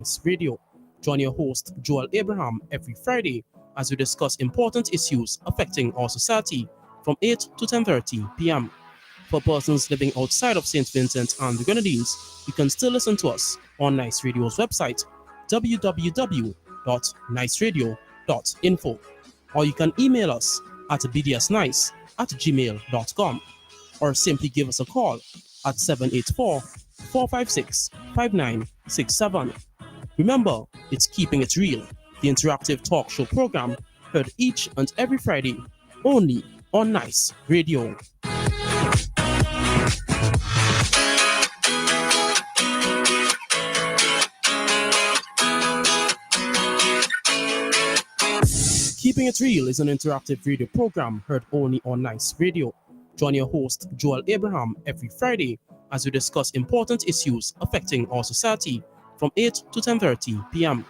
Nice Radio. Join your host, Joel Abraham, every Friday as we discuss important issues affecting our society from 8 to 10:30 p.m. For persons living outside of St. Vincent and the Grenadines, you can still listen to us on Nice Radio's website, www.niceradio.info, or you can email us at bdsnice@gmail.com, or simply give us a call at 784-456-5967. Remember, it's Keeping It Real, the interactive talk show program heard each and every Friday only on Nice Radio. Keeping It Real is an interactive radio program heard only on Nice Radio. Join your host, Joel Abraham, every Friday as we discuss important issues affecting our society from 8 to 10:30 p.m.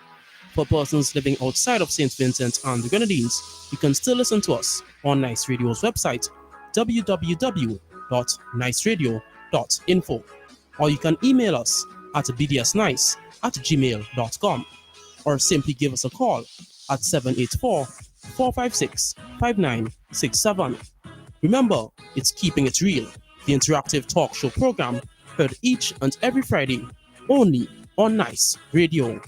For persons living outside of St. Vincent and the Grenadines, you can still listen to us on Nice Radio's website, www.niceradio.info, or you can email us at bdsnice@gmail.com, or simply give us a call at 784-456-5967. Remember, it's Keeping It Real, the interactive talk show program heard each and every Friday only on Nice Radio.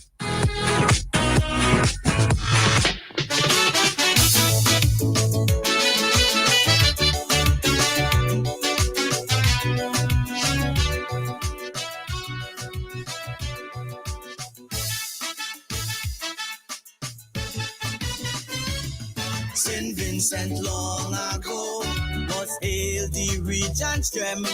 St. Vincent long ago was hailed the region's gem.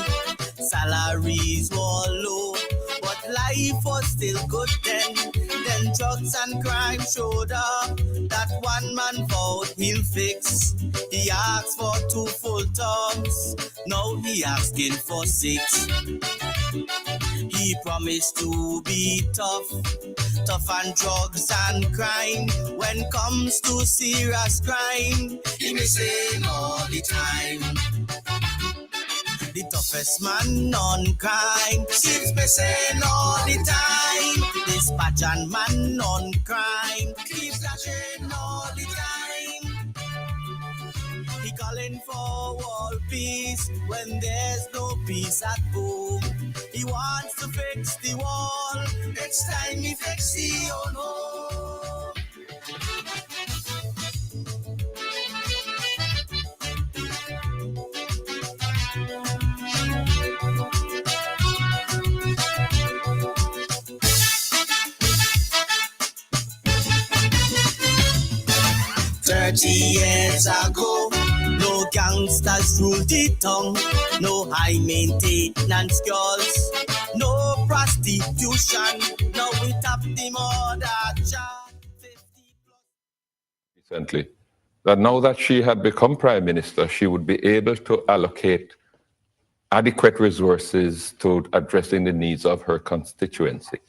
Salaries were low, but life was still good then. Then drugs and crime showed up. That one man vowed he'll fix. He asked for 2 full terms. Now he asking for 6. He promised to be tough on drugs and crime. When comes to serious crime, he missing all the time. The toughest man on crime seems missing all the time. This pageant man on crime keeps flashing all the time. He calling for world peace when there's no peace at home. He wants to fix the wall. It's time he fix the own home. Years ago, no gangsters ruled the tongue, no high maintenance girls, no prostitution. Now we tap the murder charge. Recently, that now that she had become Prime Minister, she would be able to allocate adequate resources to addressing the needs of her constituency.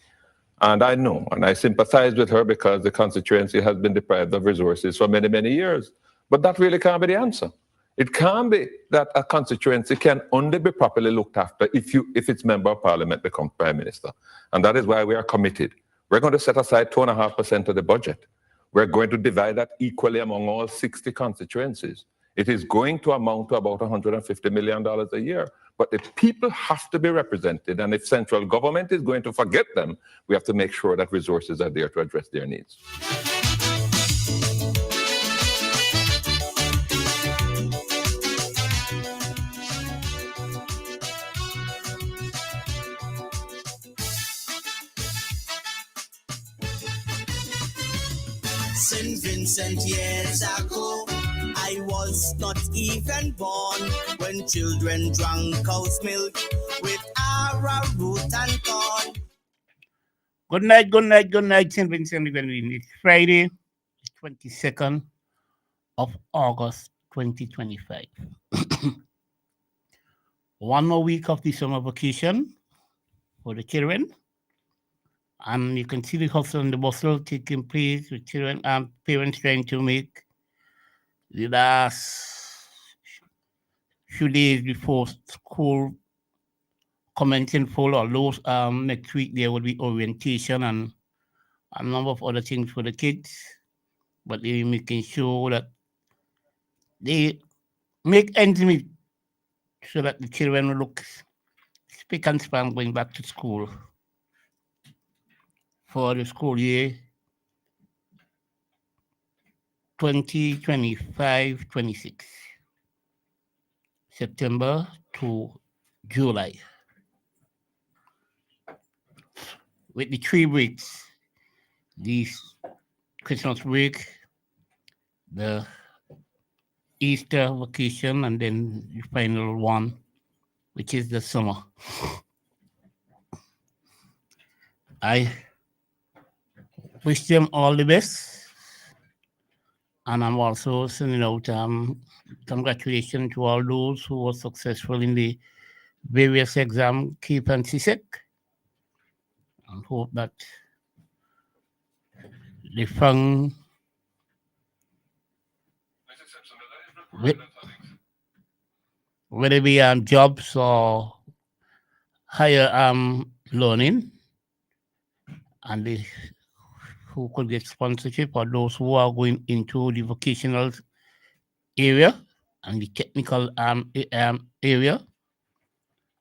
And I know, and I sympathize with her because the constituency has been deprived of resources for many, many years. But that really can't be the answer. It can't be that a constituency can only be properly looked after if its member of parliament becomes Prime Minister. And that is why we are committed. We're going to set aside 2.5% of the budget. We're going to divide that equally among all 60 constituencies. It is going to amount to about $150 million a year. But the people have to be represented, and if central government is going to forget them, we have to make sure that resources are there to address their needs. St. Vincent years ago, I was not even born when children drank cow's milk with arrowroot and corn. Good night, St. Vincent. It's Friday, 22nd of August, 2025. 1 more week of the summer vacation for the children. And you can see the hustle and the bustle taking place with children and parents trying to make the last few days before school commencing full or low. Next week there will be orientation and a number of other things for the kids, but they're making sure that they make ends meet so that the children will look spick and span going back to school for the school year 2025-26, September to July. With the 3 weeks, these Christmas break, the Easter vacation, and then the final one, which is the summer. I wish them all the best, and I'm also sending out congratulations to all those who were successful in the various exams, KEEP and CSEC, and hope that they found whether it be jobs or higher learning, and they who could get sponsorship, or those who are going into the vocational area and the technical area.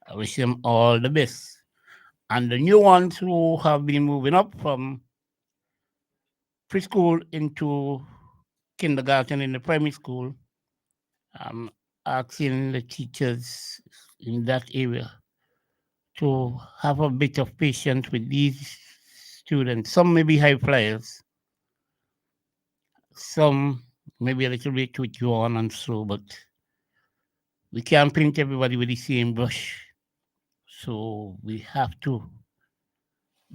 I wish them all the best. And the new ones who have been moving up from preschool into kindergarten in the primary school, asking the teachers in that area to have a bit of patience with these students. Some may be high flyers, some may be a little bit too drawn and slow, but we can't paint everybody with the same brush. So we have to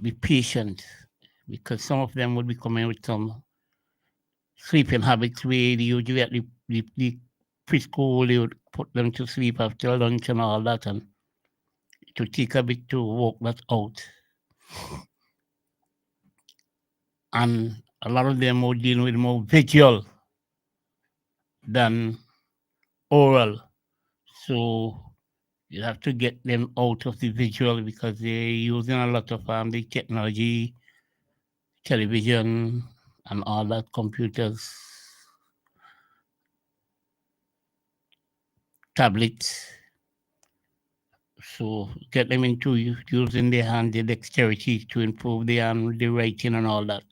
be patient, because some of them will be coming with some sleeping habits where they usually at the preschool, they would put them to sleep after lunch and all that, and to take a bit to work that out. And a lot of them are dealing with more visual than oral. So you have to get them out of the visual, because they're using a lot of the technology, television, and all that, computers, tablets. So get them into using their hand, their dexterity to improve the writing and all that.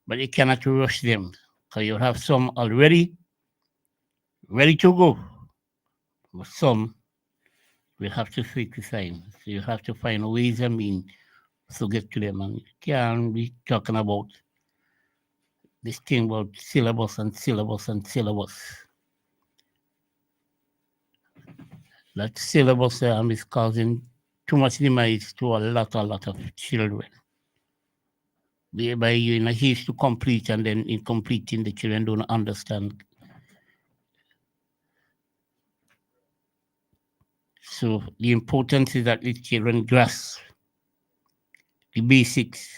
But you cannot rush them, because you have some already ready to go. But some will have to take the time. So you have to find ways and means to get to them. And you can't be talking about this thing about syllabus and syllabus and syllabus. That syllabus is causing too much demise to a lot of children. Whereby you're in a haste to complete, and then in completing, the children don't understand. So the importance is that the children grasp the basics,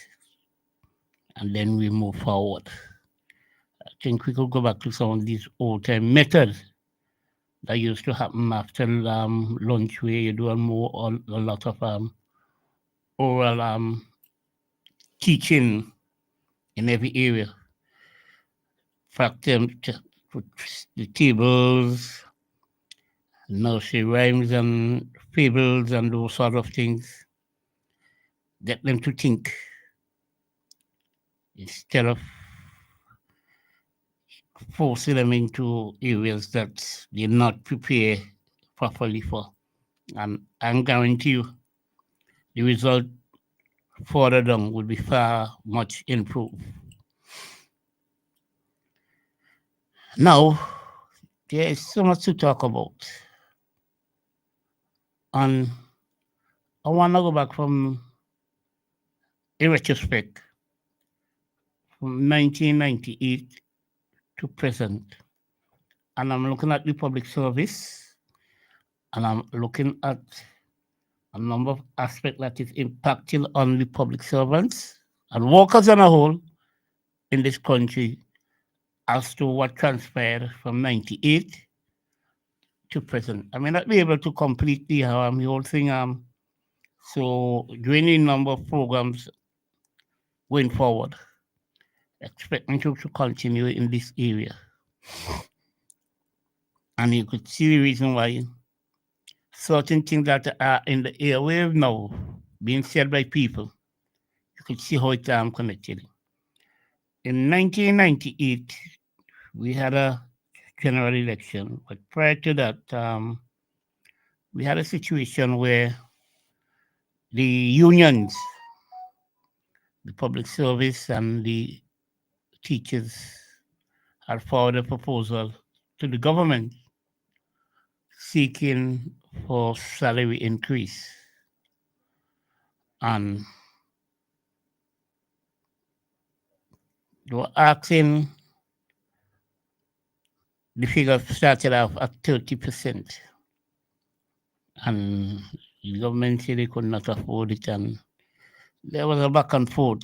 and then we move forward. I think we could go back to some of these old-time methods that used to happen after lunch, where you do a lot of oral teaching in every area. Fact, the tables, nursery rhymes and fables and those sort of things. Get them to think instead of forcing them into areas that they're not prepared properly for. And I guarantee you, the result further down will be far much improved. Now, there is so much to talk about. And I want to go back from a retrospect from 1998 to present. And I'm looking at the public service, and I'm looking at a number of aspects that is impacting on the public servants and workers as a whole in this country as to what transpired from 98 to present. I may not be able to complete the whole thing. So doing a number of programs going forward. expecting to continue in this area. And you could see the reason why certain things that are in the airwave now being said by people, you could see how it's connected. In 1998, we had a general election, but prior to that, we had a situation where the unions, the public service, and the teachers had forwarded a proposal to the government seeking for salary increase. And they were asking, the figure started off at 30%. And the government said they could not afford it. And there was a back and forth.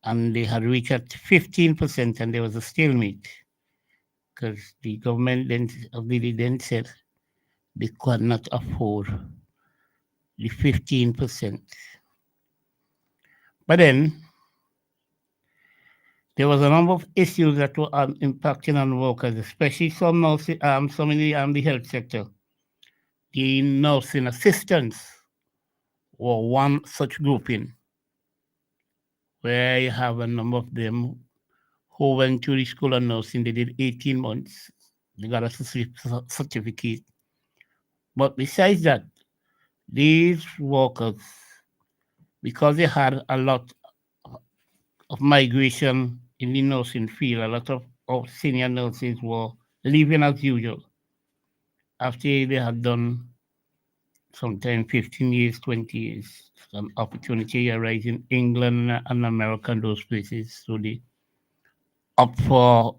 And they had reached at 15%, and there was a stalemate. Because the government then said they could not afford the 15%. But then there was a number of issues that were impacting on workers, especially some nurses, some in the health sector. The nursing assistants were one such grouping, where you have a number of them who went to the school of nursing. They did 18 months. They got a certificate. But besides that, these workers, because they had a lot of migration in the nursing field, a lot of senior nurses were leaving as usual after they had done sometimes 15 years, 20 years. Some opportunity arise in England and America and those places. So they opt for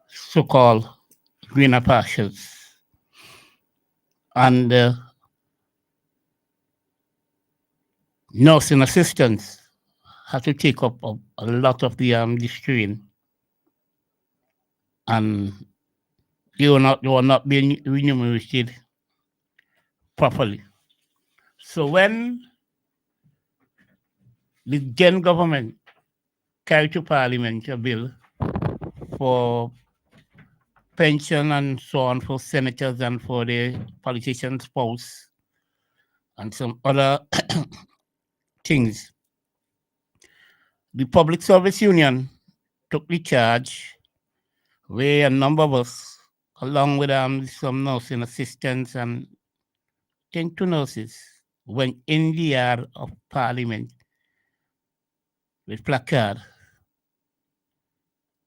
so-called greener pastures. And nursing assistants had to take up a lot of the strain, and they were not being remunerated properly. So when the then government carried to Parliament a bill for pension and so on for senators and for the politician spouse and some other things, the Public Service Union took the charge, where a number of us, along with some nursing assistants and 2 nurses, went in the yard of Parliament with placard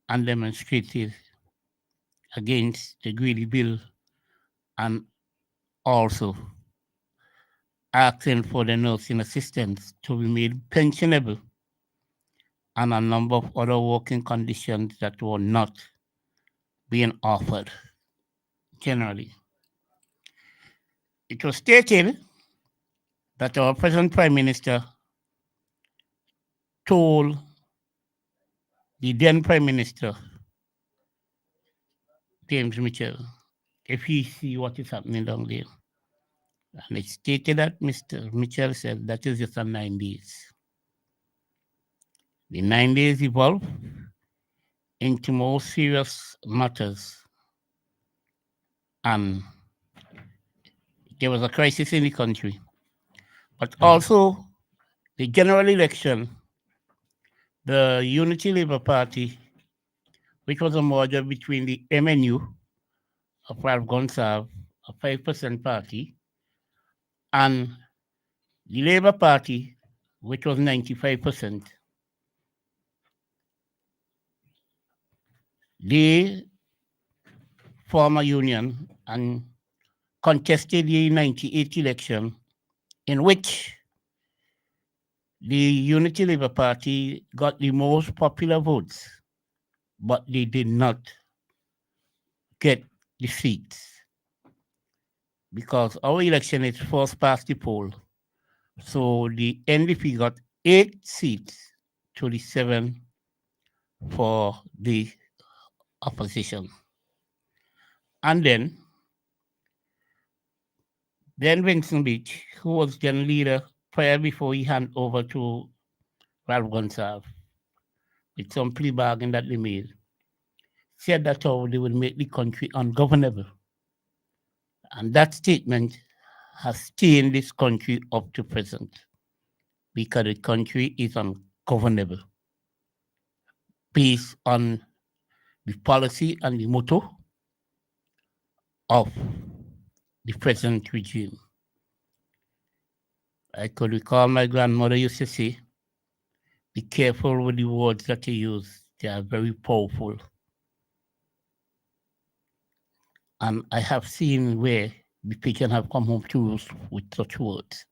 and demonstrated against the greedy bill, and also asking for the nursing assistants to be made pensionable and a number of other working conditions that were not being offered generally. It was stated that our present Prime Minister told the then Prime Minister, James Mitchell, if he see what is happening down there. And it stated that Mr. Mitchell said that is just 9 days. The 9 days evolved into more serious matters, and there was a crisis in the country. But also, the general election, the Unity Labour Party, which was a merger between the MNU of Ralph Gonsalves, a 5% party, and the Labour Party, which was 95%. They formed a union and contested the 98 election, in which the Unity Labour Party got the most popular votes, but they did not get the seats, because our election is first past the poll. So the NDP got 8 seats to the 7 for the opposition. And then Vincent Beach, who was then leader prior before he handed over to Ralph Gonsalves, with some plea bargain that they made, said that how they would make the country ungovernable. And that statement has stayed this country up to present because the country is ungovernable based on the policy and the motto of the present regime. I could recall my grandmother used to say, be careful with the words that you use. They are very powerful. And I have seen where the patient have come home to roost with such words.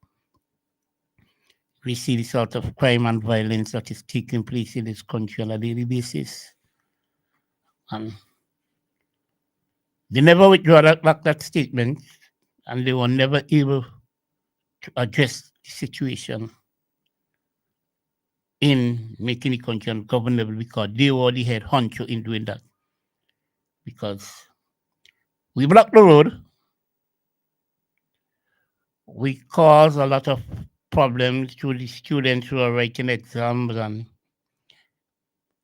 We see the sort of crime and violence that is taking place in this country on a daily basis. And they never withdraw back that statement, and they were never able to address the situation in making the country ungovernable because they already had honcho in doing that. Because we block the road, we cause a lot of problems to the students who are writing exams and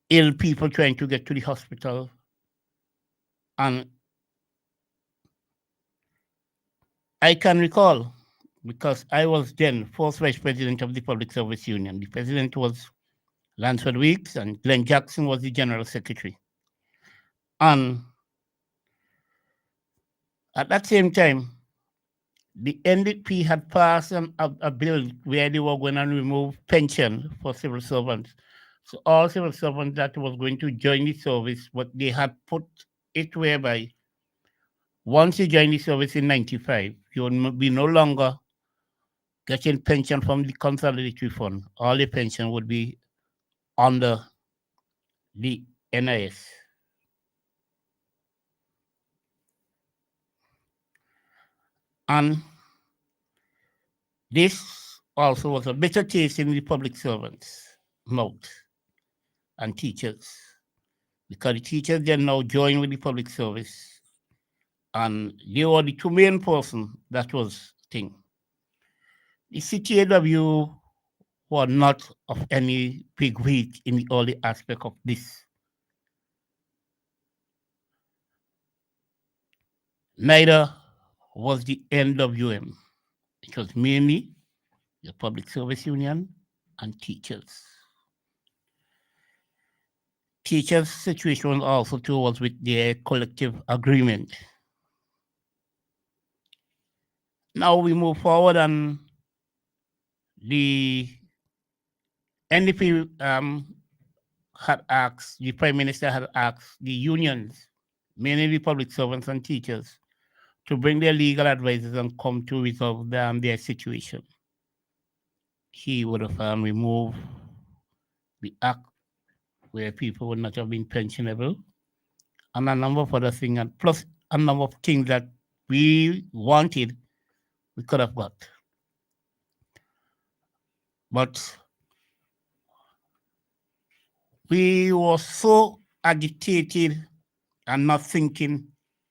ill people trying to get to the hospital. And I can recall, because I was then first vice president of the Public Service Union. The president was Lansford Weeks and Glenn Jackson was the general secretary. And at that same time, the NDP had passed a bill where they were going to remove pension for civil servants. So all civil servants that was going to join the service, but they had put it whereby once you join the service in 95, you will be no longer getting pension from the consolidatory fund. All the pension would be under the NIS. And this also was a bitter taste in the public servants' mouth and teachers, because the teachers then now join with the public service, and they were the two main person that was thing. The CTAW were not of any big weight in the early aspect of this. Neither was the NWM. It was mainly the Public Service Union and teachers. Teachers' situation also too was with their collective agreement. Now we move forward, and the NDP had asked, the Prime Minister had asked the unions, mainly the public servants and teachers, to bring their legal advisors and come to resolve their situation. He would have removed the act where people would not have been pensionable, and a number of other things, and plus a number of things that we wanted, we could have got. But we were so agitated and not thinking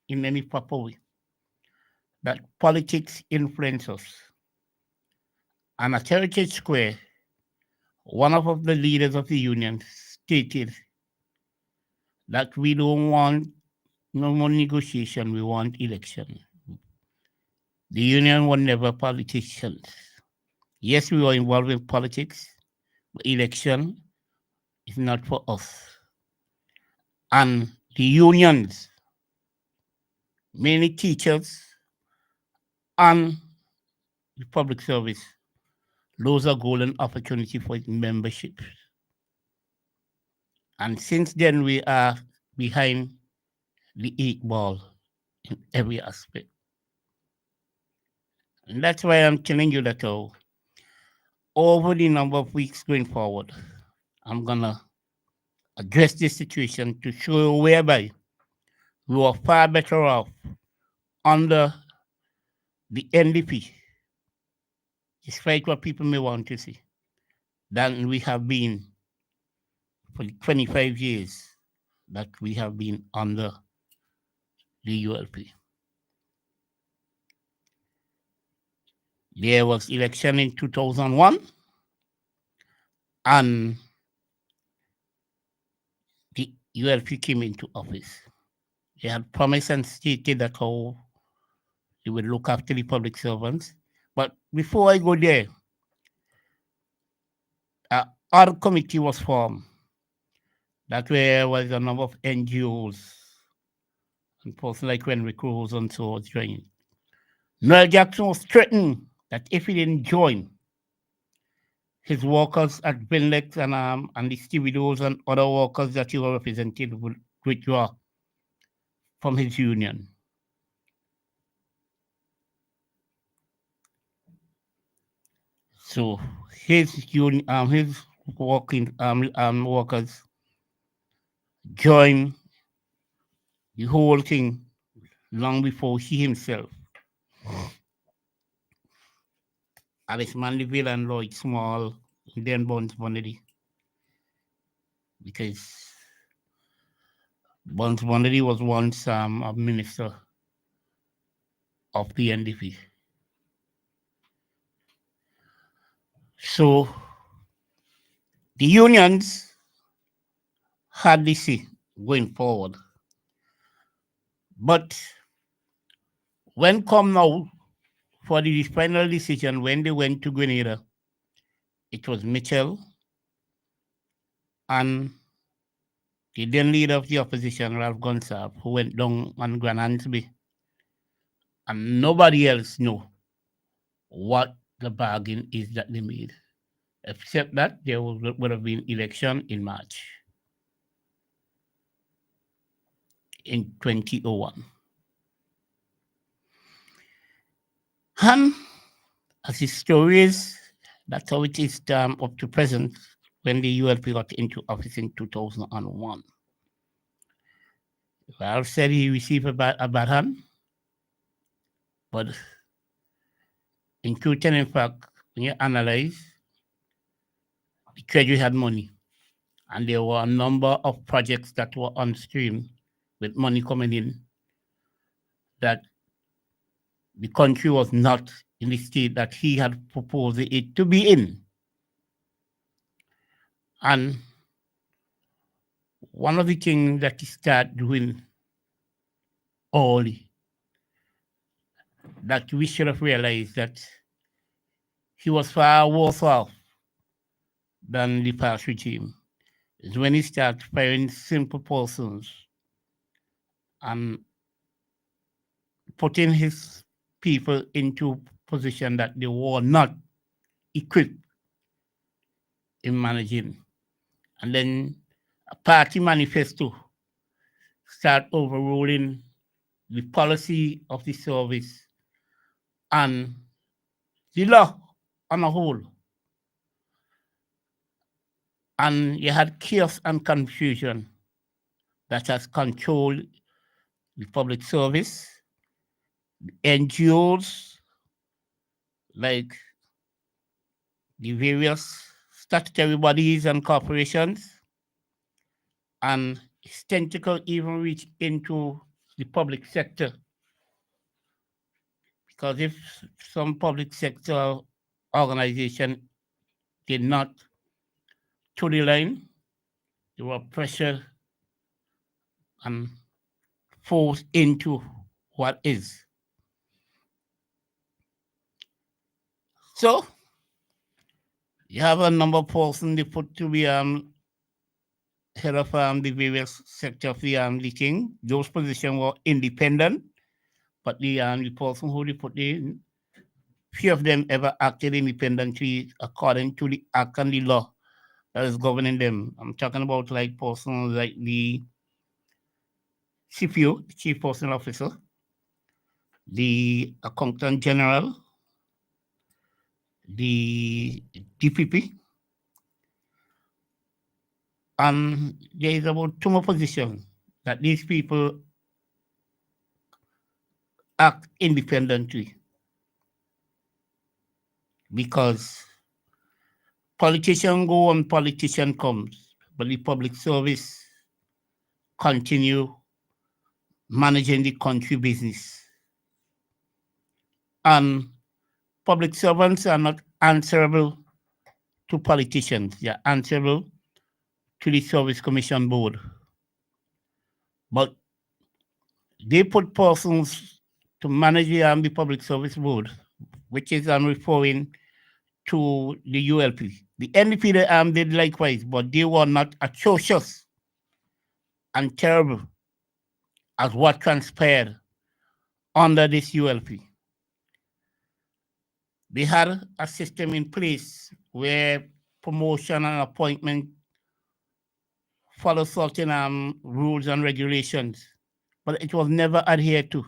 in any proper way that politics influence us. And at Heritage Square, one of the leaders of the union stated that we don't want no more negotiation, we want election. The union were never politicians. Yes, we were involved in politics, but election is not for us. And the unions, many teachers and the public service, lose a golden opportunity for membership. And since then, we are behind the 8 ball in every aspect. And that's why I'm telling you that over the number of weeks going forward, I'm going to address this situation to show whereby we were far better off under the NDP, despite what people may want to see, than we have been for the 25 years that we have been under the ULP. There was election in 2001, and ULP came into office. They had promised and stated that how they would look after the public servants. But before I go there, our committee was formed. That way was a number of NGOs and persons like Henry Cruz and so was joining. Noel Jackson was threatened that if he didn't join, his workers at Binlex and the stevedores and other workers that he was represented would withdraw from his union. So his union, his working workers joined the whole thing long before he himself. Alice Mandeville and Lloyd Small, then Buns Bundy. Because Buns Bundy was once a minister of the NDP. So the unions had this going forward. But when come now for the final decision, when they went to Grenada, it was Mitchell and the then leader of the opposition, Ralph Gonsalves, who went down on Granhansby. And nobody else knew what the bargain is that they made, except that there would have been election in March in 2001. And as the story is, that's how it is up to present when the ULP got into office in 2001. Ralph said he received a bad hand, but in truth and in fact, when you analyze, the Treasury had money, and there were a number of projects that were on stream with money coming in that the country was not in the state that he had proposed it to be in. And one of the things that he started doing early, that we should have realized that he was far worse off than the past regime, is when he started firing simple persons and putting his people into position that they were not equipped in managing. And then a party manifesto start overruling the policy of the service and the law on a whole. And you had chaos and confusion that has controlled the public service, the NGOs, like the various statutory bodies and corporations, and its tentacle even reach into the public sector. Because if some public sector organization did not toe the line, they were pressured and forced into what is. So you have a number of persons they put to be head of the various sector of the thing. Those positions were independent, but the person who they put in, few of them ever acted independently according to the act and the law that is governing them. I'm talking about like persons like the CPO, the Chief Personnel Officer, the Accountant General, the DPP, and there is about 2 more positions that these people act independently, because politician go and politician comes, but the public service continue managing the country business. And public servants are not answerable to politicians. They are answerable to the Service Commission Board. But they put persons to manage the Public Service Board, which is I'm referring to the ULP. The NDP did likewise, but they were not atrocious and terrible as what transpired under this ULP. They had a system in place where promotion and appointment follow certain rules and regulations, but it was never adhered to.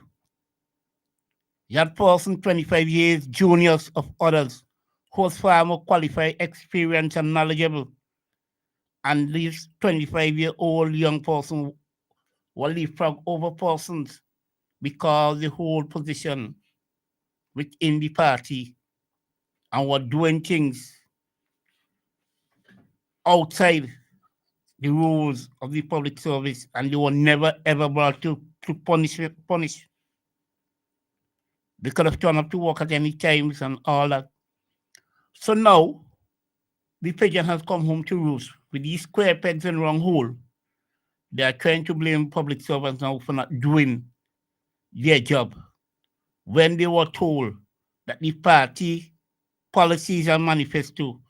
You had persons 25 years juniors of others who was far more qualified, experienced, and knowledgeable. And these 25-year-old young person will leapfrog over persons because they hold position within the party and were doing things outside the rules of the public service, and they were never ever brought to punish. They could have turned up to work at any times and all that. So now, the pigeon has come home to roost with these square pegs and round hole. They are trying to blame public servants now for not doing their job when they were told that the party policies and manifesto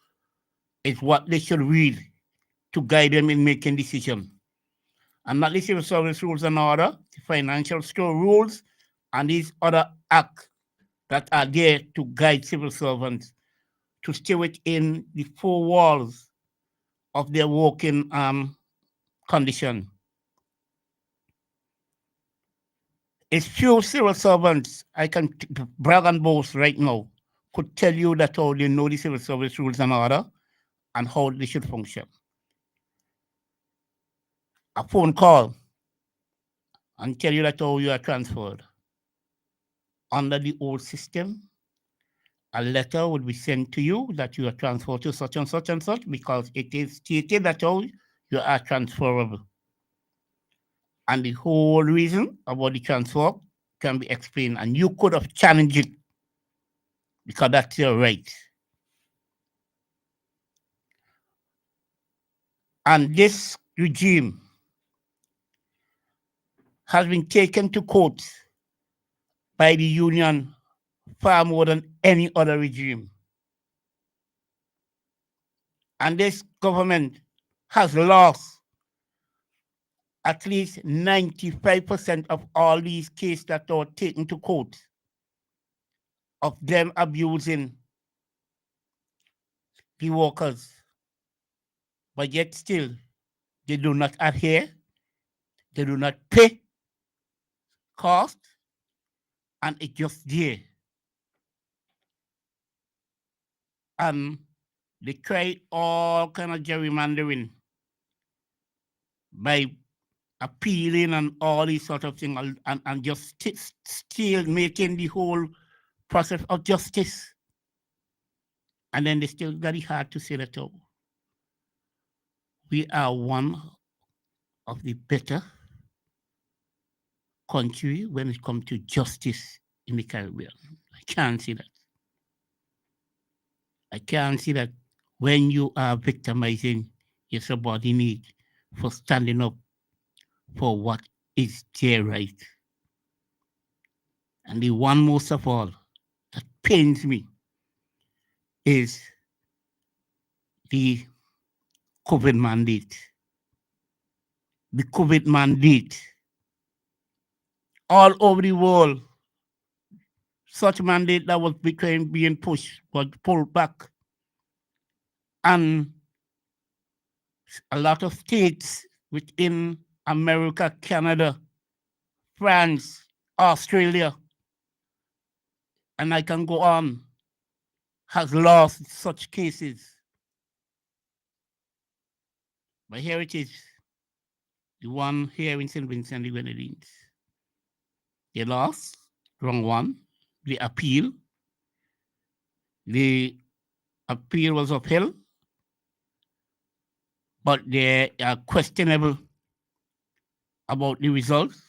is what they should read to guide them in making decisions. And not the civil service rules and order, the financial store rules, and these other acts that are there to guide civil servants to stay within the four walls of their working condition. It's few civil servants I can brag and boast right now could tell you that how they know the civil service rules and order and how they should function. A phone call and tell you that how you are transferred. Under the old system, a letter would be sent to you that you are transferred to such and such and such because it is stated that how you are transferable. And the whole reason about the transfer can be explained, and you could have challenged it because that's your right. And this regime has been taken to court by the union far more than any other regime. And this government has lost at least 95% of all these cases that are taken to court of them abusing the workers. But yet still, they do not adhere, they do not pay cost, and it's just there. And they try all kind of gerrymandering by appealing and all these sort of things and just still making the whole process of justice. And then they still very hard to say that we are one of the better country when it comes to justice in the Caribbean. I can't see that. I can't see that when you are victimizing your subordinate for standing up for what is their right. And the one most of all that pains me is the COVID mandate. The COVID mandate. All over the world, such mandate that was being pushed was pulled back. And a lot of states within America, Canada, France, Australia, and I can go on, has lost such cases. But here it is, the one here in St. Vincent and the Grenadines. They lost, wrong one. The appeal was upheld, but they are questionable about the results.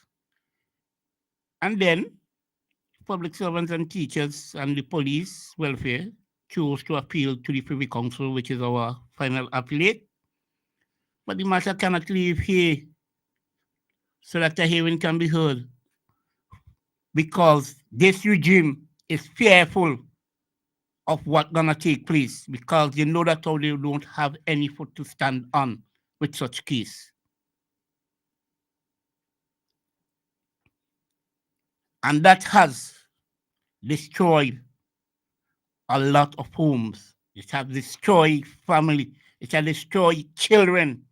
And then public servants and teachers and the police welfare chose to appeal to the Privy Council, which is our final appellate. But the matter cannot leave here so that the hearing can be heard, because this regime is fearful of what's gonna take place, because they know that how they don't have any foot to stand on with such case. And that has destroyed a lot of homes. It has destroyed family. It has destroyed children.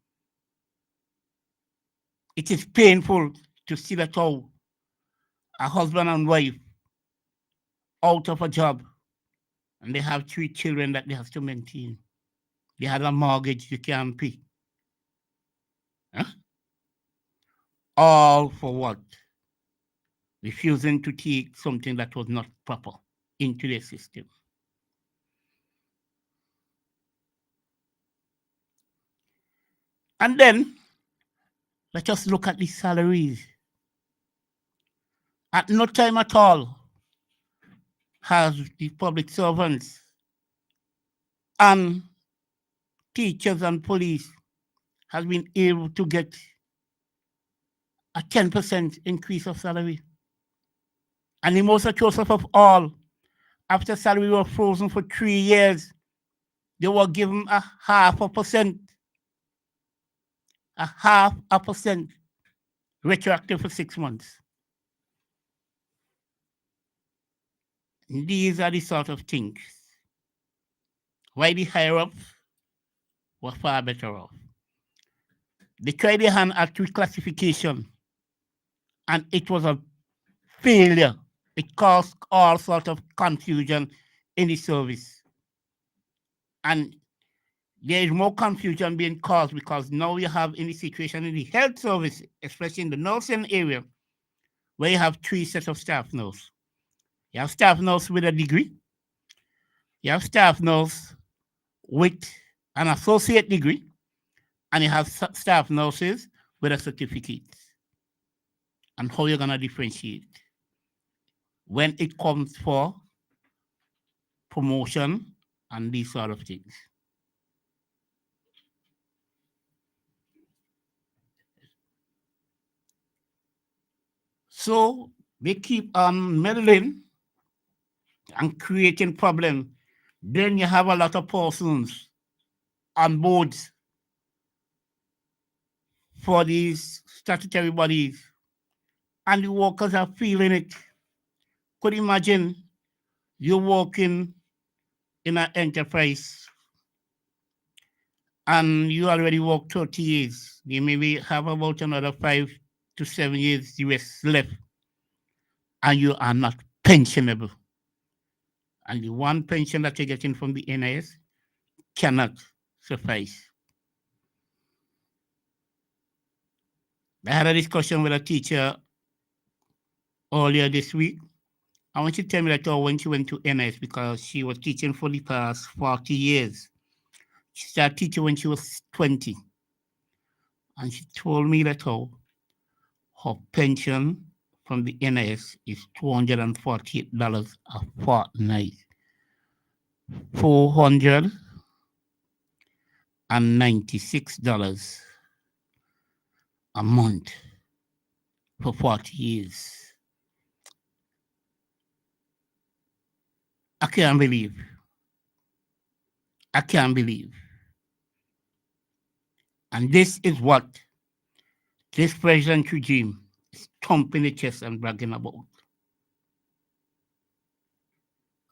It is painful to see that how a husband and wife out of a job and they have 3 children that they have to maintain. They had a mortgage you can't pay. Huh? All for what? Refusing to take something that was not proper into their system. And then, let us look at the salaries. At no time at all has the public servants and teachers and police has been able to get a 10% increase of salary. And the most atrocious of all, after salary was frozen for 3 years, they were given a 0.5%, a 0.5% retroactive for 6 months. And these are the sort of things why the higher ups were far better off. They tried their hand at reclassification, and it was a failure. It caused all sorts of confusion in the service. And there is more confusion being caused because now you have in the situation in the health service, especially in the nursing area, where you have 3 sets of staff nurse. You have staff nurse with a degree. You have staff nurse with an associate degree. And you have staff nurses with a certificate. And how you're going to differentiate when it comes for promotion and these sort of things. So they keep on meddling and creating problems. Then you have a lot of persons on boards for these statutory bodies, and the workers are feeling it. Could you imagine you're working in an enterprise and you already work 30 years. You maybe have about another 5 to 7 years US left, and you are not pensionable. And the one pension that you're getting from the NIS cannot suffice. I had a discussion with a teacher earlier this week. I want you to tell me that when she went to NIS, because she was teaching for the past 40 years. She started teaching when she was 20. And she told me that her pension from the NIS is $248 a fortnight. $496 a month for 40 years. I can't believe. I can't believe. And this is what this president regime is thumping the chest and bragging about.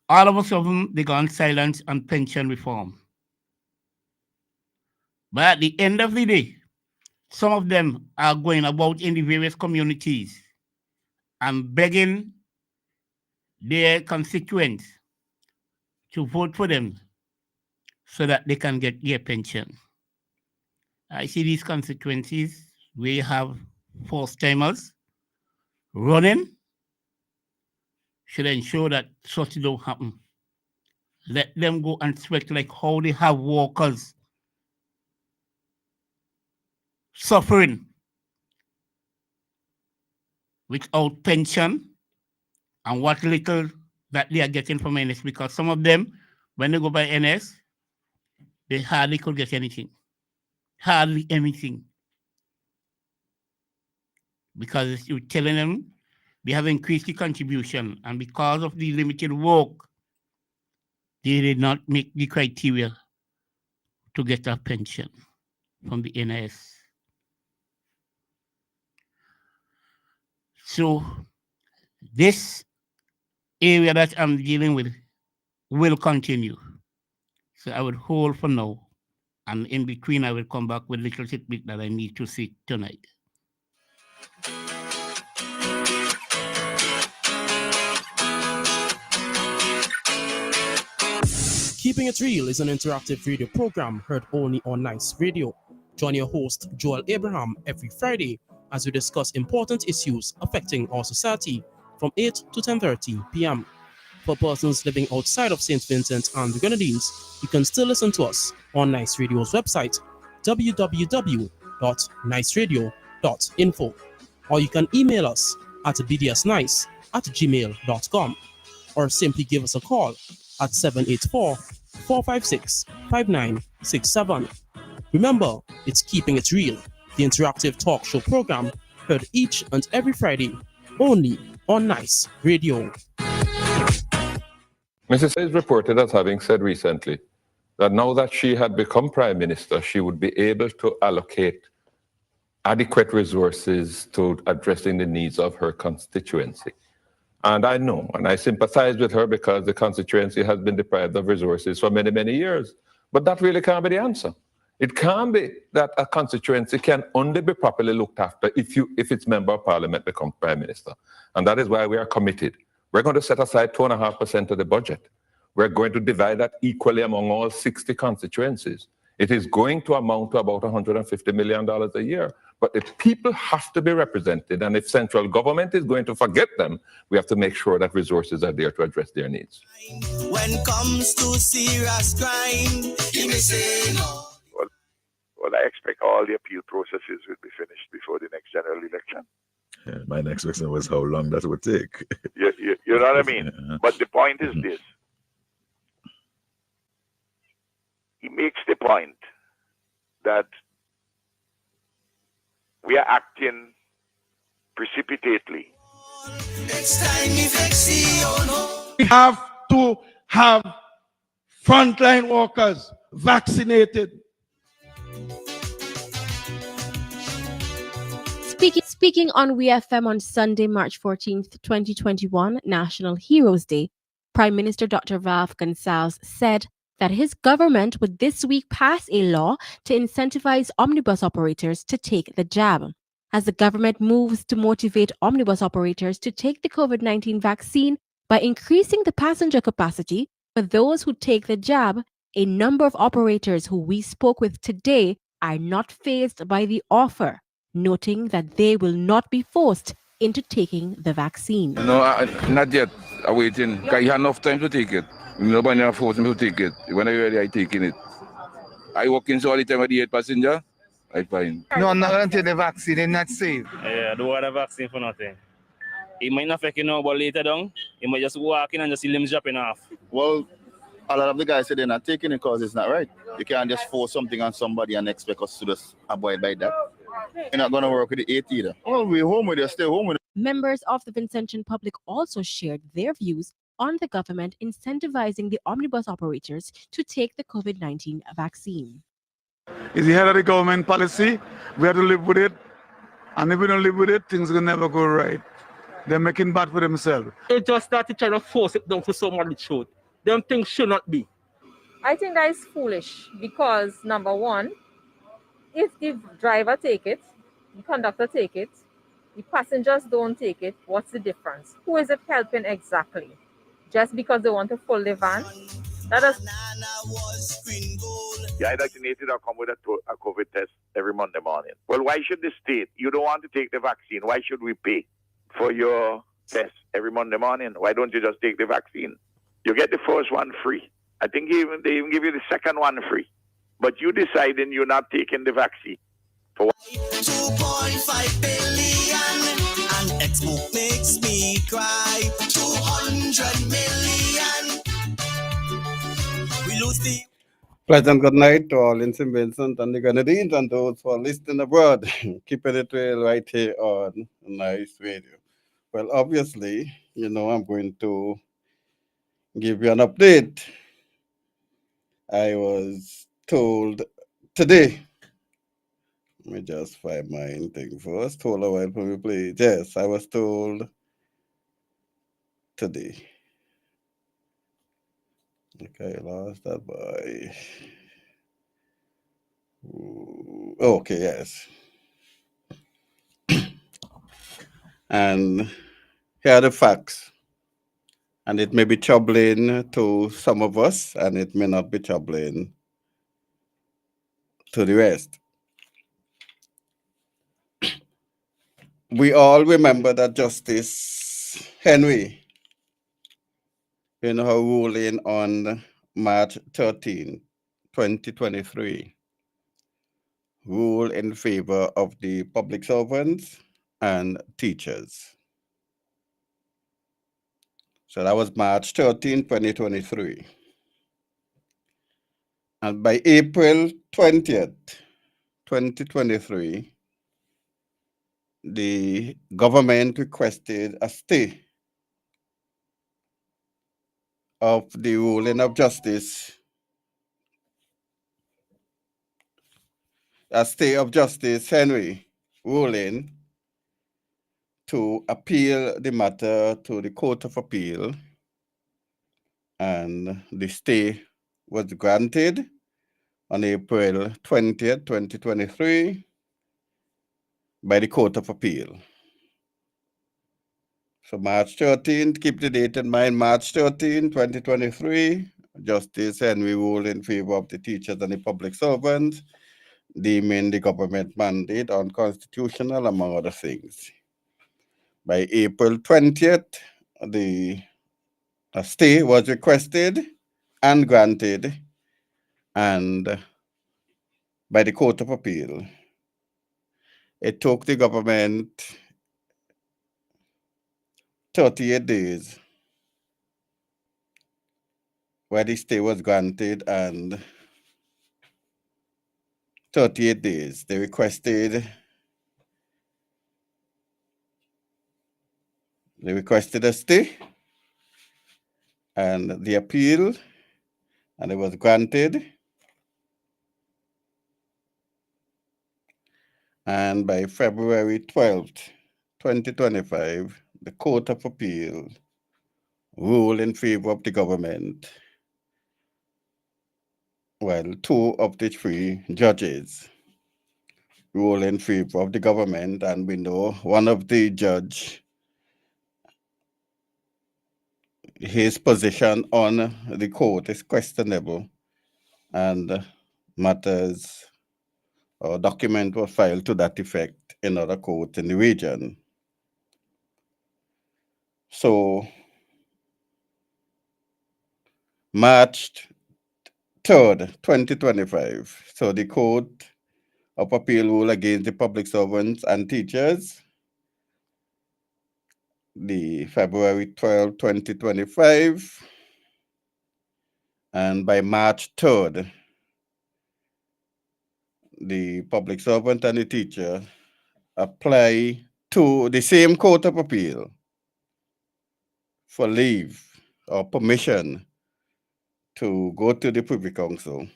All of a sudden, they gone silent on pension reform. But at the end of the day, some of them are going about in the various communities and begging their constituents to vote for them so that they can get their pension. I see these constituencies where you have first-timers running, should ensure that such don't happen. Let them go and sweat like how they have workers suffering without pension and what little that they are getting from NS, because some of them, when they go by NS, they hardly could get anything. Hardly anything. because you're telling them we have increased the contribution, and because of the limited work, they did not meet the criteria to get a pension from the NIS. So this area that I'm dealing with will continue. So I would hold for now. And in between, I will come back with little tidbit that I need to see tonight. Keeping It Real is an interactive radio program heard only on Nice Radio. Join your host, Joel Abraham, every Friday as we discuss important issues affecting our society from 8 to 10:30 p.m. For persons living outside of St. Vincent and the Grenadines, you can still listen to us on Nice Radio's website, www.niceradio.info, or you can email us at bdsnice@gmail.com, or simply give us a call at 784-456-5967. Remember, it's Keeping It Real, the interactive talk show program heard each and every Friday, only on Nice Radio. Mrs. is reported as having said recently that now that she had become Prime Minister, she would be able to allocate adequate resources to addressing the needs of her constituency. And I know, and I sympathize with her because the constituency has been deprived of resources for many, many years. But that really can't be the answer. It can't be that a constituency can only be properly looked after if its member of parliament becomes Prime Minister. And that is why we are committed. We're going to set aside 2.5% of the budget. We're going to divide that equally among all 60 constituencies. It is going to amount to about $150 million a year. But the people have to be represented. And if central government is going to forget them, we have to make sure that resources are there to address their needs. When comes to serious crime, he may say no. Well, I expect all the appeal processes will be finished before the next general election. Yeah, my next question was how long that would take. You know what I mean? Yeah. But the point is this. He makes the point that we are acting precipitately. We have to have frontline workers vaccinated. Speaking on WeFM on Sunday, March 14th, 2021, National Heroes Day, Prime Minister Dr. Ralph Gonsalves said that his government would this week pass a law to incentivize omnibus operators to take the jab. As the government moves to motivate omnibus operators to take the COVID-19 vaccine by increasing the passenger capacity for those who take the jab, a number of operators who we spoke with today are not fazed by the offer, noting that they will not be forced into taking the vaccine. No, not yet. I'm waiting. Because you have enough time to take it. Nobody has forced me to take it. When I'm ready, I'm taking it. I walk in all the time with the 8 passenger. I'm fine. No, I'm not going to take the vaccine. It's not safe. Yeah, I don't want the vaccine for nothing. It might not affect you now, but later down, you might just walk in and just see limbs dropping off. Well, a lot of the guys say they're not taking it because it's not right. You can't just force something on somebody and expect us to just abide by that. You're not going to work with the 8 either. Well, we're home with you, stay home with you. Members of the Vincentian public also shared their views on the government incentivizing the omnibus operators to take the COVID-19 vaccine. It's the head of the government policy. We have to live with it. And if we don't live with it, things will never go right. They're making bad for themselves. They just started trying to force it down to somebody's throat. Them things should not be. I think that is foolish because, number one, if the driver take it, the conductor take it, the passengers don't take it, what's the difference? Who is it helping exactly? Just because they want to fill the van? That is... The vaccinated are come with a COVID test every Monday morning. Well, why should the state, you don't want to take the vaccine, why should we pay for your test every Monday morning? Why don't you just take the vaccine? You get the first one free. I think they even give you the second one free. But you deciding you're not taking the vaccine. For 2.5 billion and Exmo makes me cry. 200 million. We lose the... Pleasant good night to all in St. Vincent and the Grenadines and those who are listening abroad. Keeping it real right here on Nice Radio. Well, obviously, I'm going to give you an update. I was told today, let me just find my thing first. Hold a while for me, please. Yes, I was told today. Okay, lost that by. Okay, yes. And here are the facts. And it may be troubling to some of us, and it may not be troubling to the rest. We all remember that Justice Henry, in her ruling on March 13, 2023, ruled in favor of the public servants and teachers. So that was March 13, 2023. And by April 20th, 2023, the government requested a stay of the ruling of Justice, a stay of Justice Henry ruling to appeal the matter to the Court of Appeal, and the stay was granted on April 20th, 2023 by the Court of Appeal. So March 13th, keep the date in mind, March 13, 2023, Justice Henry ruled in favor of the teachers and the public servants, deeming the government mandate unconstitutional, among other things. By April 20th, the stay was requested and granted, and by the Court of Appeal. It took the government 38 days where the stay was granted, and 38 days they requested a stay and the appeal, and it was granted. And by February 12th, 2025, the Court of Appeal ruled in favor of the government. Well, 2 of the 3 judges ruled in favor of the government, and we know one of the judge, his position on the court is questionable, and matters or document was filed to that effect in other courts in the region. So March 3rd, 2025, so the Court of Appeal ruled against the public servants and teachers. The February 12, 2025, and by March 3rd, the public servant and the teacher apply to the same Court of Appeal for leave or permission to go to the Privy Council,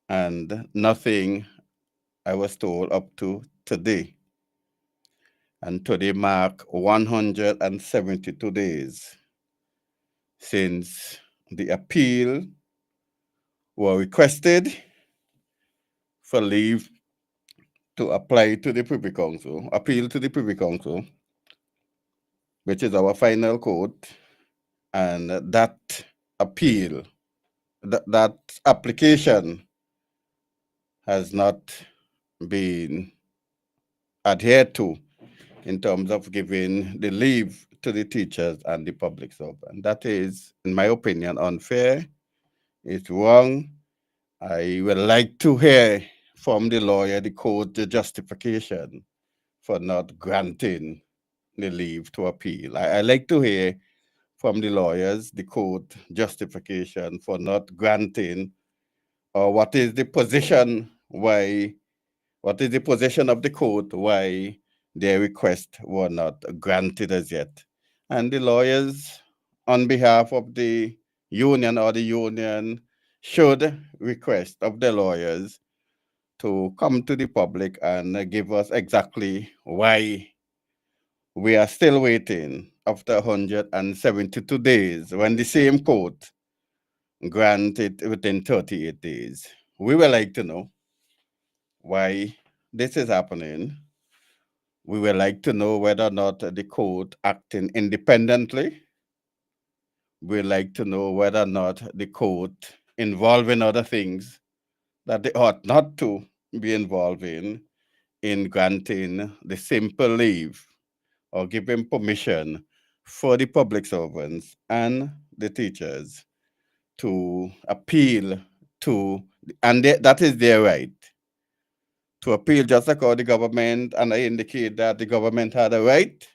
and nothing, I was told, up to today. And today mark 172 days since the appeal were requested for leave to apply to the Privy Council, appeal to the Privy Council, which is our final court, and that appeal, that application has not been adhered to in terms of giving the leave to the teachers and the public servant. That is, in my opinion, unfair. It's wrong. I would like to hear from the lawyer, the court, the justification for not granting the leave to appeal. I like to hear from the lawyers, the court, justification for not granting or what is the position what is the position of the court why their request were not granted as yet. And the lawyers, on behalf of the union or the union, should request of the lawyers to come to the public and give us exactly why we are still waiting after 172 days when the same court granted within 38 days. We would like to know why this is happening. We would like to know whether or not the court acting independently. We'd like to know whether or not the court involved in other things that they ought not to be involved in granting the simple leave or giving permission for the public servants and the teachers to appeal to, and that is their right, to appeal just like how the government, and I indicate that the government had a right,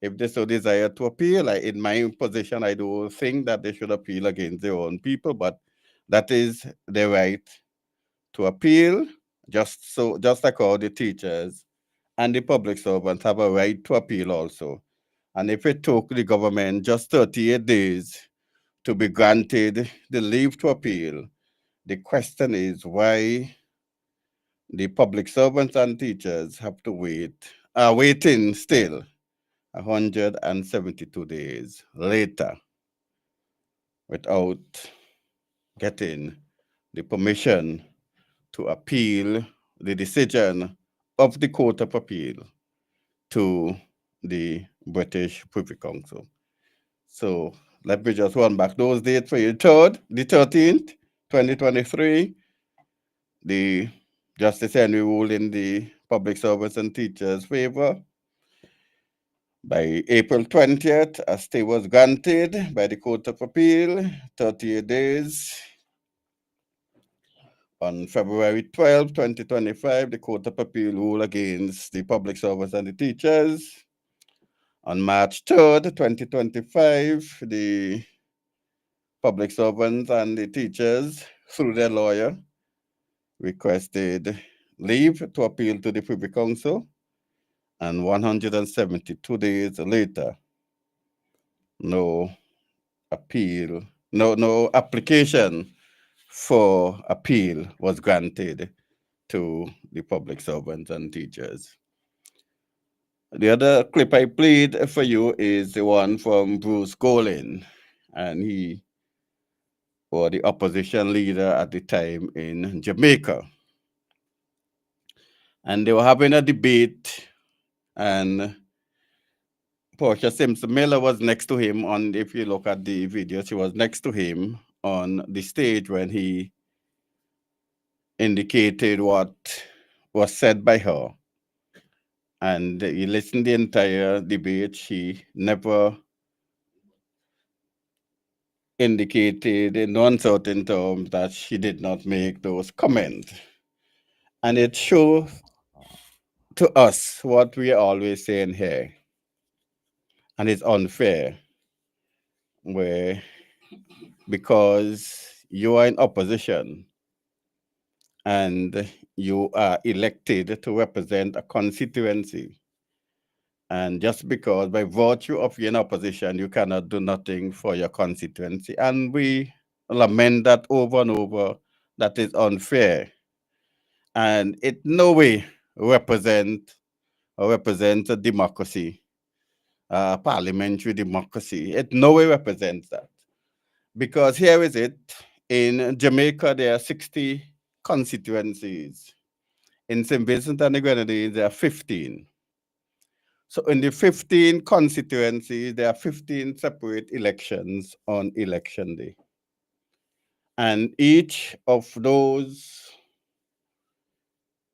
if they so desire to appeal. In my position, I do think that they should appeal against their own people, but that is their right to appeal, just like how the teachers and the public servants have a right to appeal also. And if it took the government just 38 days to be granted the leave to appeal, the question is why the public servants and teachers have to are waiting still 172 days later without getting the permission to appeal the decision of the Court of Appeal to the British Privy Council. So let me just run back those dates for you. The 13th, 2023, the Justice Henry ruled in the public servants and teachers' favor. By April 20th, a stay was granted by the Court of Appeal, 38 days. On February 12, 2025, the Court of Appeal ruled against the public servants and the teachers. On March 3rd, 2025, the public servants and the teachers, through their lawyer, requested leave to appeal to the Privy Council. And 172 days later, no application for appeal was granted to the public servants and teachers. The other clip I played for you is the one from Bruce Golding, and he was the opposition leader at the time in Jamaica. And they were having a debate, and Portia Simpson Miller was next to him if you look at the video, she was next to him on the stage when he indicated what was said by her. And you listen to the entire debate, she never indicated in uncertain terms that she did not make those comments. And it shows to us what we are always saying here. And it's unfair, because you are in opposition and you are elected to represent a constituency. And just because by virtue of your opposition, you cannot do nothing for your constituency. And we lament that over and over. That is unfair. And it no way represents a democracy, parliamentary democracy. It no way represents that. Because here is it, in Jamaica, there are 60 constituencies. In St. Vincent and the Grenadines, there are 15. So in the 15 constituencies, there are 15 separate elections on election day. And each of those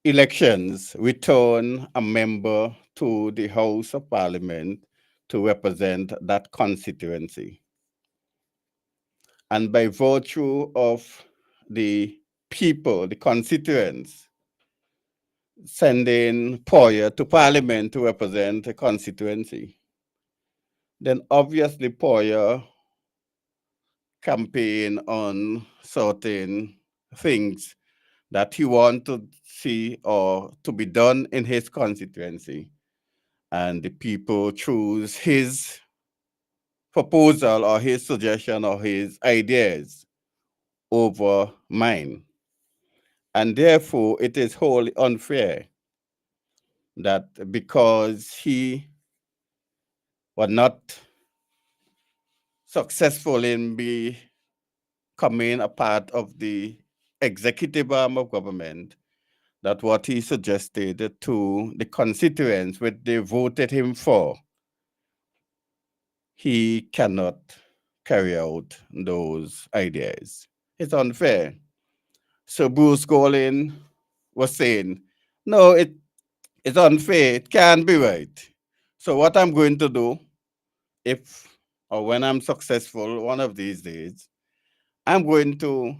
elections return a member to the House of Parliament to represent that constituency. And by virtue of the people, the constituents, sending Poyer to Parliament to represent a constituency, then obviously Poyer campaign on certain things that he wants to see or to be done in his constituency. And the people choose his proposal or his suggestion or his ideas over mine. And therefore, it is wholly unfair that because he was not successful in becoming a part of the executive arm of government, that what he suggested to the constituents which they voted him for, he cannot carry out those ideas. It's unfair. So Bruce Golding was saying, no, it's unfair. It can't be right. So what I'm going to do, if or when I'm successful one of these days, I'm going to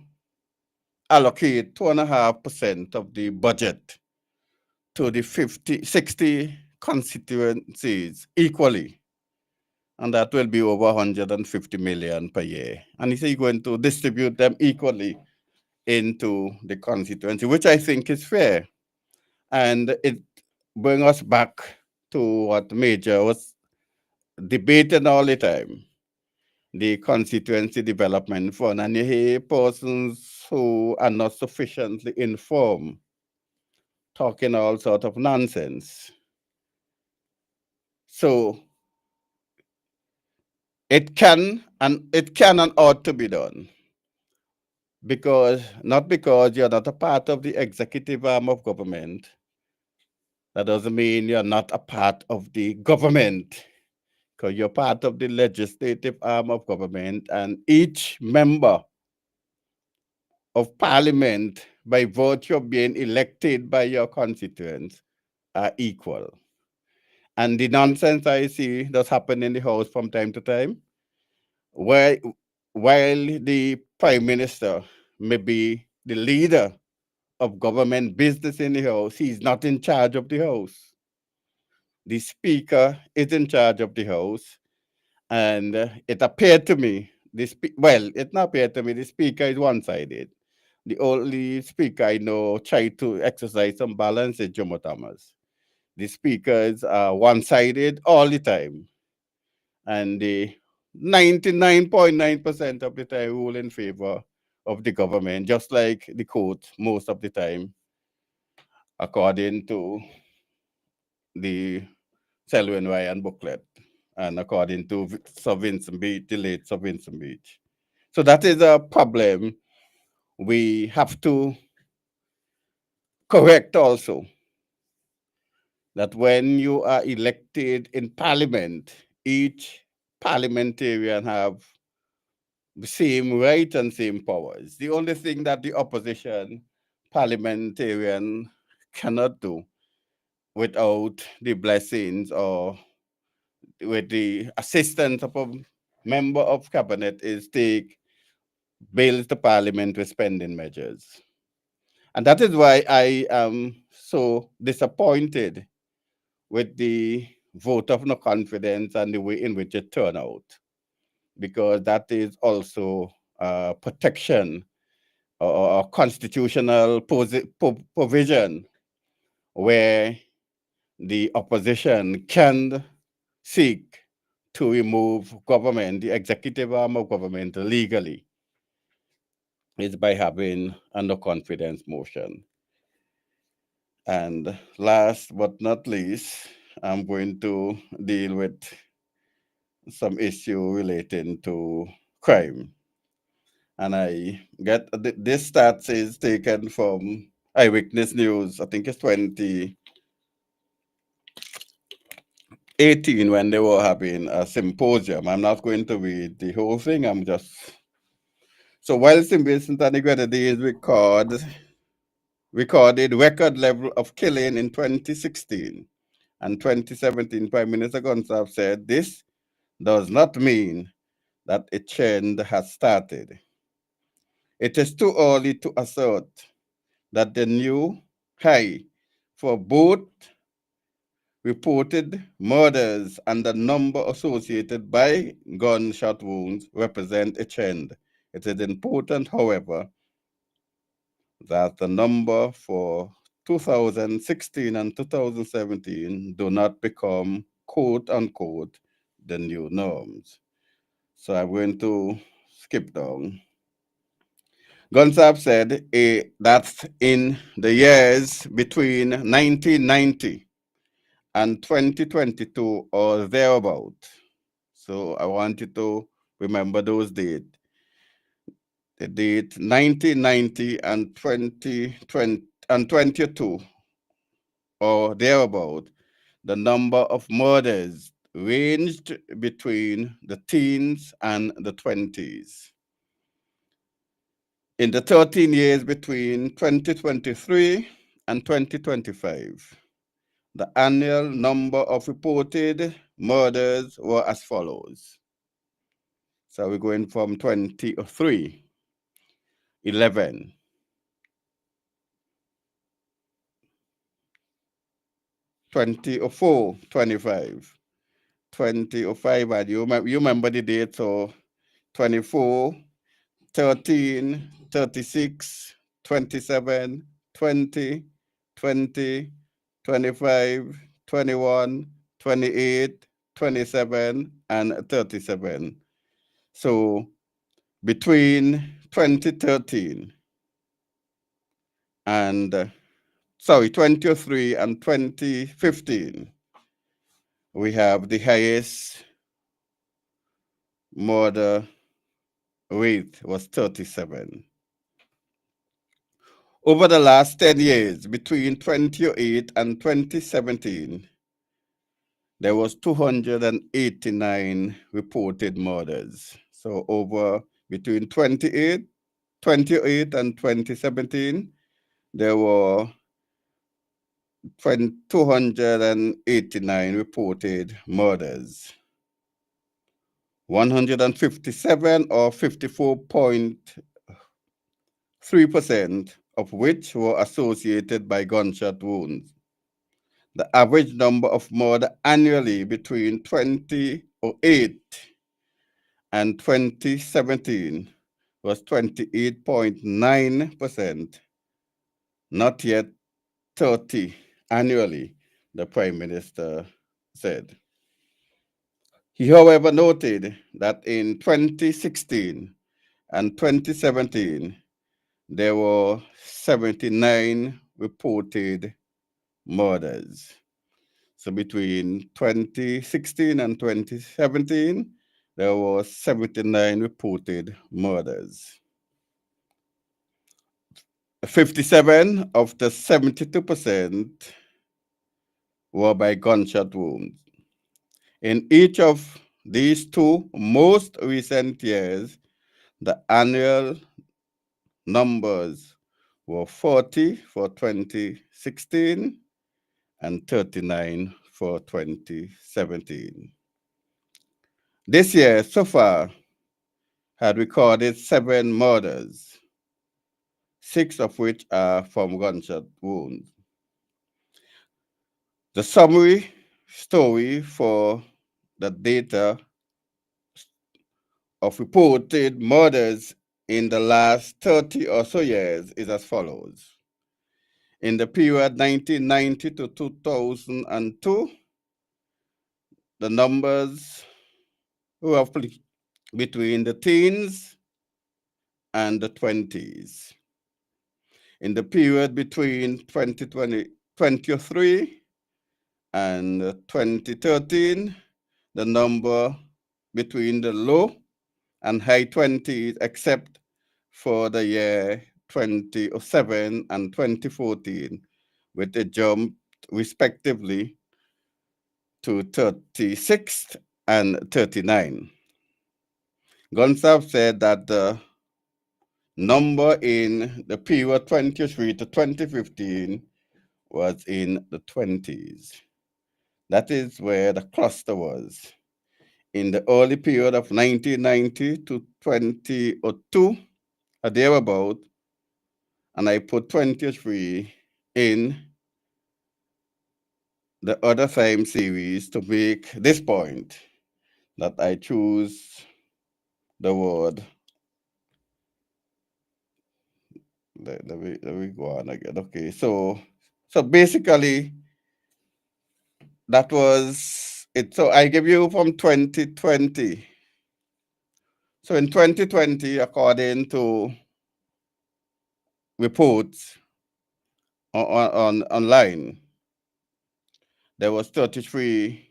allocate 2.5% of the budget to the 60 constituencies equally. And that will be over 150 million per year. And he said he's going to distribute them equally into the constituency, which I think is fair. And it brings us back to what Major was debating all the time, the constituency development fund. And you hear persons who are not sufficiently informed talking all sort of nonsense. So it can and ought to be done. Not because you're not a part of the executive arm of government, that doesn't mean you're not a part of the government, because you're part of the legislative arm of government, and each member of parliament, by virtue of being elected by your constituents, are equal. And the nonsense I see does happen in the House from time to time, while the Prime Minister may be the leader of government business in the House, he's not in charge of the House. The Speaker is in charge of the House, and it appeared to me, it not appeared to me, the Speaker is one-sided. The only Speaker I know tried to exercise some balance is Jomo Thomas. The speakers are one-sided all the time, and the 99.9% of the time rule in favor of the government, just like the court most of the time, according to the Selwyn Ryan booklet and according to Sir Vincent Beach, the late Sir Vincent Beach. So that is a problem we have to correct also, that when you are elected in parliament, each parliamentarian have the same right and same powers. The only thing that the opposition parliamentarian cannot do without the blessings or with the assistance of a member of cabinet is take bills to parliament with spending measures. And that is why I am so disappointed with the vote of no confidence and the way in which it turned out, because that is also protection or constitutional provision where the opposition can seek to remove government, the executive arm of government, legally, is by having a no confidence motion. And last but not least, I'm going to deal with some issue relating to crime. And I get this stats is taken from Eyewitness News, I think it's 2018 when they were having a symposium. I'm not going to read the whole thing, So while St. Vincent and the Grenadines recorded record level of killing in 2016 and 2017, Prime Minister Gonsalves said this does not mean that a trend has started. It is too early to assert that the new high for both reported murders and the number associated by gunshot wounds represent a trend. It is important, however, that the number for 2016 and 2017 do not become quote unquote the new norms. So I'm going to skip down. Gonzab said that in the years between 1990 and 2022 or thereabout. So I want you to remember those dates. The date 1990 and 2020 and 22 or thereabout, the number of murders ranged between the teens and the 20s. In the 13 years between 2023 and 2025, the annual number of reported murders were as follows. So we're going from 23, 11, 2004, 25, 2005, and you remember the date, so 24, 13, 36, 27, 20, 20, 25, 21, 28, 27, and 37. So between 2013 and 2003 and 2015, we have the highest murder rate was 37. Over the last 10 years, between 2008 and 2017, there was 289 reported murders. So over between 28 and 2017, there were 289 reported murders. 157 or 54.3% of which were associated by gunshot wounds. The average number of murder annually between 2008 and 2017 was 28.9%, not yet 30 annually, the Prime Minister said. He, however, noted that in 2016 and 2017, there were 79 reported murders. So between 2016 and 2017, there were 79 reported murders. 57 of the 72% were by gunshot wounds. In each of these two most recent years, the annual numbers were 40 for 2016 and 39 for 2017. This year, so far, had recorded 7 murders, 6 of which are from gunshot wounds. The summary story for the data of reported murders in the last 30 or so years is as follows. In the period 1990 to 2002, the numbers roughly between the teens and the 20s. In the period between 2023 and 2013, the number between the low and high 20s, except for the year 2007 and 2014, with a jump respectively to 36 and 39. Gonsalves said that the number in the period 23 to 2015 was in the 20s. That is where the cluster was. In the early period of 1990 to 2002, or thereabout, and I put 23 in the other time series to make this point that I choose the word let me go on again. Okay, so basically that was it. So I give you from 2020. So in 2020, according to reports on online, there was 33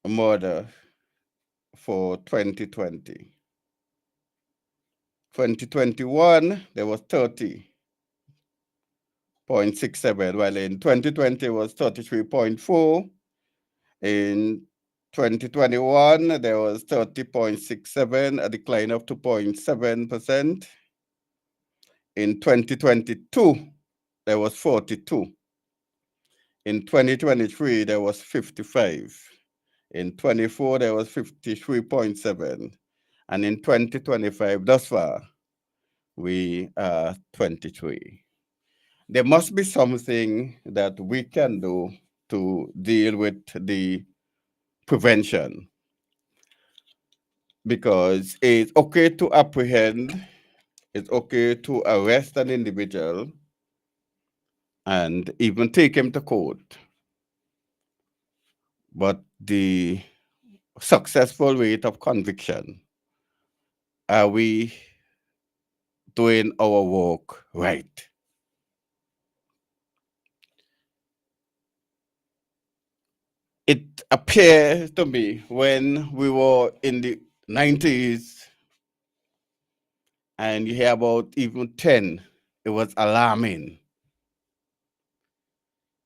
murder for 2020. 2021, there was 30.67, while in 2020 it was 33.4. In 2021, there was 30.67, a decline of 2.7%. In 2022, there was 42. In 2023, there was 55. In 24, there was 53.7. And in 2025, thus far, we are 23. There must be something that we can do to deal with the prevention, because it's okay to apprehend, it's okay to arrest an individual and even take him to court. But the successful rate of conviction, are we doing our work right? It appears to me when we were in the 90s and you hear about even 10, it was alarming.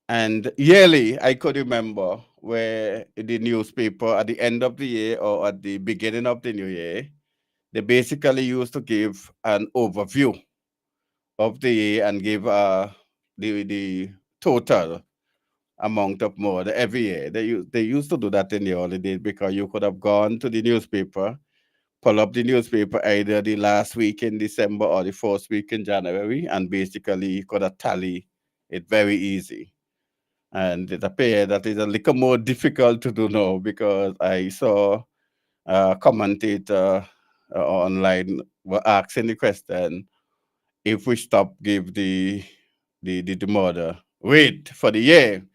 And yearly, I could remember where the newspaper at the end of the year or at the beginning of the new year, they basically used to give an overview of the year and give the total amount of murder every year. They used to do that in the holidays because you could have gone to the newspaper, pull up the newspaper either the last week in December or the first week in January, and basically you could have tally it very easy. And it appears that it's a little more difficult to do now, because I saw a commentator online were asking the question, if we stop give the murder rate for the year,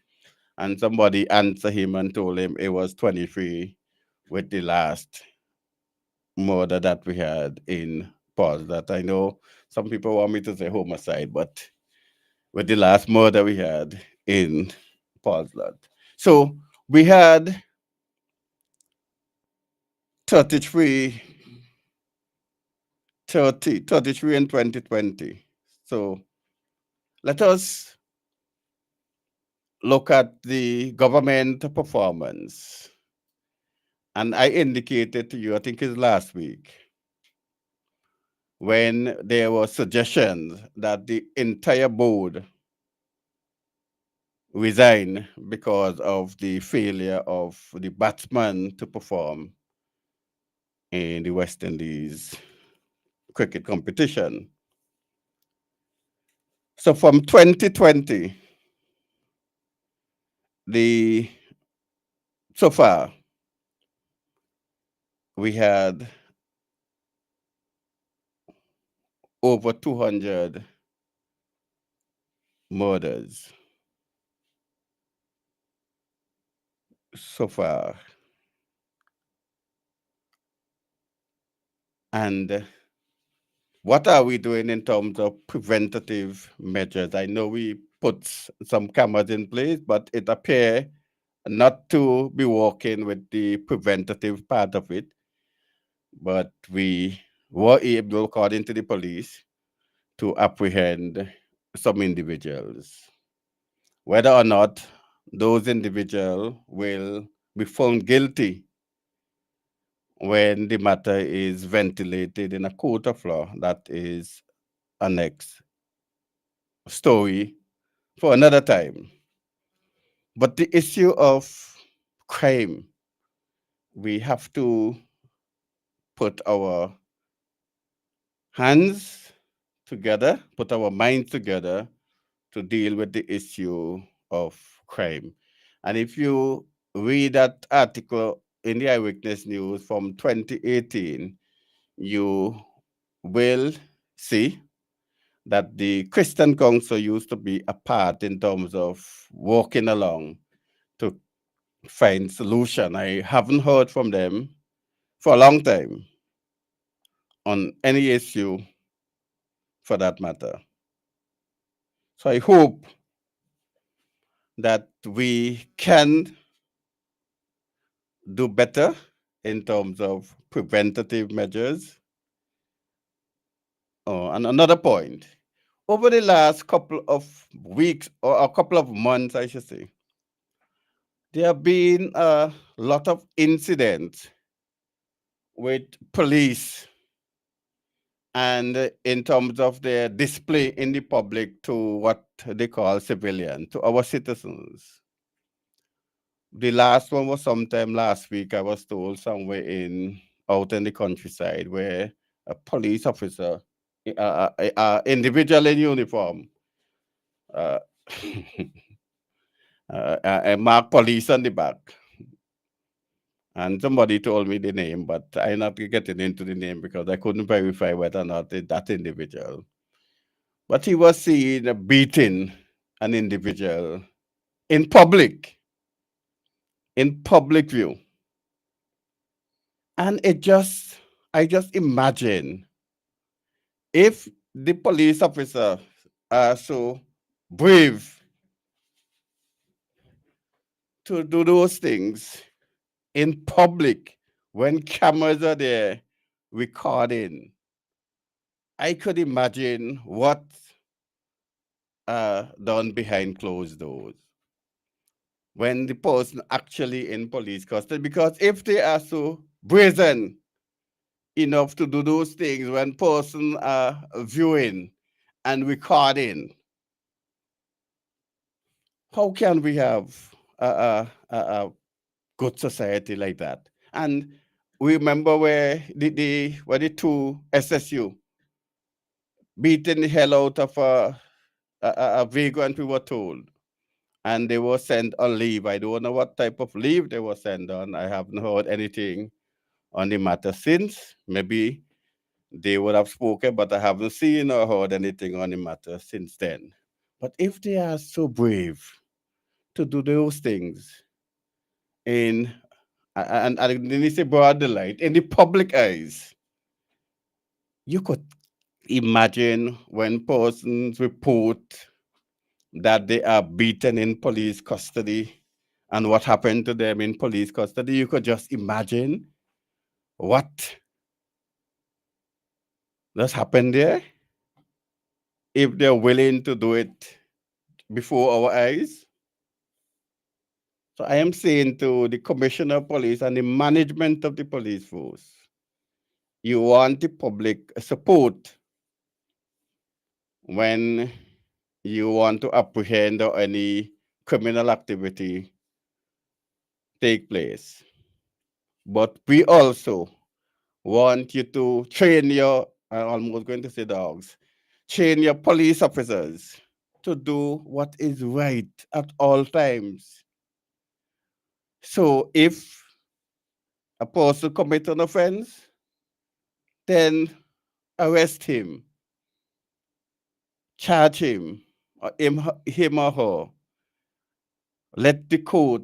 and somebody answered him and told him it was 23 with the last murder that we had in Pause. That I know some people want me to say homicide, but with the last murder we had in Pause. So we had 33 in 2020. So let us look at the government performance. And I indicated to you, I think it's last week, when there were suggestions that the entire board resign because of the failure of the batsman to perform in the West Indies cricket competition. So from 2020, so far, we had over 200 murders so far. And what are we doing in terms of preventative measures? I know we put some cameras in place, but it appears not to be working with the preventative part of it. But we were able, according to the police, to apprehend some individuals. Whether or not those individuals will be found guilty when the matter is ventilated in a court of law, that is a next story for another time. But the issue of crime, we have to put our hands together, put our minds together to deal with the issue of crime. And if you read that article in the Eyewitness News from 2018, you will see that the Christian Council used to be a part in terms of walking along to find solution. I haven't heard from them for a long time on any issue for that matter. So I hope that we can do better in terms of preventative measures. And another point, over the last couple of weeks or a couple of months, I should say, there have been a lot of incidents with police and in terms of their display in the public to what they call civilian, to our citizens. The last one was sometime last week, I was told, somewhere out in the countryside, where a police officer, a individual in uniform, marked police on the back. And somebody told me the name, but I'm not getting into the name because I couldn't verify whether or not it's that individual. But he was seen beating an individual in public view. And I just imagine if the police officer are so brave to do those things in public when cameras are there recording, I could imagine what done behind closed doors when the person actually in police custody. Because if they are so brazen enough to do those things when person are viewing and recording, how can we have a good society like that? And we remember where the two SSU beating the hell out of a vagrant, we were told, and they were sent on leave. I don't know what type of leave they were sent on. I haven't heard anything on the matter since. Maybe they would have spoken, but I haven't seen or heard anything on the matter since then. But if they are so brave to do those things and then you say broad daylight in the public eyes, you could imagine when persons report that they are beaten in police custody and what happened to them in police custody, you could just imagine what does happen there if they're willing to do it before our eyes. So I am saying to the Commissioner of Police and the management of the police force, you want the public support when you want to apprehend or any criminal activity take place. But we also want you to train your, I'm almost going to say dogs, train your police officers to do what is right at all times. So if a person commits an offense, then arrest him, charge him, or him or her. Let the court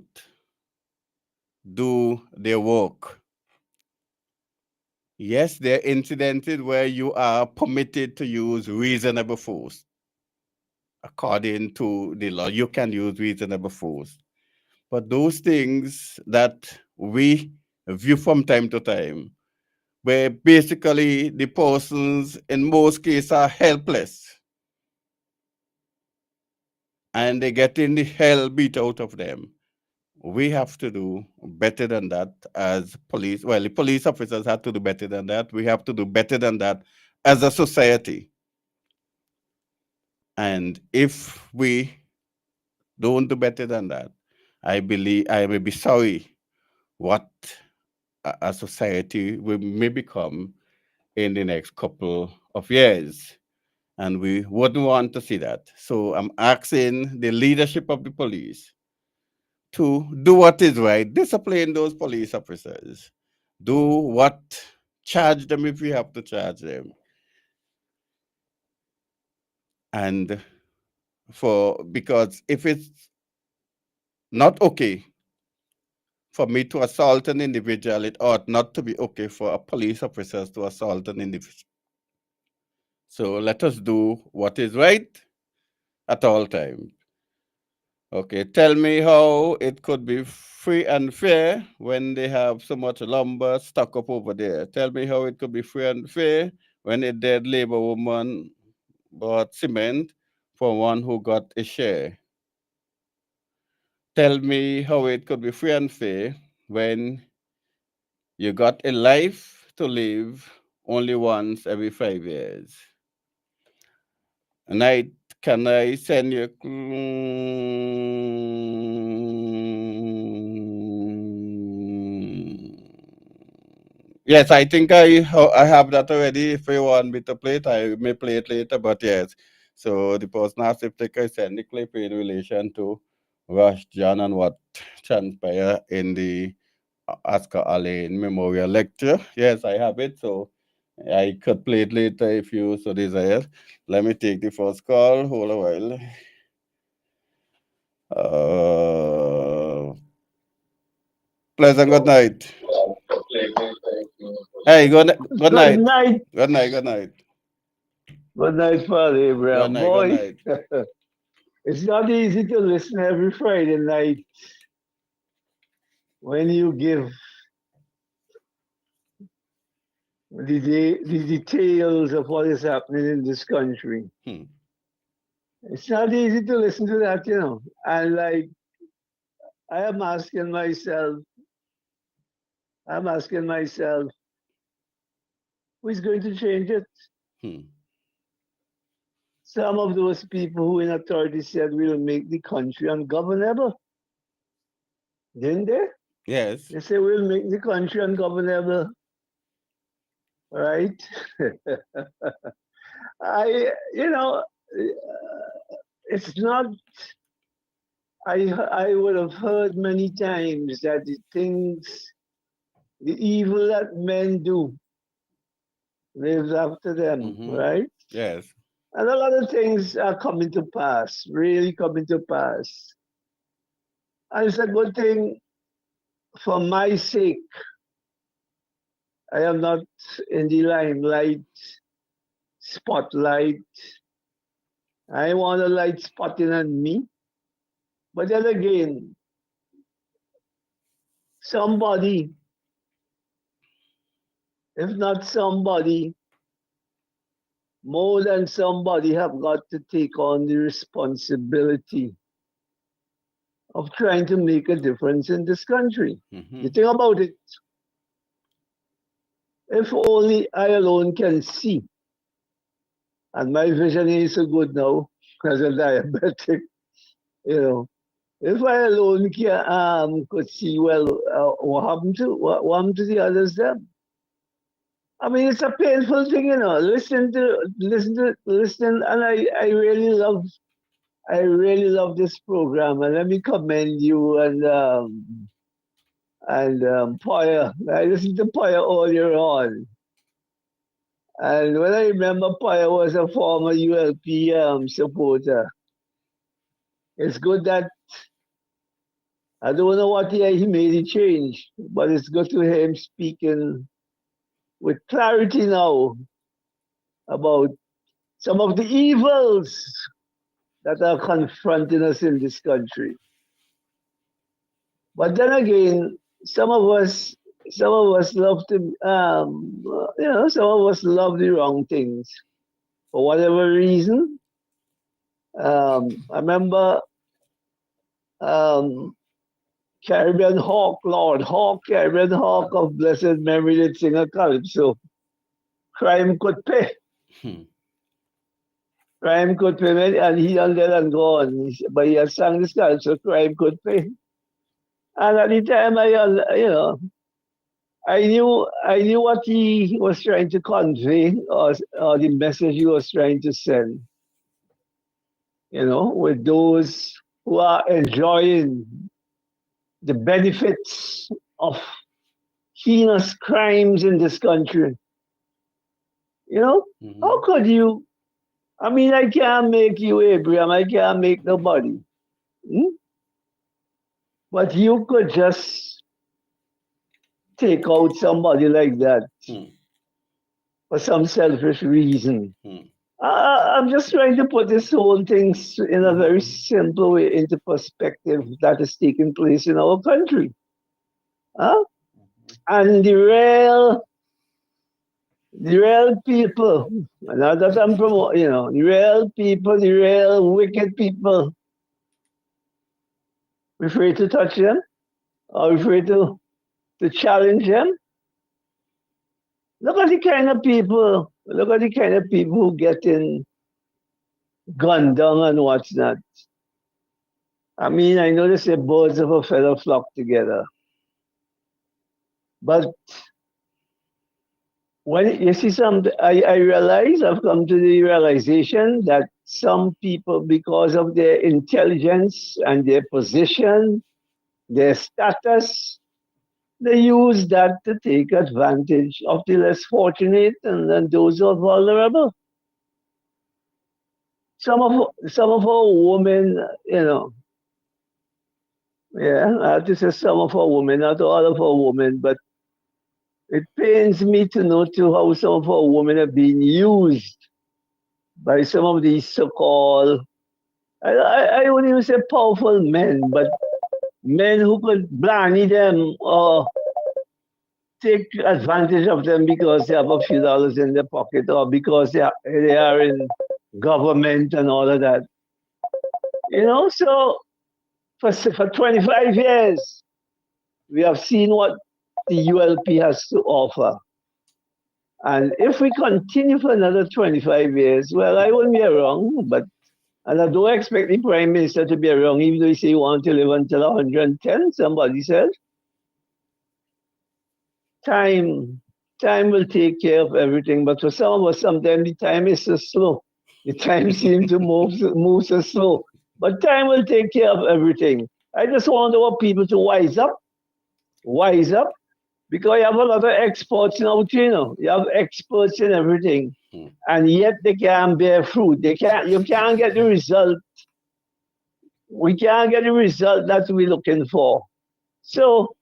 do their work. Yes, there are incidences where you are permitted to use reasonable force. According to the law, you can use reasonable force. But those things that we view from time to time, where basically the persons in most cases are helpless and they get in the hell beat out of them. We have to do better than that as police. Well, the police officers have to do better than that. We have to do better than that as a society. And if we don't do better than that, I believe I will be sorry what a society we may become in the next couple of years. And we wouldn't want to see that. So I'm asking the leadership of the police to do what is right, discipline those police officers, do what, charge them if we have to charge them, And because if it's not okay for me to assault an individual, it ought not to be okay for a police officer to assault an individual. So let us do what is right at all times. Okay, tell me how it could be free and fair when they have so much lumber stuck up over there. Tell me how it could be free and fair when a dead labor woman bought cement for one who got a share. Tell me how it could be free and fair when you got a life to live only once every 5 years. And can I send you? Yes, I think I have that already. If you want me to play it, I may play it later. But yes, so the person has to take a send the clip in relation to Rush John and what transpired in the Oscar Alain Memorial Lecture. Yes, I have it. So I could play it later if you so desire. Let me take the first call. Hold a while. Pleasant good night. Hey, good night. Good night. Good night. Good night. Good night, Father Abraham. Good night. Boy, Good night. it's not easy to listen every Friday night when you give the details of what is happening in this country. It's not easy to listen to that, you know. And like, I am asking myself, who's going to change it? Some of those people who in authority said we'll make the country ungovernable. Didn't they? Yes. They say we'll make the country ungovernable. Right? It's not, I would have heard many times that the evil that men do lives after them, right? Yes. And a lot of things are coming to pass, really coming to pass. And it's a good thing for my sake. I am not in the limelight, spotlight. I want a light spotting on me. But then again, somebody, if not somebody, more than somebody have got to take on the responsibility of trying to make a difference in this country. You think about it. If only I alone can see, and my vision is so good now as a diabetic, you know, if I alone could see, well, what happened to the others then? I mean, it's a painful thing, you know. Listen, and I really love this program, and let me commend you and Poya. I listened to Poya all year on, and when I remember Poya was a former ULP supporter. It's good that I don't know what year he made a change, but it's good to hear him speaking with clarity now about some of the evils that are confronting us in this country. But then again, some of us love to, some of us love the wrong things for whatever reason. I remember Caribbean Hawk, Lord Hawk, Caribbean Hawk of blessed memory, did sing a calypso. Crime could pay. Crime could pay, and he done dead and gone. But he has sang this calypso, crime could pay. And at the time, I knew what he was trying to convey, or the message he was trying to send. You know, with those who are enjoying the benefits of heinous crimes in this country. You know, how could you I mean, I can't make you, Abraham. I can't make nobody. But you could just take out somebody like that for some selfish reason. I'm just trying to put this whole thing in a very simple way into perspective that is taking place in our country. And the real people, not that I'm promoting, the real people, the real wicked people, we're afraid to touch them, or we're afraid to challenge them. Look at the kind of people who get in gunned down and what's not. I mean, I know they say birds of a feather flock together. But when you see something, I realize, I've come to the realization that some people, because of their intelligence and their position, their status, they use that to take advantage of the less fortunate and those who are vulnerable. Some of our women, I have to say some of our women, not all of our women, but it pains me to know too how some of our women have been used by some of these so-called, I wouldn't even say powerful men, but men who could blarney them or take advantage of them because they have a few dollars in their pocket or because they are in government and all of that. So for 25 years, we have seen what the ULP has to offer. And if we continue for another 25 years, well, I wouldn't be wrong, and I don't expect the Prime Minister to be wrong, even though he say he wants to live until 110, somebody said. Time will take care of everything, but for some of us, sometimes the time is so slow. The time seems to move so slow. But time will take care of everything. I just want our people to wise up, because you have a lot of experts now, you have experts in everything, and yet they can't bear fruit. You can't get the result. We can't get the result that we're looking for. So,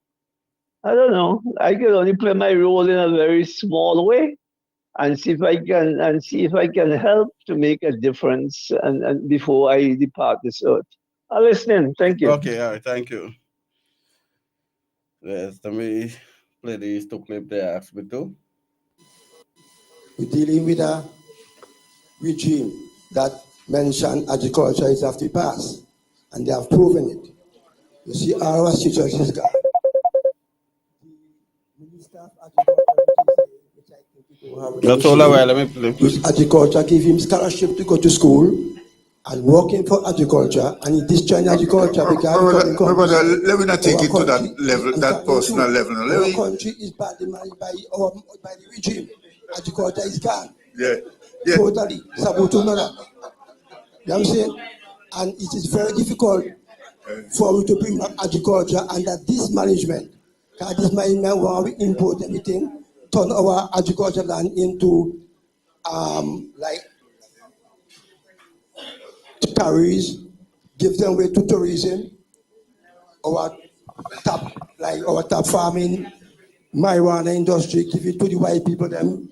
I don't know. I can only play my role in a very small way and see if I can help to make a difference and before I depart this earth. I'm listening. Thank you. Okay, all right, thank you. Yes, let me play these two clips they asked me to. We're dealing with a regime that mentioned agriculture is have to pass, and they have proven it. You see, our situation is gone. That's all I let me play. Use agriculture, give him scholarship to go to school and working for agriculture, and he destroying agriculture because let me not take it to that level, that personal level. Our country is badly managed by the regime. Agriculture is gone. Yeah. Totally. Sabutunara. You know what I'm saying? And it is very difficult for we to bring back agriculture under this management. Because this management want we import everything, turn our agriculture land into like carries, give them way to tourism, our top farming, marijuana industry, give it to the white people, them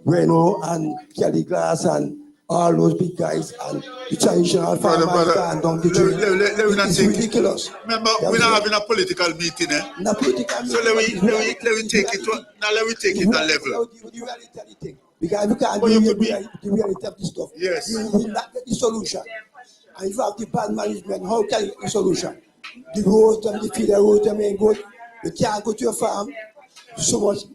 Renault and Kelly Glass and all those big guys and the traditional farmers and down the drain. It's ridiculous. Remember, we're not having a political meeting, eh? Not political meeting. So let me take it to that level. The reality thing. Because we can't do the reality of this stuff. Yes. You will not get the solution. And if you have the bad management, how can you get the solution? The roads, the feed the roads, ain't good. You can't go to your farm. So much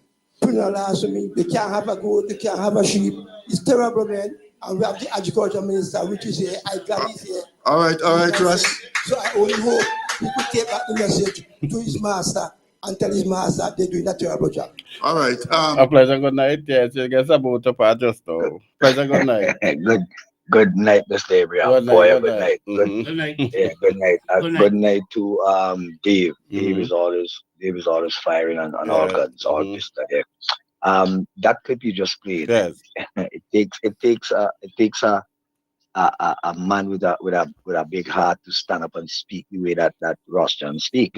penalized me. They can't have a goat, they can't have a sheep. It's terrible, man. And we have the agriculture minister, which is here. I got it here. All right, Russ. So I only hope he could take back the message to his master and tell his master they're doing a terrible job. All right. A pleasure, good night. Yes, you guys about to part just now. Pleasure, good night. Good night, Mr. Abraham. Good night. Good night. Yeah, good night. Good night to Dave. Dave is always firing on all guns, all this stuff. Yeah. That clip you just played. Yes. It takes a a man with a big heart to stand up and speak the way that Ross John speak.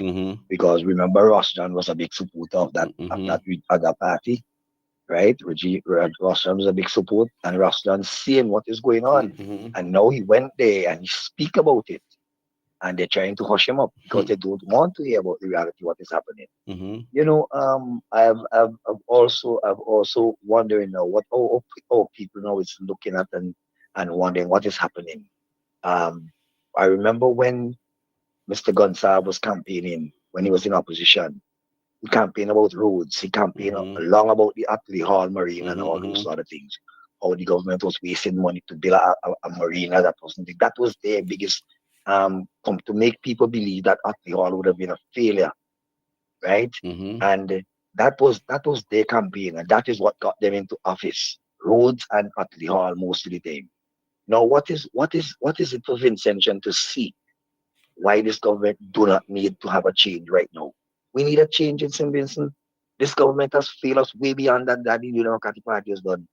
Because remember, Ross John was a big supporter of that other party, right? Ross John was a big support, and Ross John seeing what is going on, and now he went there and he speak about it, and they're trying to hush him up because they don't want to hear about the reality what is happening. You know, I've also wondering now what all people now is looking at and wondering what is happening. I remember when Mr. Gonsalves was campaigning when he was in opposition. He campaigned about roads. He campaigned long about the Atlee Hall Marine and all those sort of things. How the government was wasting money to build a marina that wasn't. That was their biggest to make people believe that Atlee Hall would have been a failure, right? And that was their campaign, and that is what got them into office. Roads and Atlee Hall most of the time. Now, what is it for Vincentian to see why this government do not need to have a change right now? We need a change in St. Vincent. This government has failed us way beyond that the Democratic Party has done.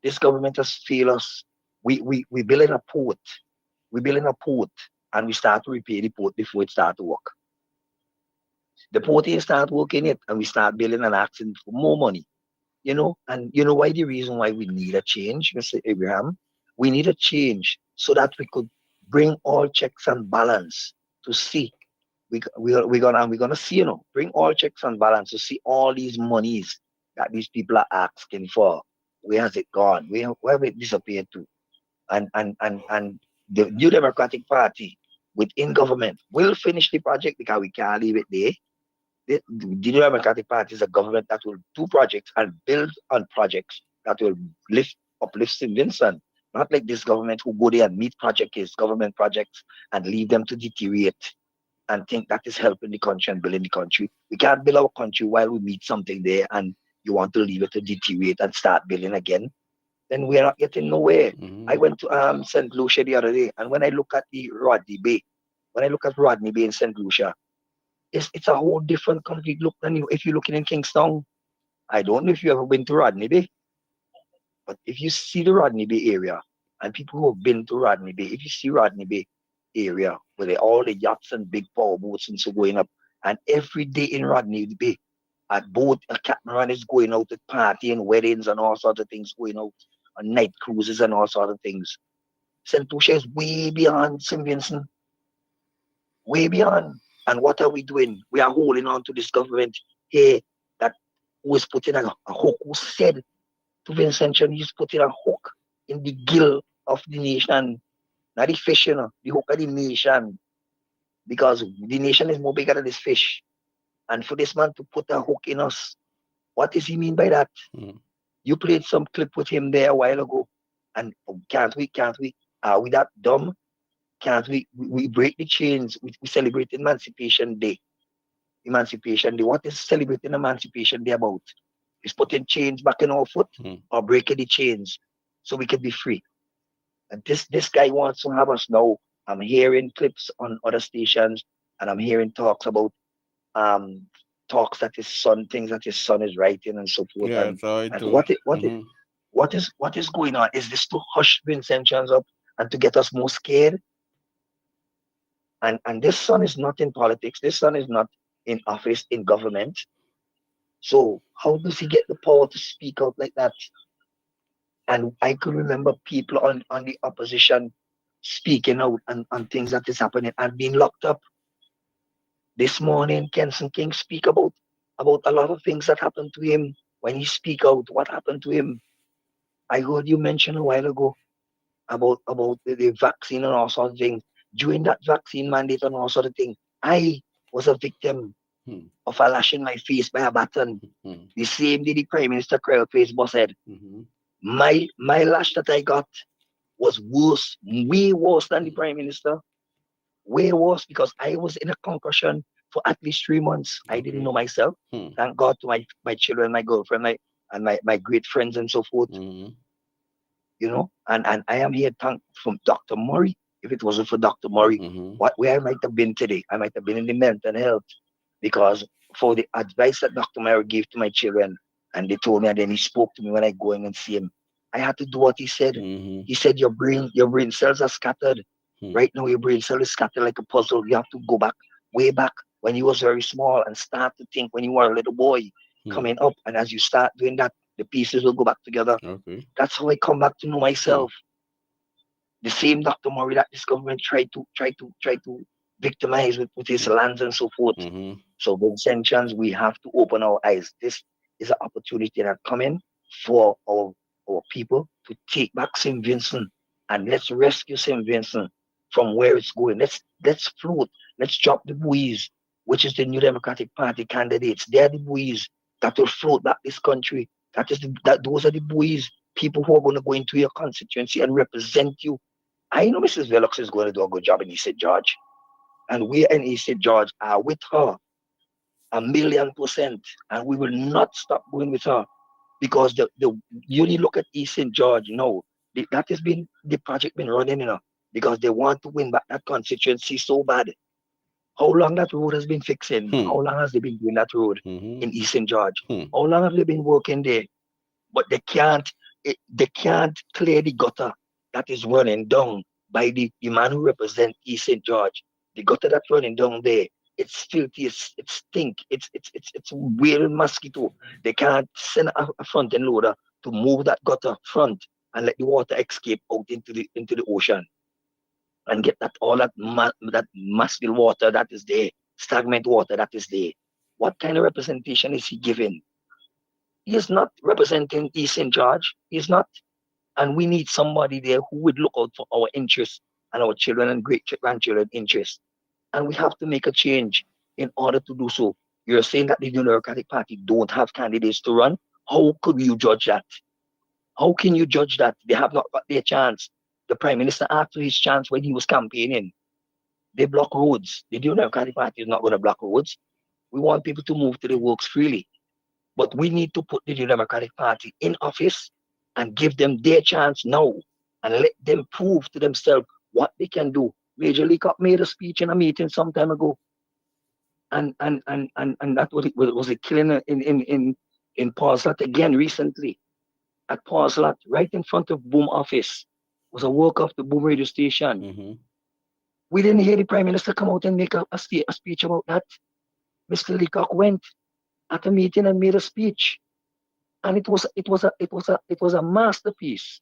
This government has failed us. We build in a port. We build in a port and we start to repair the port before it starts to work. The port ain't start working it and we start building and asking for more money. You know, and you know why the reason why we need a change, Mr. Abraham? We need a change so that we could bring all checks and balance to see. We're gonna see, you know, bring all checks and balance to see all these monies that these people are asking for. Where has it gone? Where have it disappeared to? And the New Democratic Party within government will finish the project because we can't leave it there. The New Democratic Party is a government that will do projects and build on projects that will uplift St. Vincent. Not like this government who go there and meet government projects and leave them to deteriorate and think that is helping the country and building the country. We can't build our country while we meet something there and you want to leave it to deteriorate and start building again. Then we're not getting nowhere. I went to St. Lucia the other day, and when I look at the Rodney Bay, in St. Lucia, it's a whole different complete look than if you're looking in Kingston. I don't know if you ever been to Rodney Bay, but if you see the Rodney Bay area, and people who have been to Rodney Bay, if you see Rodney Bay area where all the yachts and big power boats and so going up, and every day in Rodney Bay, a catamaran is going out at party and weddings and all sorts of things going out, on night cruises and all sorts of things. St. Lucia is way beyond St. Vincent. Way beyond. And what are we doing? We are holding on to this government here that who is putting a hook, who said to Vincentian, he's putting a hook in the gill of the nation. Not the fish, you know, the hook of the nation. Because the nation is more bigger than this fish. And for this man to put a hook in us, what does he mean by that? You played some clip with him there a while ago. And can't we, are we that dumb? Can't we break the chains? We celebrate Emancipation Day. What is celebrating Emancipation Day about? Is putting chains back in our foot or breaking the chains so we can be free? And this guy wants to have us now. I'm hearing clips on other stations and I'm hearing talks about things that his son is writing and so forth. Yeah, what is going on? Is this to hush Vincentians up and to get us more scared? And this son is not in politics. This son is not in office, in government. So how does he get the power to speak out like that? And I could remember people on the opposition speaking out on things that is happening and being locked up. This morning, Kenson King speak about a lot of things that happened to him. When he speak out, what happened to him? I heard you mention a while ago about the vaccine and all sorts of things. During that vaccine mandate and all sorts of things, I was a victim of a lash in my face by a baton. The same day the Prime Minister cried to his boss head. My lash that I got was worse, way worse than the Prime Minister. Way worse because I was in a concussion for at least 3 months. I didn't know myself. Thank God to my children, my girlfriend, my great friends and so forth. You know, and I am here from Dr. Murray. If it wasn't for Dr. Murray, where I might have been today, I might have been in the mental health because for the advice that Dr. Murray gave to my children, and they told me, and then he spoke to me when I go in and see him. I had to do what he said. He said your brain cells are scattered. Right now, your brain cell is scattered like a puzzle. You have to go back, way back when you was very small and start to think when you were a little boy coming up. And as you start doing that, the pieces will go back together. Okay. That's how I come back to know myself. The same Dr. Murray that this government tried to victimize with his lands and so forth. So Vincentians, we have to open our eyes. This is an opportunity that coming for our people to take back St. Vincent, and let's rescue St. Vincent from where it's going. Let's float. Let's drop the buoys, which is the New Democratic Party candidates. They're the buoys that will float back this country. Those are the buoys, people who are going to go into your constituency and represent you. I know Mrs. Velox is going to do a good job in East St. George. And we in East St. George are with her 1,000,000%. And we will not stop going with her. Because you only look at East St. George, that has been the project been running, because they want to win back that constituency so bad. How long that road has been fixing? How long has they been doing that road in East St. George? How long have they been working there? But they can't clear the gutter that is running down by the man who represents East St. George. The gutter that's running down there, it's filthy, it stink, it's real mosquito. They can't send a front end loader to move that gutter front and let the water escape out into the ocean and get that musky water that is there, stagnant water that is there. What kind of representation is he giving? He is not representing East St. George. He is not. And we need somebody there who would look out for our interests and our children and great-grandchildren's interests. And we have to make a change in order to do so. You're saying that the New Democratic Party don't have candidates to run? How could you judge that? How can you judge that? They have not got their chance. The Prime Minister asked for his chance when he was campaigning. They block roads. The New Democratic Party is not going to block roads. We want people to move to the works freely. But we need to put the New Democratic Party in office and give them their chance now and let them prove to themselves what they can do. Major Lee Cup made a speech in a meeting some time ago. And that was a killing in Paulslat again recently. At Paulslat, right in front of Boom office, was a work of the Boom radio station. We didn't hear the Prime Minister come out and make a speech about that. Mr. Leacock went at a meeting and made a speech. And it was a masterpiece.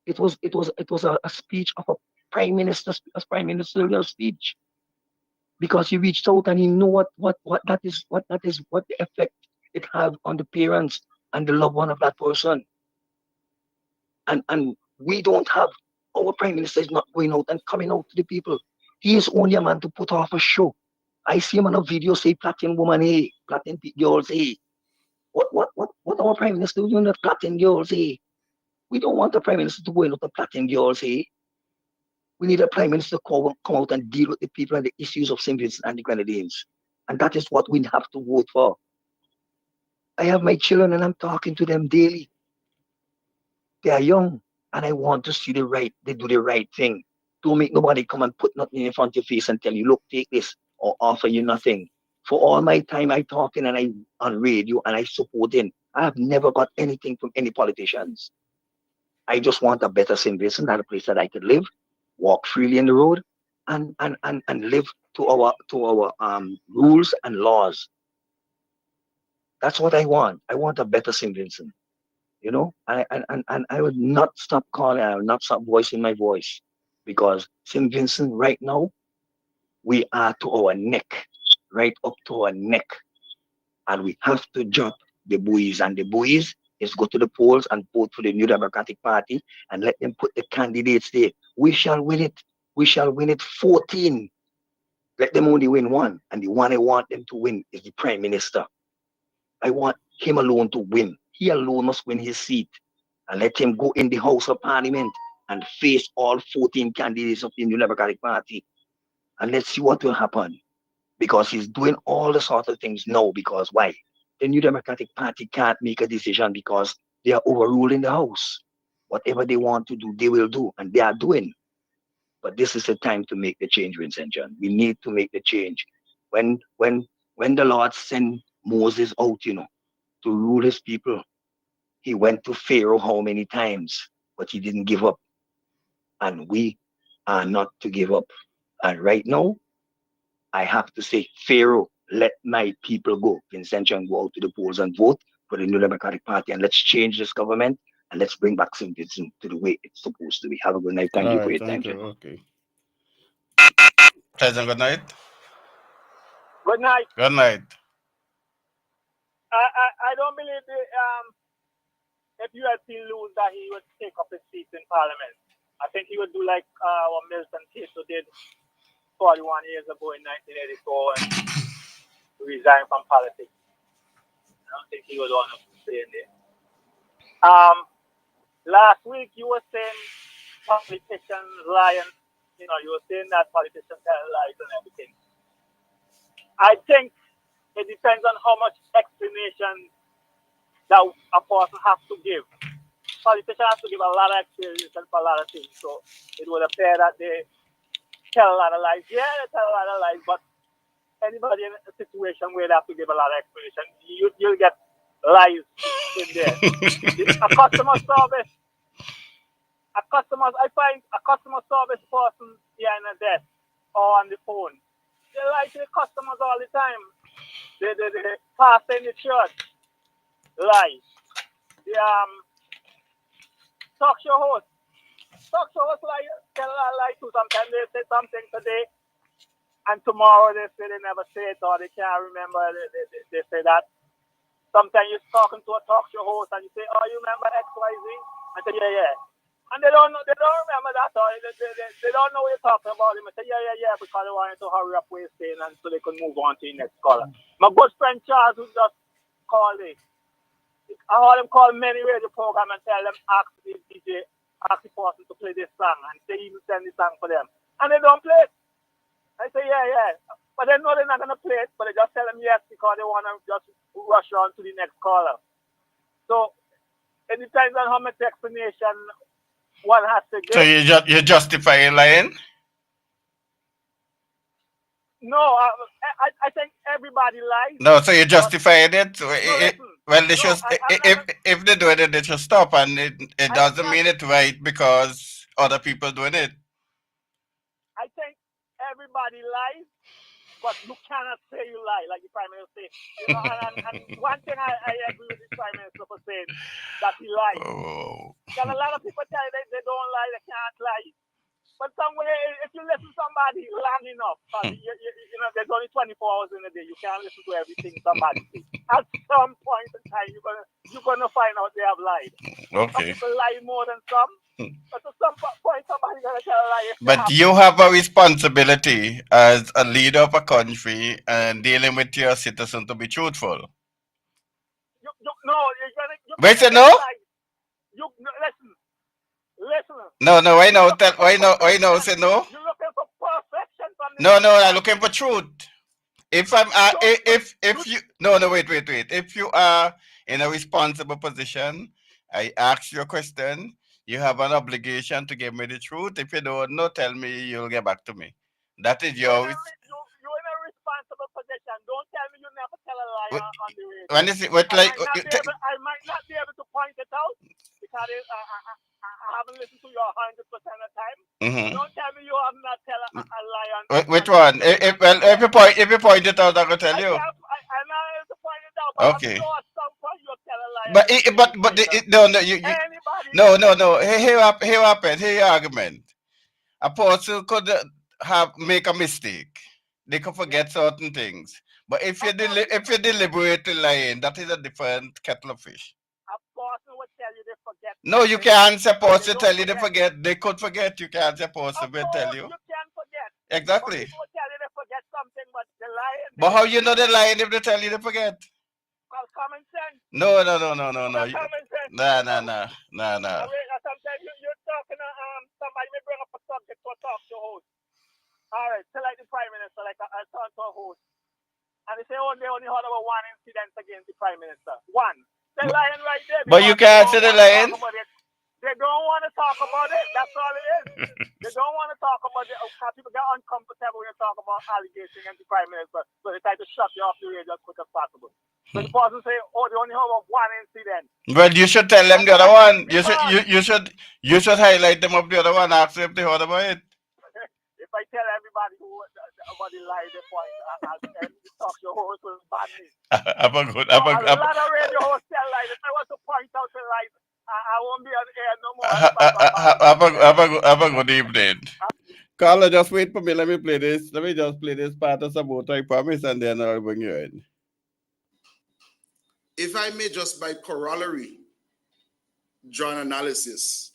It was a speech of a prime ministerial speech, because he reached out and he knew what the effect it had on the parents and the loved one of that person. And we don't have, our prime minister is not going out and coming out to the people. He is only a man to put off a show. I see him on a video say Platin woman, hey, Platin girls, hey. What our prime minister doing that Platin girls, hey? We don't want the prime minister to go in with the Platin girls, hey? We need a prime minister to come out and deal with the people and the issues of St. Vincent and the Grenadines. And that is what we have to vote for. I have my children and I'm talking to them daily. They are young and I want to see they do the right thing. Don't make nobody come and put nothing in front of your face and tell you, look, take this, or offer you nothing. For all my time I talking and I on radio and I supporting, I have never got anything from any politicians. I just want a better St. Vincent, that a place that I could live, walk freely in the road, and live to our rules and laws. That's what I want. I want a better St. Vincent. And I would not stop calling, I would not stop voicing my voice, because St. Vincent right now, we are to our neck, right up to our neck. And we have to jump the buoys, and the buoys is go to the polls and vote for the New Democratic Party and let them put the candidates there. We shall win it. We shall win it 14. Let them only win one. And the one I want them to win is the Prime Minister. I want him alone to win. He alone must win his seat. And let him go in the House of Parliament and face all 14 candidates of the New Democratic Party. And let's see what will happen. Because he's doing all the sort of things now. Because why? The New Democratic Party can't make a decision because they are overruling the House. Whatever they want to do, they will do. And they are doing. But this is the time to make the change, Vincent John. We need to make the change. When the Lord sent Moses out, to rule his people, He went to Pharaoh how many times, but he didn't give up. And we are not to give up. And right now, I have to say, Pharaoh, let my people go. Vincent Young, go out to the polls and vote for the New Democratic Party, and let's change this government and let's bring back civism to the way it's supposed to be. Have a good night. Thank you for your time. Okay. Pleasant good night. Good night. Good night. I don't believe if ULP lose that he would take up his seat in Parliament. I think he would do like what Milton Cato did 41 years ago in 1984 and resign from politics. I don't think he would want to stay in there. Last week you were saying politicians lying. You know, you were saying that politicians tell lies and everything. I think it depends on how much explanation that a person has to give. Politicians have to give a lot of explanation for a lot of things. So it would appear that they tell a lot of lies. Yeah, they tell a lot of lies, but anybody in a situation where they have to give a lot of explanation, you'll get lies in there. A customer service, I find a customer service person behind a desk or on the phone. They lie to the customers all the time. They pass in the church. Lie. The talk show host lie, tell a lie too. Sometimes they say something today and tomorrow they say they never say it or they can't remember. They say that. Sometimes you're talking to a talk show host and you say, "Oh, you remember XYZ?" I say, "Yeah." And they don't remember that, or they don't know what you're talking about. They say, yeah, because they wanted to hurry up what you're saying and so they can move on to the next caller. My good friend Charles, who just called it, I heard him call many radio program and tell them, ask the DJ, ask the person to play this song, and they even send the song for them. And they don't play it. I say, yeah. But they know they're not going to play it, but they just tell them yes because they want to just rush on to the next caller. So it depends on how much explanation one has to give. So you justify lying? No, I think everybody lies. No, so you justified it? Well, they should, I'm if they do it, they should stop, and it doesn't mean it's right because other people doing it. I think everybody lies, but you cannot say you lie, like the Prime Minister said. You know, and one thing I agree with the Prime Minister for saying that he lies. Oh. Because a lot of people tell you they don't lie, they can't lie. But somewhere, if you listen to somebody long enough, you know, there's only 24 hours in a day. You can't listen to everything somebody says. At some point in time, you're gonna find out they have lied. Okay. Some people lie more than some. But at some point, somebody's gonna tell a lie. But you have a responsibility as a leader of a country and dealing with your citizens to be truthful. Wait, say no? Listen. No, why no? Why no? Say no? You're looking for perfection from the No, I'm looking for truth. If I'm if you wait. If you are in a responsible position, I ask you a question. You have an obligation to give me the truth. If you don't know, tell me. You'll get back to me. That is your. You're in a responsible position. Don't tell me you never tell a lie on the radio. When is it? What like? I might not be able to point it out because I haven't listened to you 100% of the time. Mm-hmm. Don't tell me you have not tell a lie on. Which one? If you point it out, I will tell you. I'm not able to point it out. But Okay. I'm sure at some point you'll tell a lie. No. Here happened. Here your argument. A person could make a mistake. They could forget certain things. But if you deliberately lying, that is a different kettle of fish. A person would tell you they forget. No, you can't suppose to tell you they forget. They could forget. You can't suppose to tell you. You can forget. Exactly. People tell you they forget something, but they're lying. But how you know they're lying if they tell you they forget? Well, common sense. No. Common sense. Nah. Sometimes you're talking to somebody may bring up a subject to a talk show host. All right, so like the Prime Minister, like I talk to a host, and they say, they only heard about one incident against the Prime Minister. One. They're lying right there. But you can't say they're lying. They don't want to talk about it. That's all it is. They don't want to talk about it. People get uncomfortable when you talk about allegations against the Prime Minister, so they try to shut you off the radio as quick as possible. But the person say, oh, they only have one incident. Well, you should tell them the other one. You should highlight them up the other one after if they heard about it. If I tell everybody about the lie, they point and talk your host will ban me. A lot of radio hosts tell lies. If I want to point out the lies, I won't be on air no more. Have a good evening. Carla, just wait for me. Let me just play this part of Sabota, I promise, and then I'll bring you in. If I may just by corollary draw an analysis.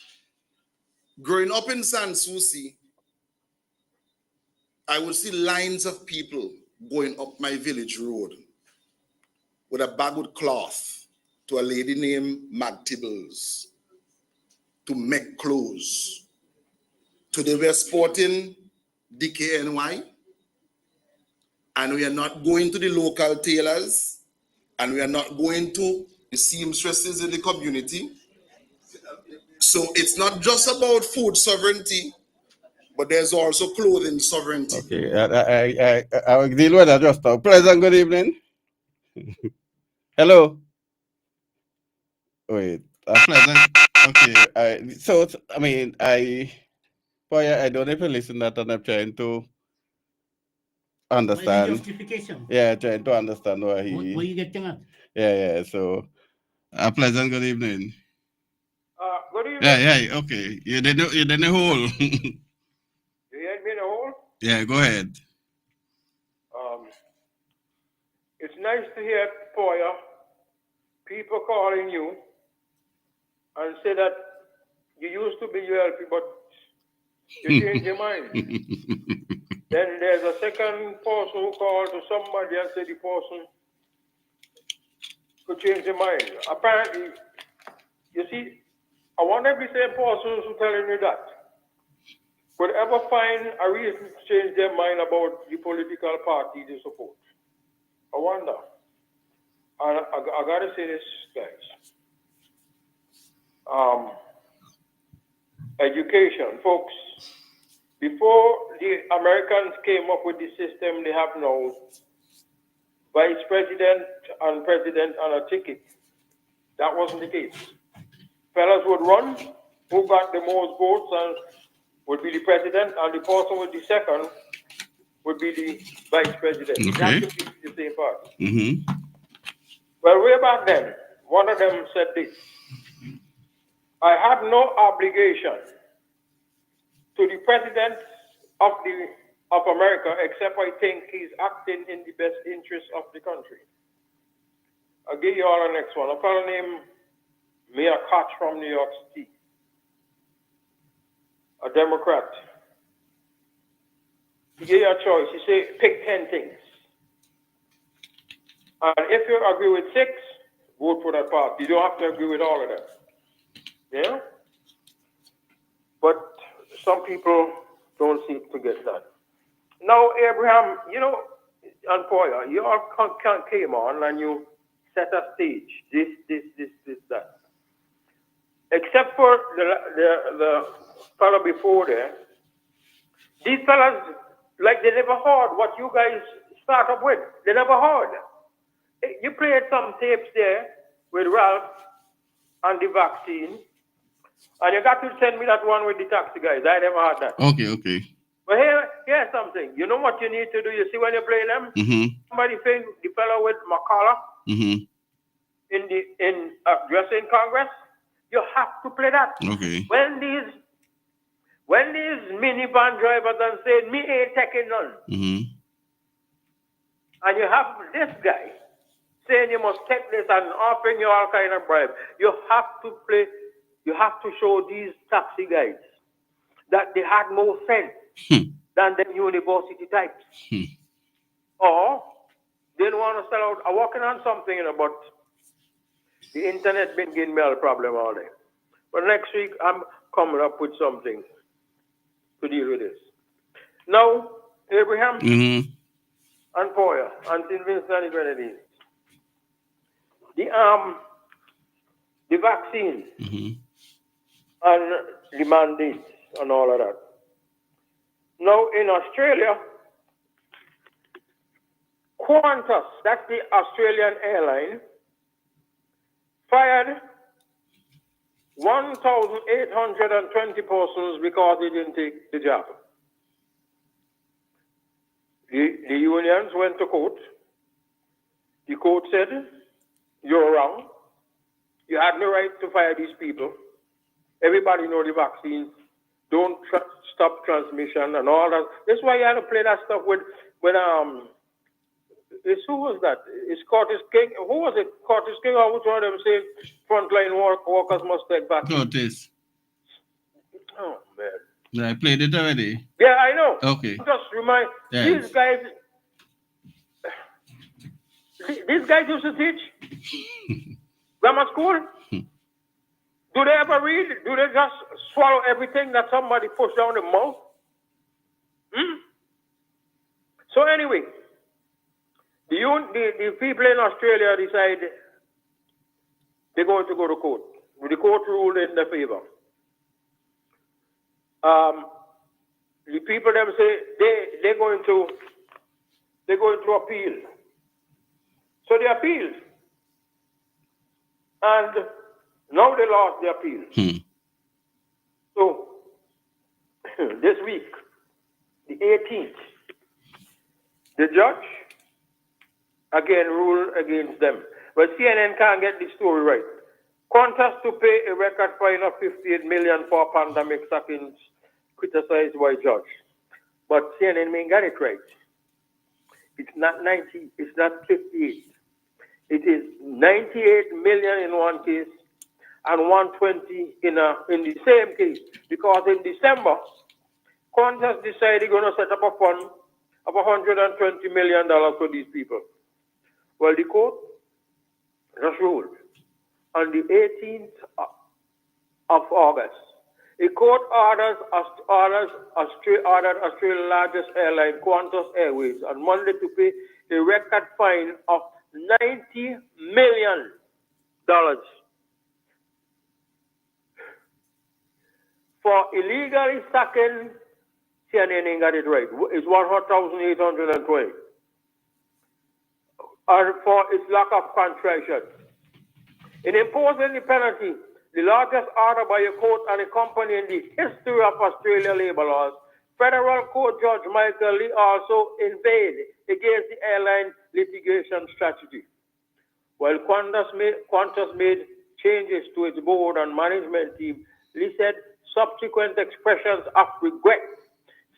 Growing up in Sans Souci, I would see lines of people going up my village road with a bag of cloth to a lady named Mag Tibbles to make clothes. Today we are sporting DKNY, and we are not going to the local tailors, and we are not going to the seamstresses in the community. So it's not just about food sovereignty, but there's also clothing sovereignty. Okay, I will deal with that just now. Pleasant good evening. Hello. Wait, pleasant. Okay, I don't even listen to that, and I'm trying to understand. Justification. Yeah, trying to understand why he. What you getting at? Yeah. So, a pleasant good evening. Good evening. Yeah. Okay, you didn't hole. You had me in a hole? Yeah, go ahead. It's nice to hear Poya, people calling you and say that you used to be ULP, but you changed your mind. Then there's a second person who called to somebody and said the person could change their mind. Apparently, you see, I wonder if the same person who's telling you that could ever find a reason to change their mind about the political party they support. I wonder. And I gotta say this, guys. Education, folks. Before the Americans came up with the system they have now, vice president and president on a ticket, that wasn't the case. Fellas would run, who got the most votes and would be the president, and the person with the second would be the vice president. Okay. That should be the same party. Mm-hmm. Well, way back then, one of them said this: I have no obligation to the president of America, except I think he's acting in the best interest of the country. I'll give you all the next one. A fellow named Mayor Koch from New York City, a Democrat. He gave you a choice. He said, pick 10 things. And if you agree with 6, vote for that party. You don't have to agree with all of them. Yeah? But some people don't seem to get that. Now, Abraham, and Poya, you all came on and you set a stage. This, that. Except for the fellow before there, these fellas, like they never heard what you guys start up with. They never heard. You played some tapes there with Ralph and the vaccine, and you got to send me that one with the taxi guys. I never had that. Okay. But here's something. You know what you need to do? You see when you play them? Mm-hmm. Somebody think the fellow with McCullough in addressing Congress, you have to play that. Okay. When these minivan drivers and say, me ain't taking none. Mm-hmm. And you have this guy saying you must take this and offering you all kind of bribe. You have to show these taxi guys that they had more sense than the university types. Or they don't want to sell out. I'm working on something, but the internet been giving me a problem all day. But next week I'm coming up with something to deal with this. Now, Abraham and Poya and St. Vincent and the Grenadines. The vaccine and the mandates and all of that. Now in Australia, Qantas, that's the Australian airline, fired 1,820 persons because they didn't take the job. The unions went to court. The court said, you're wrong. You had no right to fire these people. Everybody know the vaccines don't stop transmission and all that. That's why you had to play that stuff with who was that? It's Curtis King. Who was it? Curtis King or which one of them said frontline workers must take back? Curtis. Oh, man. Yeah, I played it already. Yeah, I know. Okay. Just remind Yes. these guys used to teach grammar school. Do they ever read? Do they just swallow everything that somebody pushed down the mouth? So anyway, the people in Australia decide they're going to go to court. The court ruled in their favor. The people them say they're going to appeal. So they appealed, and now they lost the appeal. So this week, the 18th, the judge again ruled against them. But CNN can't get the story right. Qantas to pay a record fine of $58 million for pandemic sackings criticized by judge. But CNN ain't got it right. It's not 90, it's not 58. It is 98 million in one case and 120 in the same case. Because in December, Qantas decided they're going to set up a fund of $120 million for these people. Well, the court just ruled on the 18th of August. A court ordered Australia's largest airline, Qantas Airways, on Monday to pay a record fine of $90 million. For illegally sacking, CNN ain't got it right. It's 1,820. Or for its lack of contrition. In imposing the penalty, the largest order by a court and a company in the history of Australia labor laws, Federal Court Judge Michael Lee also inveighed against the airline litigation strategy. While Qantas made changes to its board and management team, Lee said subsequent expressions of regret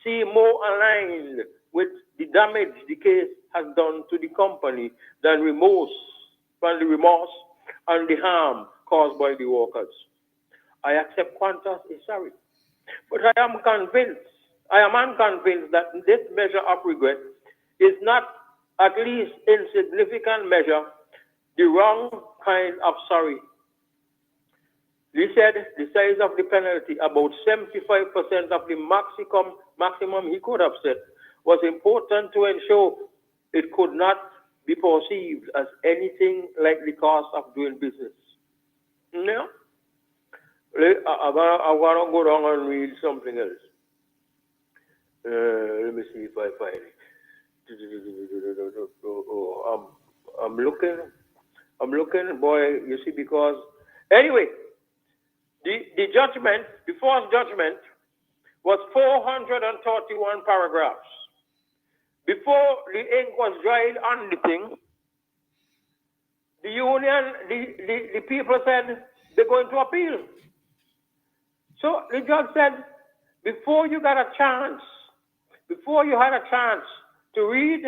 seem more aligned with the damage the case has done to the company than the remorse and the harm caused by the workers. I accept Qantas is sorry, but I am unconvinced that this measure of regret is not, at least in significant measure, the wrong kind of sorry. He said the size of the penalty, about 75% of the maximum he could have set, was important to ensure it could not be perceived as anything like the cost of doing business. No? I'm going to go down and read something else. Let me see if I find it. I'm looking, boy, you see, because... Anyway, the judgment, the first judgment, was 431 paragraphs. Before the ink was dried on the thing, the union, the people said they're going to appeal. So the judge said, before you had a chance to read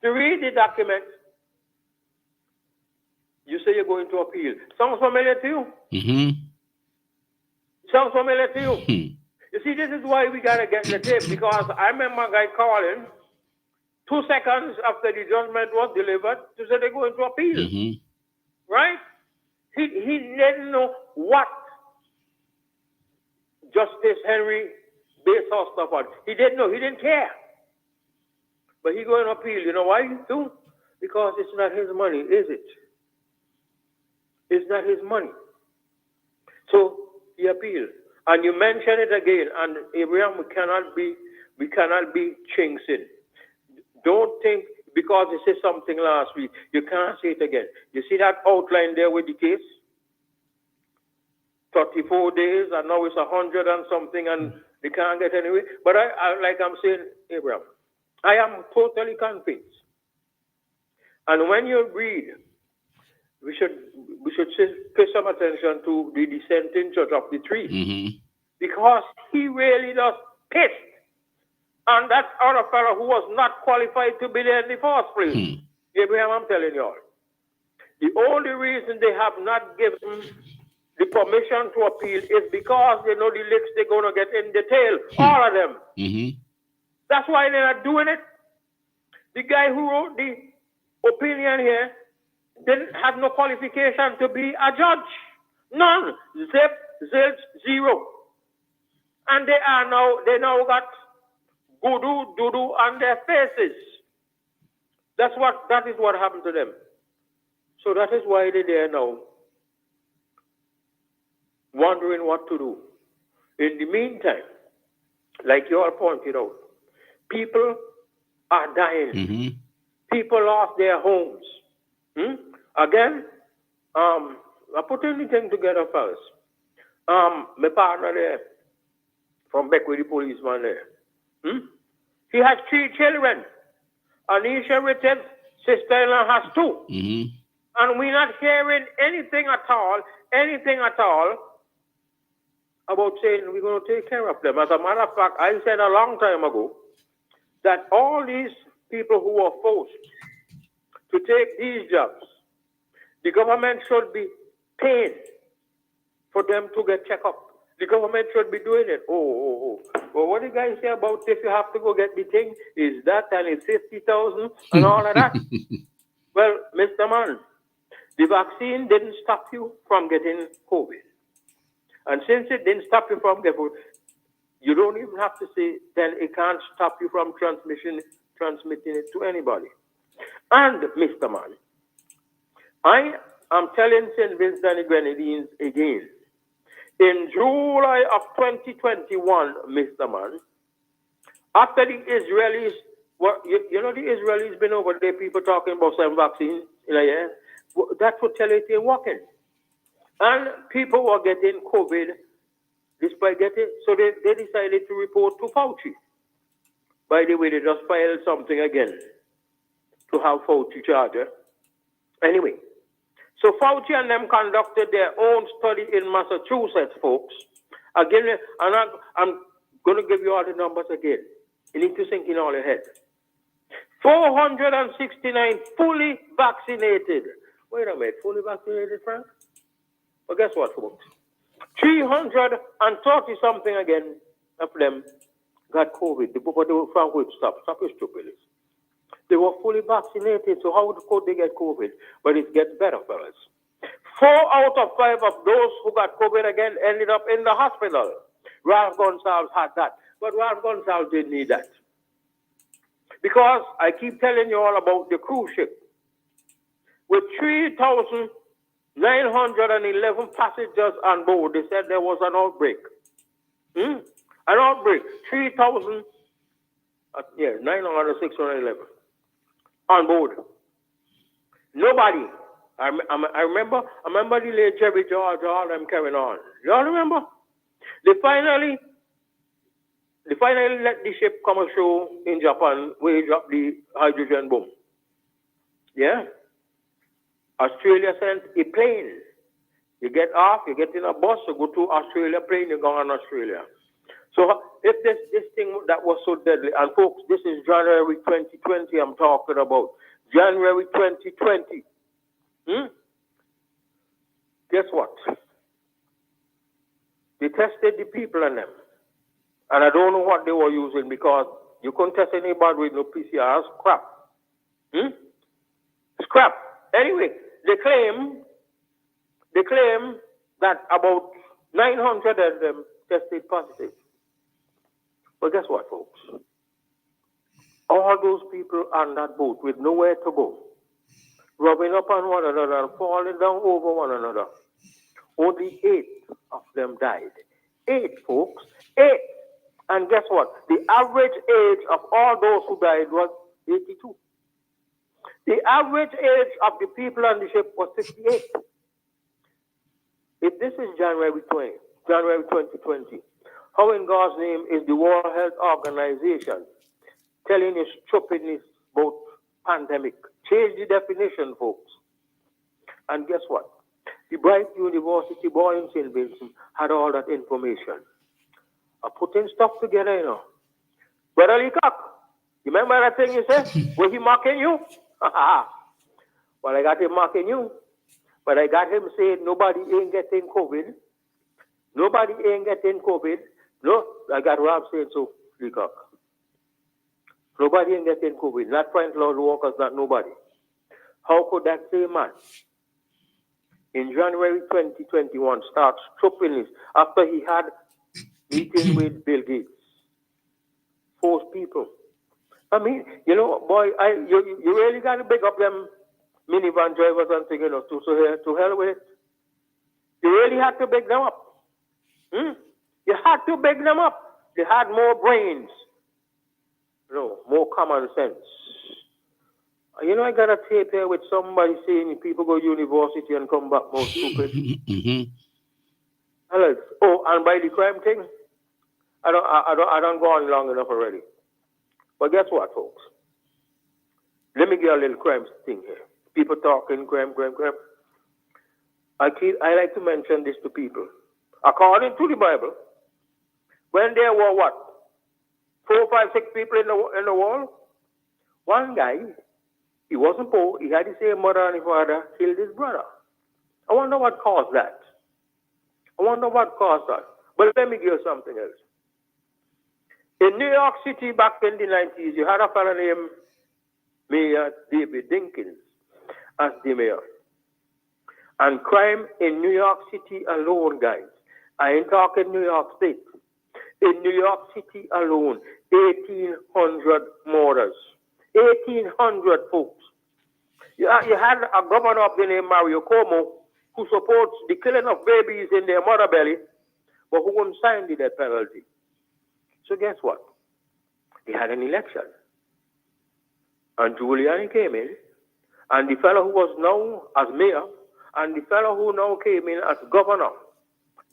the document, you say you're going to appeal. Sounds familiar to you? Mm-hmm. Sounds familiar to you? You see, this is why we got to get the tape, because I remember a guy calling 2 seconds after the judgment was delivered to say they're going to appeal. Mm-hmm. Right? He didn't know what Justice Henry based our stuff on. He didn't know. He didn't care. But he's going to appeal. You know why? Too? Because it's not his money, is it? It's not his money. So he appealed. And you mention it again, and Abraham, we cannot be chinks in. Don't think, because they said something last week, you can't say it again. You see that outline there with the case? 34 days, and now it's 100 and something, and they can't get anywhere. But like I'm saying, Abraham, I am totally convinced. And when you read, we should pay some attention to the dissenting judge of the three, because he really does piss on that other fellow who was not qualified to be there in the first place. Abraham, I'm telling you all. The only reason they have not given the permission to appeal is because they know the licks they're going to get in the tail, all of them. That's why they're not doing it. The guy who wrote the opinion here didn't have no qualification to be a judge. None. Zero. And they now got doo-doo on their faces. That is what happened to them. So that is why they're there now, wondering what to do. In the meantime, like you all pointed out, people are dying. People lost their homes. Again, I put anything together first. My partner there, from back with the policeman there, he has 3 children. Anisha Richards, sister-in-law, has 2. And we're not hearing anything at all about saying we're going to take care of them. As a matter of fact, I said a long time ago that all these people who are forced to take these jobs, the government should be paying for them to get checked up. The government should be doing it. Well, what do you guys say about if you have to go get the thing? Is that and it's 50,000 and all of that? Well, Mr. Man, the vaccine didn't stop you from getting COVID. And since it didn't stop you from getting COVID, you don't even have to say then it can't stop you from transmitting it to anybody. And, Mr. Man, I am telling St. Vincent and the Grenadines again, in July of 2021, Mr. Man, after the Israelis, you know the Israelis been over there, people talking about some vaccines in a year, that's what tell it ain't working. And people were getting COVID despite getting, so they decided to report to Fauci. By the way, they just filed something again to have Fauci charger. Anyway, so Fauci and them conducted their own study in Massachusetts, folks. Again, and I'm going to give you all the numbers again. You need to sink in all your head. 469 fully vaccinated. Wait a minute, fully vaccinated, Frank? Well, guess what, folks? 330 something again of them got COVID. But Frank would stop your stupidness. They were fully vaccinated, so how could they get COVID? But it gets better, fellas. 4 out of 5 of those who got COVID again ended up in the hospital. Ralph Gonsalves had that, but Ralph Gonsalves didn't need that. Because I keep telling you all about the cruise ship. With 3,911 passengers on board, they said there was an outbreak. An outbreak. 3,000, 900, 611 on board. Nobody. I remember the late Jerry George, all them carrying on. Y'all remember? They finally let the ship come ashore in Japan where he dropped the hydrogen bomb. Yeah? Australia sent a plane. You get off, you get in a bus, you go to Australia plane, you go on Australia. So if this thing that was so deadly, and folks, this is January 2020 I'm talking about. January 2020. Guess what? They tested the people on them. And I don't know what they were using because you couldn't test anybody with no PCR. Scrap. Scrap. Anyway, they claim that about 900 of them tested positive. But guess what, folks? All those people on that boat with nowhere to go, rubbing up on one another and falling down over one another. Only 8 of them died. 8, folks. 8. And guess what? The average age of all those who died was 82. The average age of the people on the ship was 68. If this is January 2020, how in God's name is the World Health Organization telling us stupidness about pandemic? Change the definition, folks. And guess what? The Bright University boy in St. Vincent had all that information. I'm putting stuff together, you know. Brother Leacock, you remember that thing you said? Was he mocking you? Well, I got him mocking you. But I got him saying nobody ain't getting COVID. Nobody ain't getting COVID. No, I got Rob saying so, Leacock. Nobody ain't getting COVID. Not frontline workers, not nobody. How could that same man in January 2021 start stripping this after he had meeting with Bill Gates? Force people. I mean, you know, boy, you really got to big up them minivan drivers and things, you know, to hell with it. You really had to big them up. You had to big them up. They had more brains. No, more common sense. You know, I got a tape here with somebody saying people go to university and come back more stupid. Oh, and by the crime thing, I don't go on long enough already. But guess what, folks? Let me get a little crime thing here. People talking crime. I like to mention this to people. According to the Bible, when there were what? 4, 5, 6 people in the world, one guy, he wasn't poor, he had the same mother and his father, killed his brother. I wonder what caused that. But let me give you something else. In New York City back in the 90s, you had a fellow named Mayor David Dinkins as the mayor. And crime in New York City alone, guys, I ain't talking New York State. In New York City alone, 1,800 murders. 1,800 folks. You had a governor up there named Mario Cuomo who supports the killing of babies in their mother belly, but who wouldn't sign the death penalty. So guess what? They had an election. And Giuliani came in, and the fellow who was now as mayor, and the fellow who now came in as governor,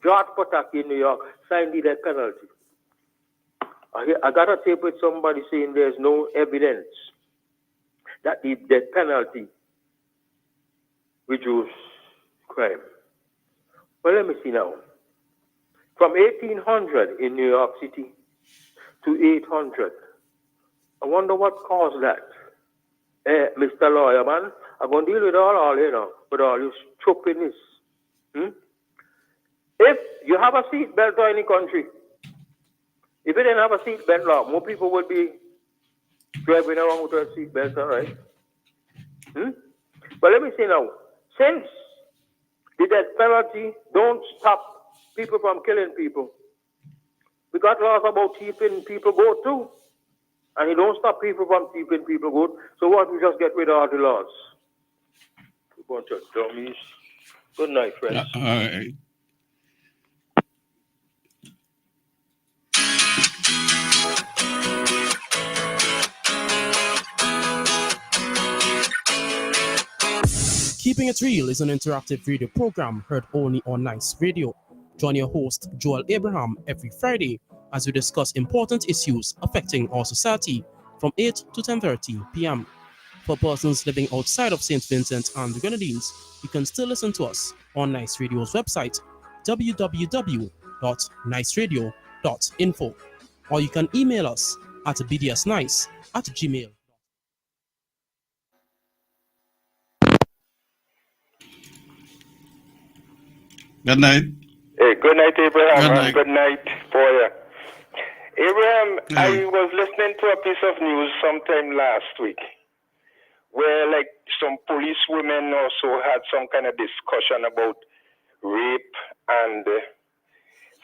George Pataki in New York, signed the death penalty. I got a tape with somebody saying there's no evidence that the death penalty reduces crime. Well, let me see now. From 1,800 in New York City to 800. I wonder what caused that. Mr. Lawyer, man, I'm going to deal with all you know, with all this stupidness. If you have a seatbelt in any country, if you didn't have a seatbelt law, more people would be driving around with a seatbelt, all right? But let me see now. Since the death penalty don't stop people from killing people, we got laws about keeping people go too. And it don't stop people from keeping people good. So why don't we just get rid of all the laws? A bunch of dummies. Good night, friends. All right. Keeping It Real is an interactive radio program heard only on Nice Radio. Join your host, Joel Abraham, every Friday as we discuss important issues affecting our society from 8 to 10:30 p.m. For persons living outside of St. Vincent and the Grenadines, you can still listen to us on Nice Radio's website, www.niceradio.info, or you can email us at bdsnice@gmail.com. Good night. Hey, good night, Abraham. Good night. Good night for you. Abraham, I was listening to a piece of news sometime last week where like some police women also had some kind of discussion about rape and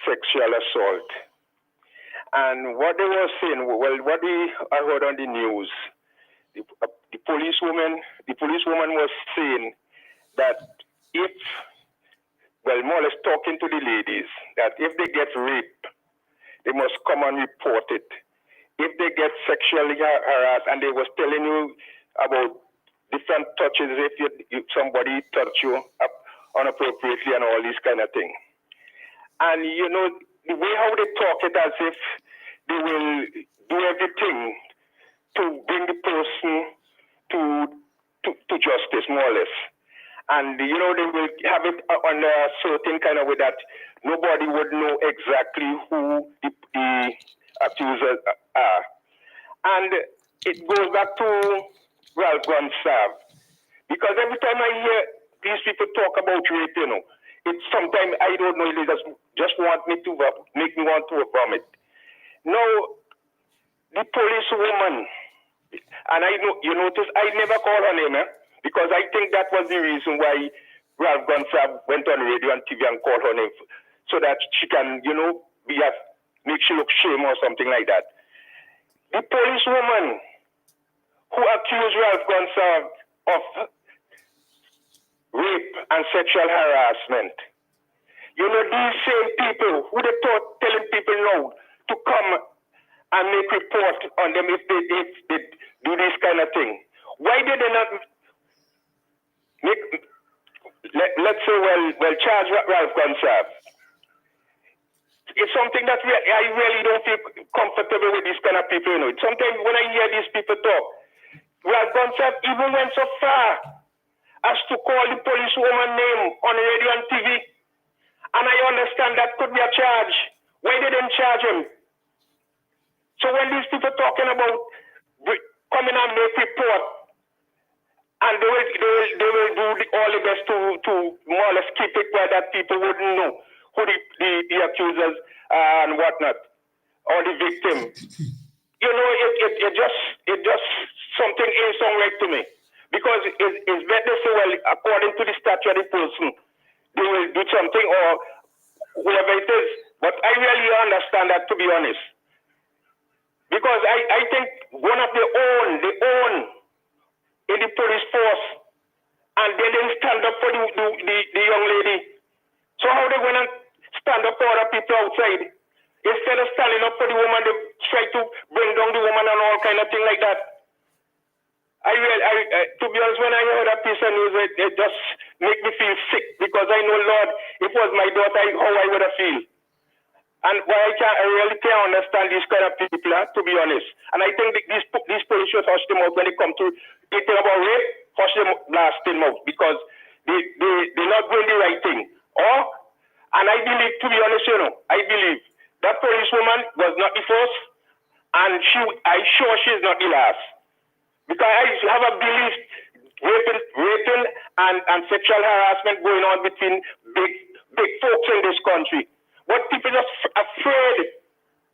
sexual assault. And what they were saying, well, I heard on the news, the police woman was saying that if, well, more or less talking to the ladies, that if they get raped, they must come and report it. If they get sexually harassed, and they was telling you about different touches if somebody touch you up inappropriately and all these kind of thing. And you know, the way how they talk it as if they will do everything to bring the person to justice, more or less. And you know, they will have it on a certain kind of way that nobody would know exactly who the accusers are. And it goes back to Ralph Gonsalves, because every time I hear these people talk about rape, you know, it's sometimes I don't know, they just want me to make me want to vomit. Now, the police woman, and I know you notice I never call her name, because I think that was the reason why Ralph Gonsalves went on radio and TV and called her name, so that she can, you know, make she look shame or something like that. The police woman who accused Ralph Gonsalves of rape and sexual harassment, you know, these same people who they thought telling people now to come and make report on them if they do this kind of thing. Why did they not make, let's say, well, charge Ralph Gonsalves? It's something that I really don't feel comfortable with these kind of people. You know, sometimes when I hear these people talk, Ralph Gonsalves even went so far as to call the policewoman name on radio and TV. And I understand that could be a charge. Why they didn't charge him? So when these people talking about coming and make report, and they will do all the best to more or less keep it where that people wouldn't know who the accusers and whatnot, or the victim. You know, it just something ain't so right to me. Because it's better say, well, according to the statute of the person, they will do something, or whoever it is. But I really understand that, to be honest. Because I think one of their own in the police force, and they didn't stand up for the young lady. So how they going to stand up for other people outside? Instead of standing up for the woman, they try to bring down the woman and all kind of thing like that. To be honest, when I heard that piece of news, it just make me feel sick, because I know, Lord, if it was my daughter, how I would have feel. And why I really can't understand these kind of people, to be honest. And I think these police should hush them out when they come to thinking about rape, hush them, blast them out, because they're not doing the right thing. And I believe, to be honest, you know, I believe that policewoman was not the first, and I'm sure she's not the last. Because I have a belief raping and sexual harassment going on between big folks in this country. But people are afraid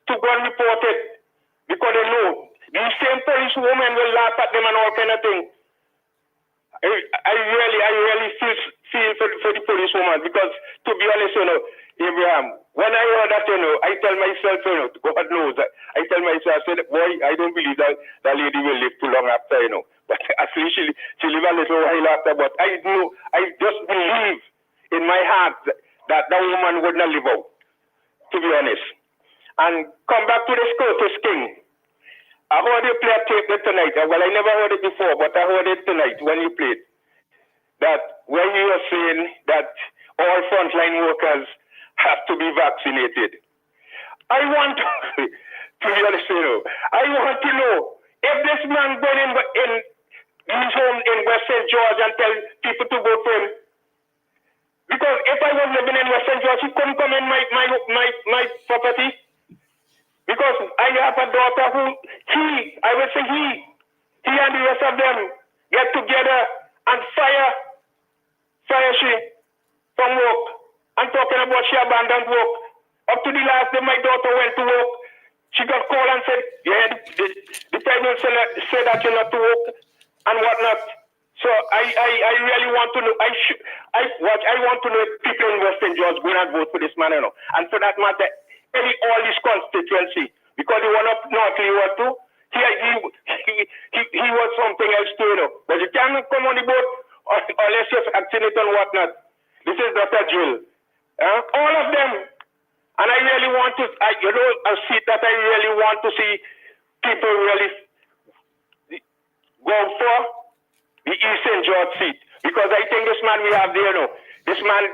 to go and report it, because they know these same police women will laugh at them and all kind of thing. I really feel for the police woman, because to be honest, you know, Abraham, when I heard that, you know, I tell myself, you know, God knows, I tell myself, I said, boy, I don't believe that lady will live too long after, you know. But actually, she live a little while after. But I just believe in my heart that woman would not live out, to be honest. And come back to this Curtis King. I heard you play a tape there tonight. Well, I never heard it before, but I heard it tonight when you played. That when you were saying that all frontline workers have to be vaccinated. I want to be honest, you know, I want to know if this man going in his home in West St. George and tell people to vote for him. Because if I was living in West St. George, he couldn't come in my property. Because I have a daughter who he and the rest of them get together and fire she from work. I'm talking about she abandoned work. Up to the last day my daughter went to work, she got called and said, yeah, the Prime Minister said that you're not to work and whatnot. So I really want to know, I want to know if people in Western George go and vote for this man, you know. And for that matter, all this constituency, because the one up north he was too, he was something else too, you know. But you can't come on the boat unless you're vaccinated and whatnot. This is Dr. Jill. All of them. And I really want to, a seat that I really want to see people really go for, the East St. George seat. Because I think this man we have there, this man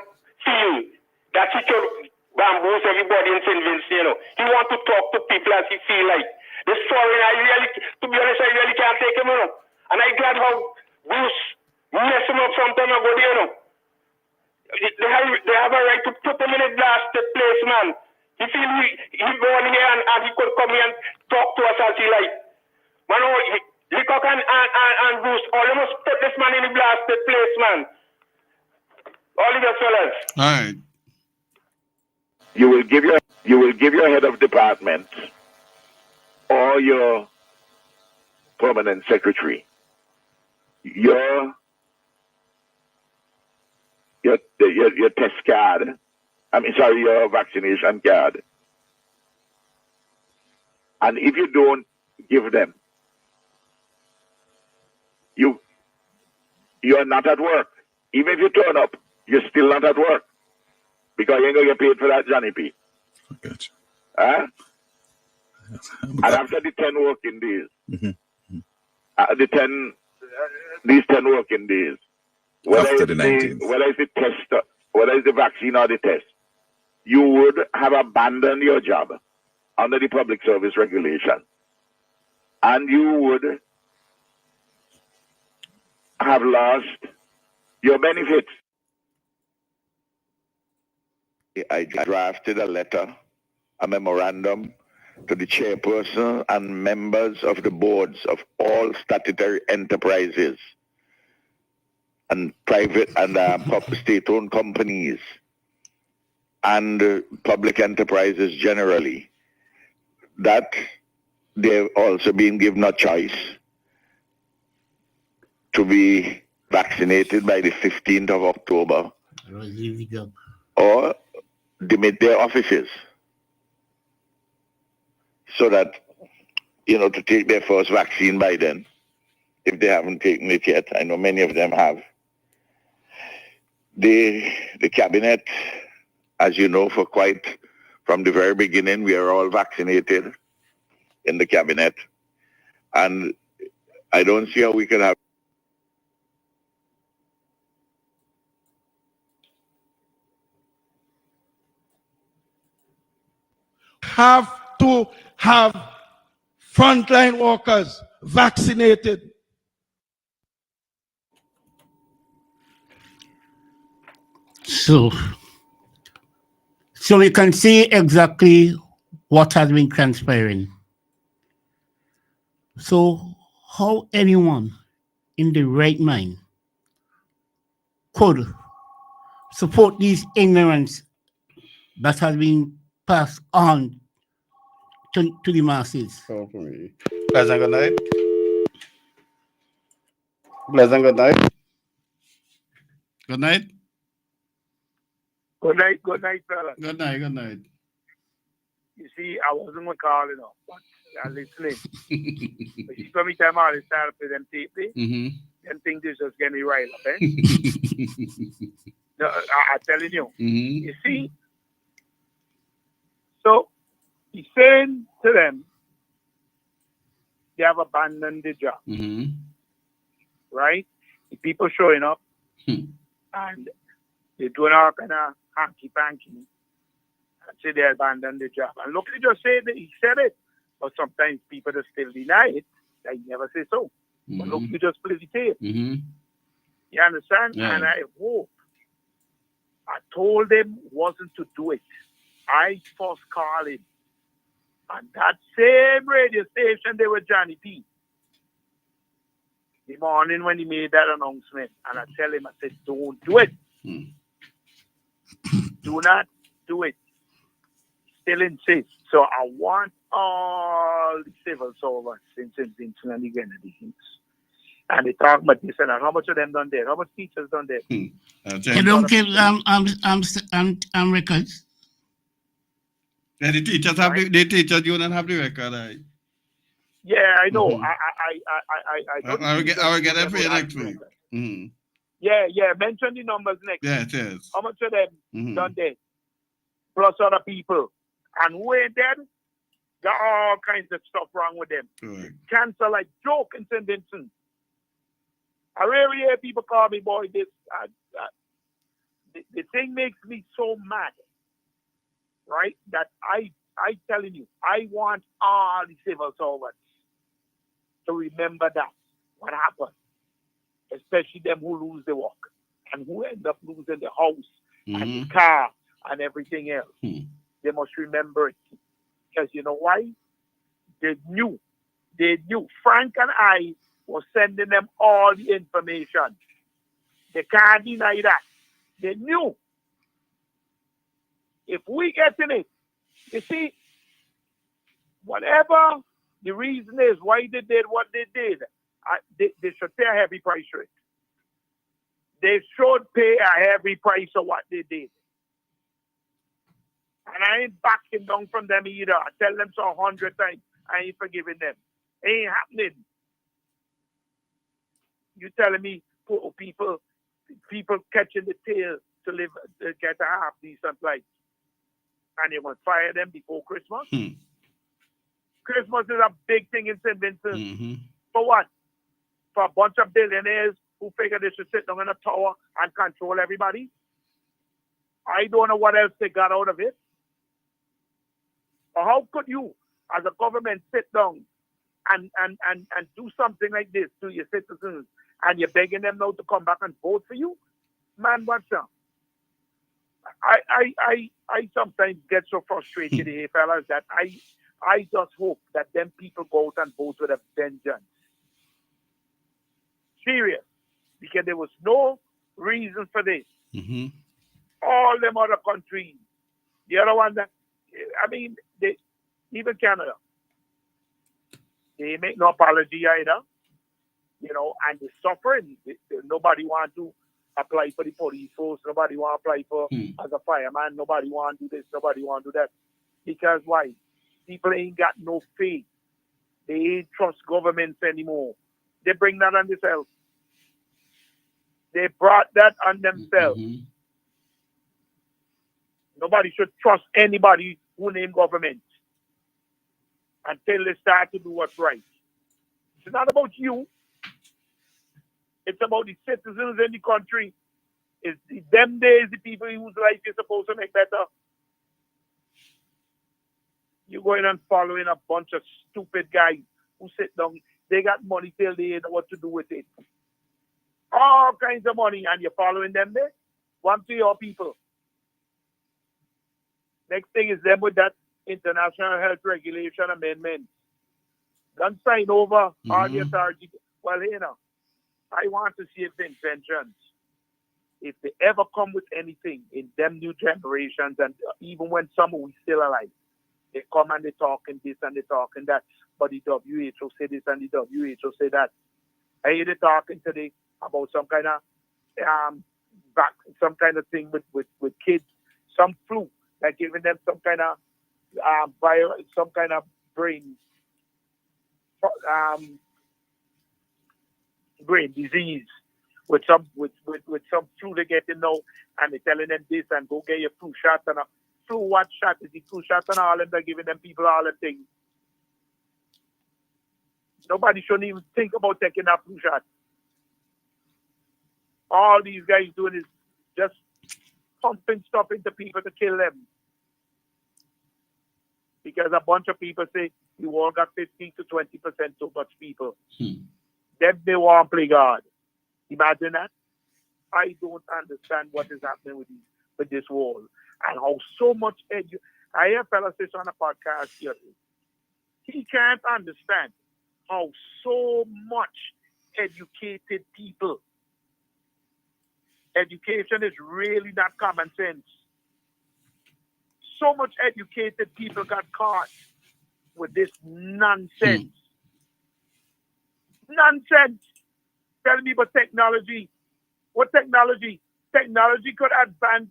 feel that he can bamboozle everybody in St. Vincent, He want to talk to people as he feel like. This foreign, to be honest, I really can't take him, And I'm glad how Bruce mess him up sometime ago, They have a right to put him in a blasted place, man. He feel he born here and he could come here and talk to us as he like. Man, Leacock and Bruce, all they must put this man in a blasted place, man. All of you fellas. All right. You will give your head of department or your permanent secretary your test card. Your vaccination card. And if you don't give them, you're not at work. Even if you turn up, you're still not at work. Because you ain't going to get paid for that, Johnny P. Gotcha. Huh? And after the 10 working days, these 10 working days, after the 19th, whether it's the test, whether it's the vaccine or the test, you would have abandoned your job under the public service regulation. And you would have lost your benefits. I drafted a letter, a memorandum to the chairperson and members of the boards of all statutory enterprises and private and state-owned companies and public enterprises generally, that they've also been given a choice to be vaccinated by the 15th of October or demit their offices so that, to take their first vaccine by then, if they haven't taken it yet. I know many of them have. The cabinet, as you know, from the very beginning, we are all vaccinated in the cabinet. And I don't see how we can have to have frontline workers vaccinated. So we can see exactly what has been transpiring. So how anyone in the right mind could support these ignorance that has been passed on to the masses? Pleasant good night. Pleasant good night. Good night. Good night, fella. Good night. You see, I wasn't going to call it off, but I'm listening. But you told me time all this time for them tape, them things is just getting right up, eh? No, I'm telling you. You see? So, he's saying to them, they have abandoned the job. Right? The people showing up and they're doing all kind of hanky-panky and say they abandoned the job. And look, he just said that he said it. But sometimes people just still deny it. They never say so. But look, you just play the tape. You understand? Yeah. And I hope. I told them wasn't to do it. I first called him. And that same radio station, they were Johnny P. The morning when he made that announcement. And I tell him, I said, don't do it. Do not do it. Still insist. So I want all the civil servants in St. Vincent and the Grenadines. And they talk about this and that. How much of them done there? How much teachers done there? You don't give records. Yeah, the teachers have the teachers union have the record. Right? Yeah, I know. I will get that for you next week. Yeah. Mention the numbers next. Yes. How much of them done there? Plus other people. And who ain't dead? Got all kinds of stuff wrong with them. Correct. Cancer like joke in St. Vincent. I rarely hear people call me, boy, this. The thing makes me so mad, right? That I telling you, I want all the civil servants to remember that, what happened, especially them who lose their work and who end up losing the house and the car and everything else. They must remember it. Because you know why? They knew. Frank and I were sending them all the information. They can't deny that. They knew. If we get in it, you see, whatever the reason is why they did what they did, they should pay a heavy price for it. They should pay a heavy price for what they did. And I ain't backing down from them either. I tell them so 100 times. I ain't forgiving them. It ain't happening. You telling me people catching the tail to get a half decent life, and you want to fire them before Christmas? Christmas is a big thing in St. Vincent. For what? For a bunch of billionaires who figure they should sit down in a tower and control everybody? I don't know what else they got out of it. Or how could you, as a government, sit down and do something like this to your citizens, and you're begging them now to come back and vote for you? Man, what's up? I sometimes get so frustrated here, fellas, that I just hope that them people go out and vote with a vengeance. Serious. Because there was no reason for this. All them other countries, the other one that, I mean, even Canada, they make no apology either, you know, and they're suffering. Nobody want to apply for the police force. Nobody want to apply for as a fireman. Nobody want to do this. Nobody want to do that. Because why? People ain't got no faith. They ain't trust governments anymore. They bring that on themselves. They brought that on themselves. Nobody should trust anybody who name government until they start to do what's right. It's not about you. It's about the citizens in the country. It's them days, the people whose life you're supposed to make better. You're going and following a bunch of stupid guys who sit down. They got money till they know what to do with it. All kinds of money, and you're following them there. One to your people. Next thing is them with that international health regulation amendment. Don't sign over all the authority. Well, you know, I want to see vengeance. If they ever come with anything in them new generations, and even when some are still alive, they come and they talking this and they talking that, but the WHO say this and the WHO say that. I hear they talking today about some kind of thing with kids, some flu, like giving them some kind of virus, some kind of brain disease with some flu they getting now, and they're telling them this and go get your flu shot and a flu what shot is the flu shot and all them, they're giving them people all them things. Nobody shouldn't even think about taking that flu shot. All these guys doing is just pumping stuff into people to kill them. Because a bunch of people say you all got 15 to 20% too much people. Them they want to play God. Imagine that. I don't understand what is happening with this world and how so much I hear fellas say on a podcast here. He can't understand how so much educated people. Education is really not common sense. So much educated people got caught with this nonsense. Nonsense. Tell me about technology. What technology? Technology could advance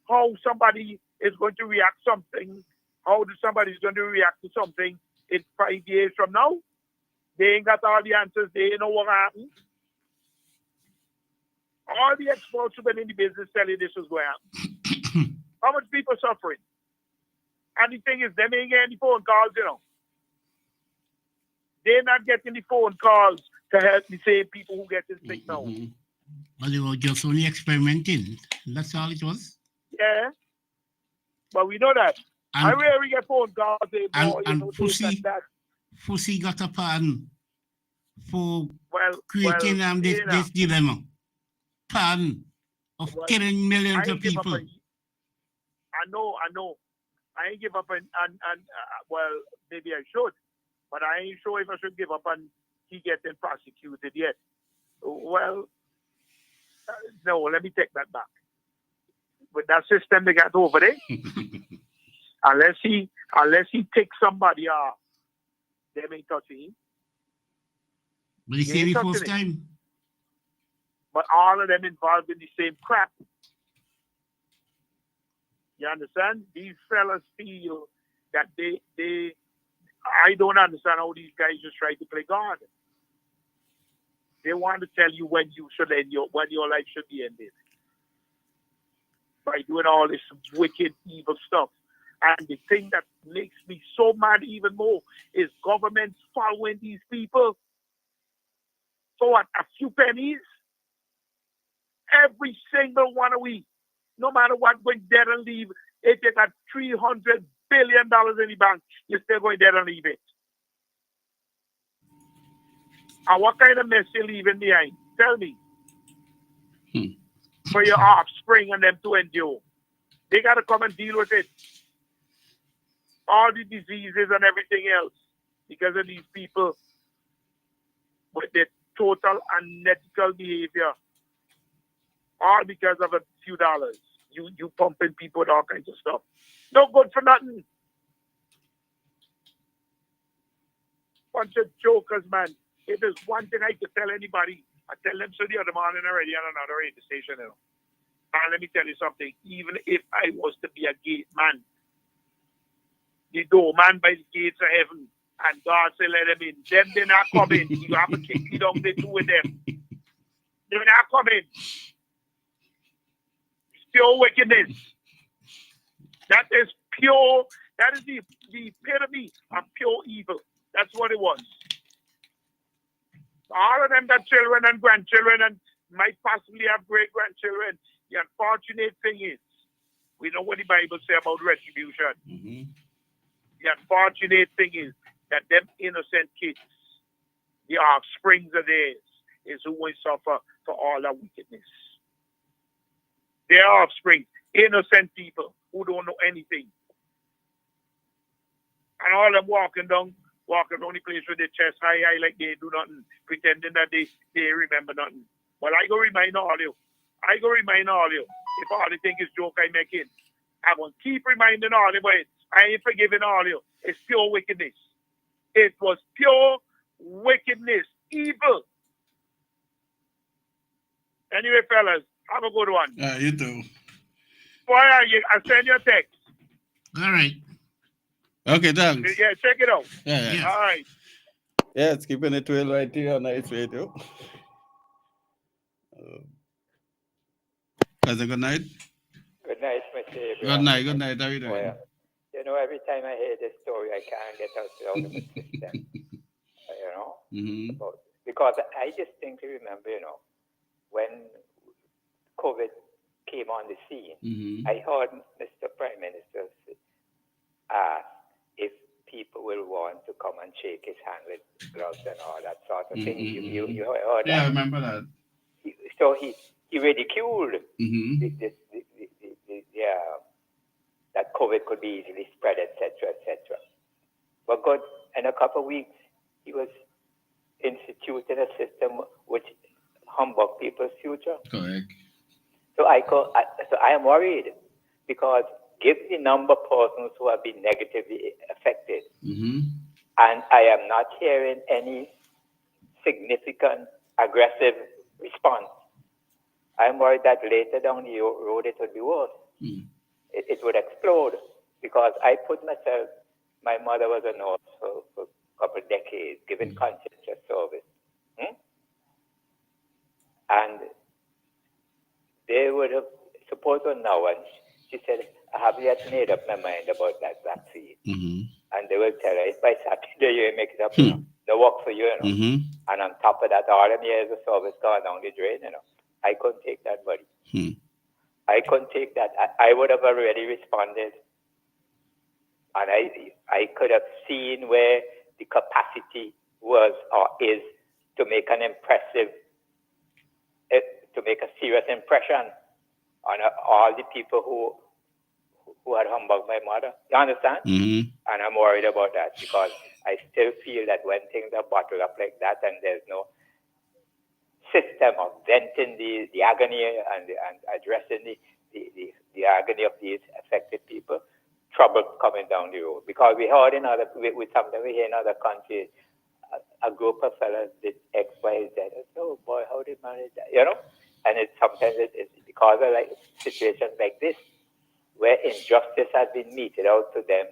how somebody is going to react something. How somebody is going to react to something in 5 years from now. They ain't got all the answers. They ain't know what happened. All the experts who've been in the business tell you this was going to happen. How much people suffering? And the thing is, they ain't getting any phone calls, you know. They're not getting the phone calls to help the same people who get sick now. But they were just only experimenting. That's all it was. Yeah. But we know that. I rarely get phone calls. Fussy, Fussy got a pardon for creating this dilemma. Pardon of killing millions of people. I know. I ain't give up and well, maybe I should, but I ain't sure if I should give up and he getting prosecuted yet. Well, no, let me take that back. With that system they got over there, unless he takes somebody off, they ain't touching him. But he said it first time. But all of them involved in the same crap. You understand? These fellas feel that I don't understand how these guys just try to play God. They want to tell you when you should end when your life should be ended. By doing all this wicked, evil stuff. And the thing that makes me so mad even more is governments following these people. So what, a few pennies? Every single one a week. No matter what, going dead and leave. If you got $300 billion in the bank, you're still going dead and leave it. And what kind of mess you leaving behind? Tell me. For your offspring and them to endure. They got to come and deal with it. All the diseases and everything else because of these people with their total unethical behavior. All because of a few dollars. You pumping people with all kinds of stuff. No good for nothing. Bunch of jokers, man. If there's one thing I could tell anybody, I tell them so the other morning already on another radio station. You know. And let me tell you something. Even if I was to be a gate man, the doorman by the gates of heaven, and God say let them in, them they not coming. You have to kick me down the two with them. They're not coming. It's pure wickedness. That is pure. That is the epitome of pure evil. That's what it was. All of them got children and grandchildren and might possibly have great-grandchildren. The unfortunate thing is, we know what the Bible says about retribution. The unfortunate thing is that them innocent kids, the offsprings of theirs, is who will suffer for all that wickedness. Their offspring, innocent people who don't know anything. And all them walking down the place with their chest high like they do nothing, pretending that they remember nothing. But I go remind all you. If all the thing is joke I making, I will keep reminding all you, but I ain't forgiving all you. It's pure wickedness. It was pure wickedness, evil. Anyway, fellas, have a good one. You too. Why are you? I send you a text. All right. Okay, thanks. Yeah, check it out. Yeah. All right. Yeah, it's keeping it real right here on Nice Radio. Has a good night. Good night, Mr. Good night. Good night. How are you doing? Well, you know, every time I hear this story, I can't get out of the system. You know? Because I distinctly remember, you know, when COVID came on the scene, I heard Mr. Prime Minister ask if people will want to come and shake his hand with gloves and all that sort of thing. You heard that? Yeah, I remember that. So he ridiculed that COVID could be easily spread, etc., etc. But God, in a couple of weeks, he was instituting a system which humbug people's future. Correct. So I am worried because given the number of persons who have been negatively affected, and I am not hearing any significant aggressive response, I'm worried that later down the road it would be worse. It would explode because I put myself, my mother was a nurse for a couple of decades, giving conscientious service. And they would have, suppose now, and she said, I haven't yet made up my mind about that vaccine. And they will tell her, if by Saturday you make it up, no work for you, you know. Mm-hmm. And on top of that, all them years of service gone down the drain, you know. I couldn't take that, buddy. I couldn't take that. I would have already responded. And I could have seen where the capacity was or is to make an impressive, to make a serious impression on all the people who had humbugged my mother. You understand? Mm-hmm. And I'm worried about that because I still feel that when things are bottled up like that and there's no system of venting the agony and addressing the agony of these affected people, trouble coming down the road. Because we heard in other, sometimes we hear in other countries, a group of fellas did X, Y, Z. Oh boy, how did they manage that? You know? And sometimes it's because of like situations like this, where injustice has been meted out to them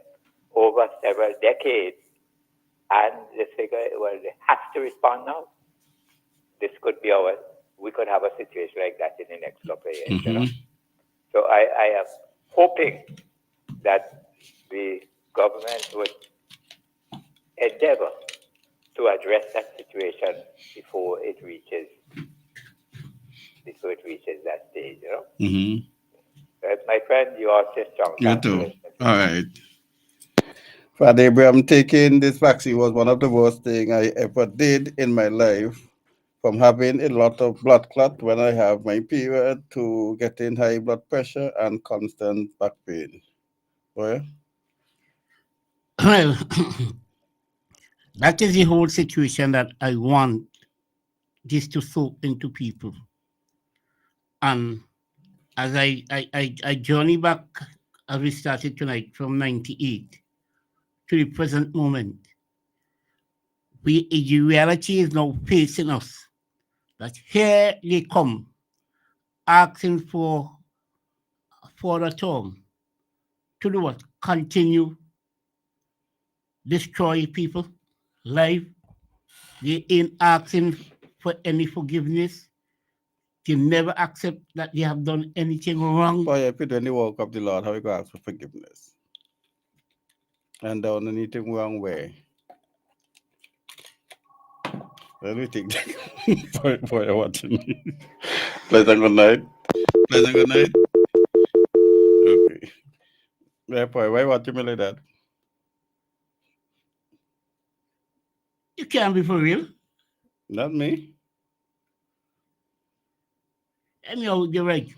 over several decades, and they figure, well, they have to respond now. This could be we could have a situation like that in the next couple of years. Mm-hmm. You know? So I am hoping that the government would endeavor to address that situation before it reaches that stage, you know? Mm-hmm. My friend, you are still strong. You too. All right. Father Abraham, taking this vaccine was one of the worst things I ever did in my life. From having a lot of blood clot when I have my period to getting high blood pressure and constant back pain. Well, that is the whole situation that I want this to soak into people. And as I journey back, as we started tonight, from 98 to the present moment, the reality is now facing us. That here they come, asking for a term to do what? Continue destroy people, life. They ain't asking for any forgiveness. They never accept that they have done anything wrong. Boy, if you do any work of the Lord, how you go ask for forgiveness? And done anything wrong way. Let me think. Boy, watching me. Pleasant good night. Pleasant good night. Okay. Yeah, boy, why watching me like that? You can't be for real. Not me. Anyhow, you're right.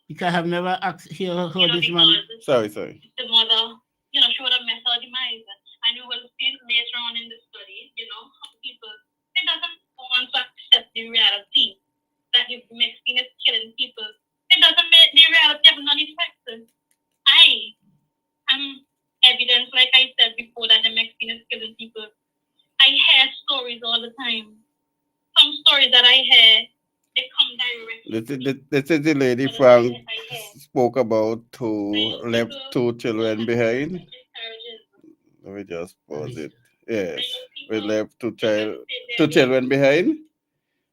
Because I've never heard this man. Sorry. The mother, she would have met her demise. And you will see later on in the study, how people, it doesn't want to accept the reality that the Mexican is killing people. It doesn't make the reality of non-effective. I am evidence, like I said before, that the Mexican is killing people. I hear stories all the time. Some stories that I hear, they come directly. This is the lady Frank spoke about who left 2 children behind. Let me just pause it. Yes, we left 2 children behind.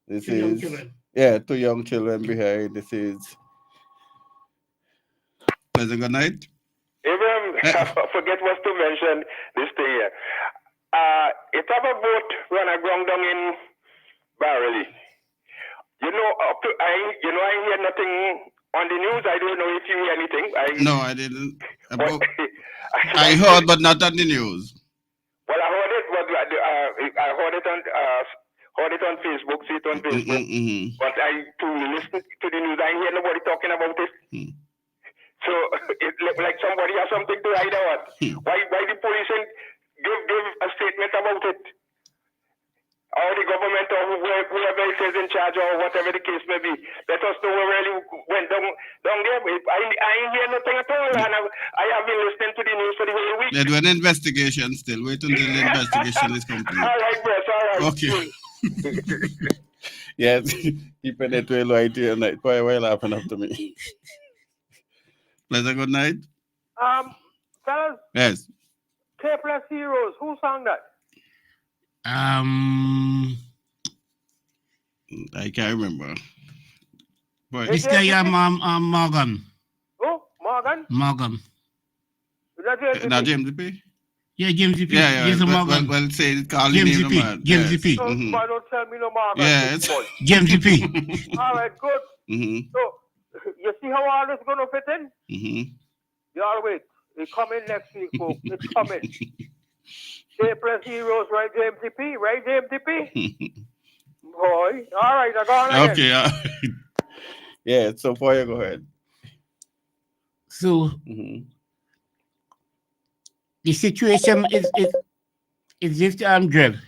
This is 2 young children behind. This is Pleasant good night. Abraham, I forget what to mention this thing here. It have a boat run aground down in Barley. I hear nothing on the news. I don't know if you hear anything. No, I didn't. I heard, but not on the news. Well, I heard it, but I heard it on Facebook, see it on Facebook. Mm-hmm. But to listen to the news, I hear nobody talking about it. So it like somebody has something to hide about. Why the police give a statement about it? Or the government or whoever is in charge or whatever the case may be. Let us know what really went down there. I ain't hear nothing at all. And I have been listening to the news for the whole week. They're doing an investigation still. Wait until the investigation is complete. All right, boss. All right. Okay. yes, keeping it real right here night. Why laughing up to me? Pleasant good night. Fellas. Yes. K-Plus Heroes. Who sang that? I can't remember. But this guy, Morgan. Who? Morgan? Morgan. Not James P? Yeah, James P. Yeah, James Morgan. well, say call James him, P. man. James Yes. P. Mhm. But don't tell me no Morgan. Yes. Boy. James P. All right, good. Mm-hmm. So, you see how all this going to fit in? Mm-hmm. Y'all wait. It's coming next week, folks. It's coming. J plus Heroes, right, JMTP? Right, JMTP? Boy. All right, I go on again. Okay. Yeah, so Poya, go ahead. So the situation is this dread.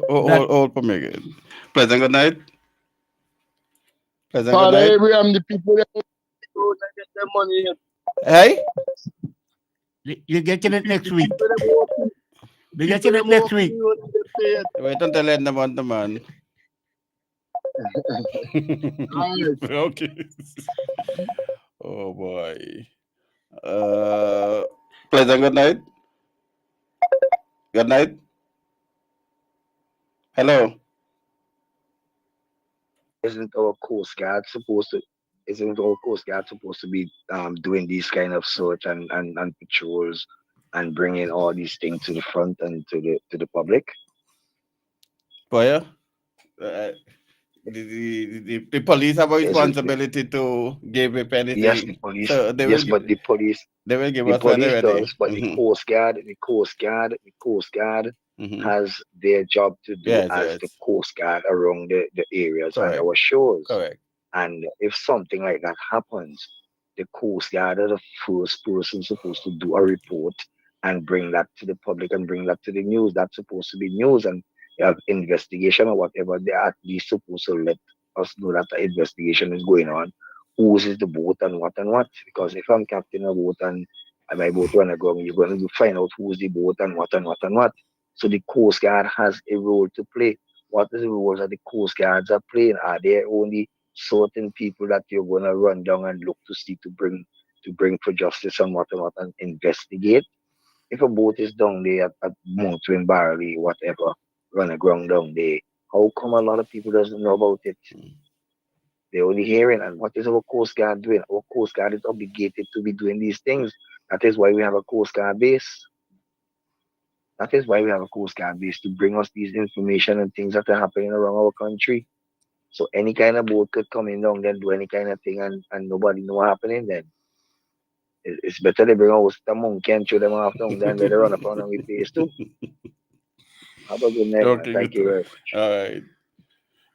Hold for me again. Pleasant good night. Pleasant good Father night. Abraham, the people that get their money. Hey? You're getting it next week. You're getting it next week. Wait until end of month, man. Okay. Oh boy. Pleasant good night. Good night. Hello. Isn't our Coast Guard supposed to be doing these kind of search and patrols and bringing all these things to the front and to the public? Poya, the police have a responsibility to give up anything. Yes, the police. So they the police. They will give the us when they're police ready. does, but the Coast Guard has their job to do as the Coast Guard around the areas and our shores. Correct. And if something like that happens, the Coast Guard are the first person supposed to do a report and bring that to the public and bring that to the news. That's supposed to be news, and you have investigation or whatever. They are at least supposed to let us know that the investigation is going on. Whose is the boat and what and what? Because if I'm captain of a boat and my boat run aground, you're going to find out who's the boat and what and what and what. So the Coast Guard has a role to play. What is the role that the Coast Guards are playing? Are there only certain people that you're going to run down and look to see to bring for justice and what and investigate? If a boat is down there at Mountain Barley, whatever, run aground down there, how come a lot of people doesn't know about it? They're only hearing. And what is our Coast Guard doing? Our Coast Guard is obligated to be doing these things. That is why we have a Coast Guard base. That is why we have a Coast Guard base, to bring us these information and things that are happening around our country. So any kind of boat could come in down there and do any kind of thing and nobody know what happening then. It's better they bring out the monkey and show them off down there and let them run up on we face too. Have a good night. Okay, Thank you very much. All right.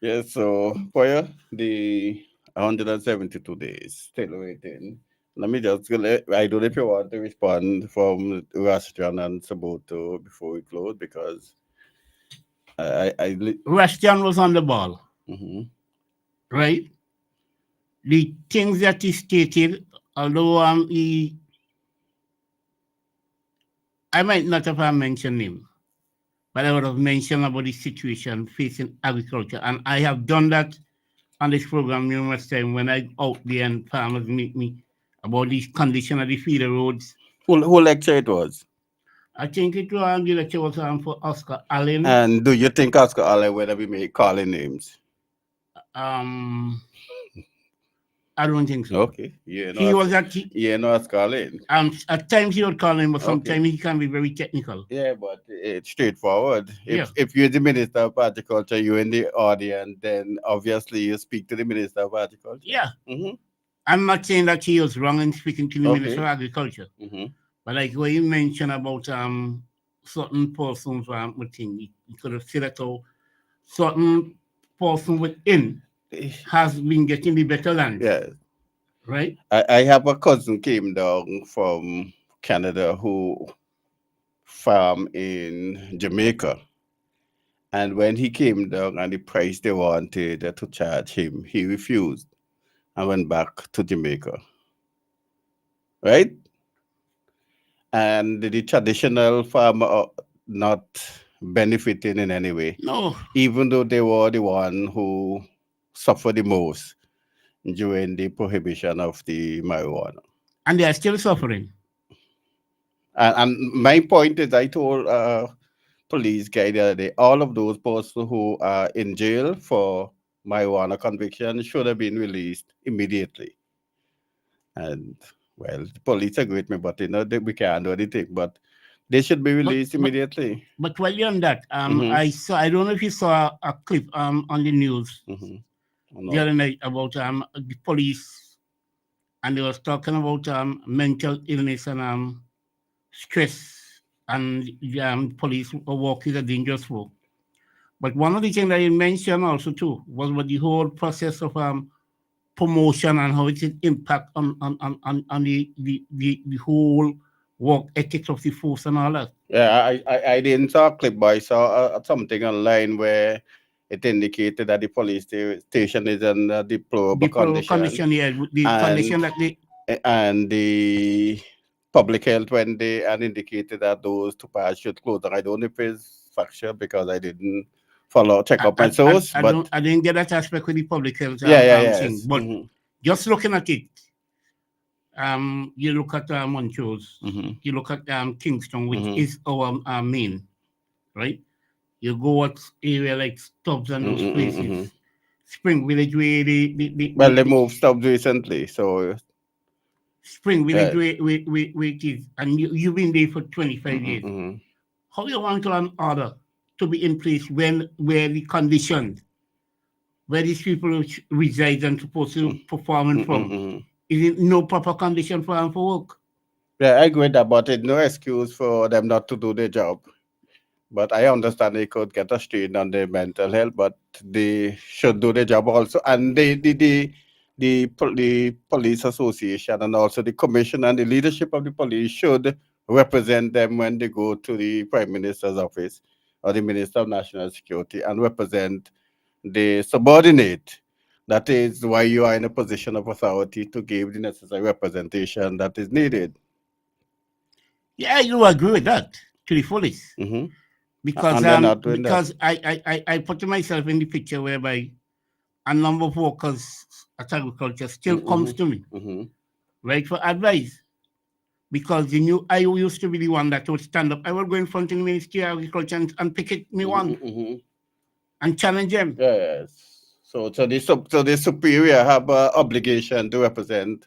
Yes, so Poya, the 172 days still waiting. Let me just I don't know if you want to respond from Rushton and Saboto before we close, because Rushton was on the ball. Right? The things that he stated, although I might not have mentioned him, but I would have mentioned about the situation facing agriculture. And I have done that on this program numerous times when I out there and farmers meet me about the condition of the feeder roads. Who lecture it was? I think it was the lecture was for Oscar Allen. And do you think Oscar Allen whether we may calling names? I don't think so. Okay. Yeah, no, he was at no Oscar Allen. At times he would call him, but sometimes he can be very technical. Yeah, but it's straightforward. Yeah. If you're the Minister of Agriculture, you're in the audience, then obviously you speak to the Minister of Agriculture. Yeah. I'm not saying that he was wrong in speaking to the Minister of Agriculture. But like what you mentioned about certain persons, he could have said that certain person within has been getting the better land. Yes. Right? I have a cousin came down from Canada who farm in Jamaica. And when he came down and the price they wanted to charge him, he refused and went back to Jamaica. Right? And the traditional farmer are not benefiting in any way. No. Even though they were the one who suffered the most during the prohibition of the marijuana. And they are still suffering. And my point is, I told police guy the other day, all of those persons who are in jail for marijuana conviction should have been released immediately. And well, the police agree with me, but we can't do anything. But They should be released immediately. But while you're on that, Mhm. I don't know if you saw a clip on the news No. the other night about the police, and they was talking about mental illness and stress, and police work is a dangerous work. But one of the things that you mentioned also too was what the whole process of promotion and how it impact on the whole work ethics of the force and all that. Yeah, I didn't saw a clip, but I saw something online where it indicated that the police station is in a deplorable condition. Yeah, the condition that they and the public health when they indicated that those two parts should close. And I don't know if it's factual because I didn't check up my source. But I didn't get that aspect with the public health. Yes. But just looking at it, you look at Montrose, you look at Kingston, which is our main, right? You go at area like Stubbs and those places. Spring Village where they moved Stubbs recently, so Spring Village where it is, and you've been there for 25 years. How you want an order to be in place where the conditions where these people reside and supposed to perform from is it no proper condition for them for work? Yeah, I agree with that, but it's no excuse for them not to do their job. But I understand they could get a strain on their mental health, but they should do their job also. And the police association and also the commission and the leadership of the police should represent them when they go to the Prime Minister's office or the Minister of National Security and represent the subordinate. That is why you are in a position of authority to give the necessary representation that is needed. Yeah, I do agree with that to the fullest. Because I put myself in the picture whereby a number of workers at agriculture still comes to me, right, for advice. Because I used to be the one that would stand up. I would go in front of the Ministry of Agriculture and picket me one and challenge them. Yes. So the superior have an obligation to represent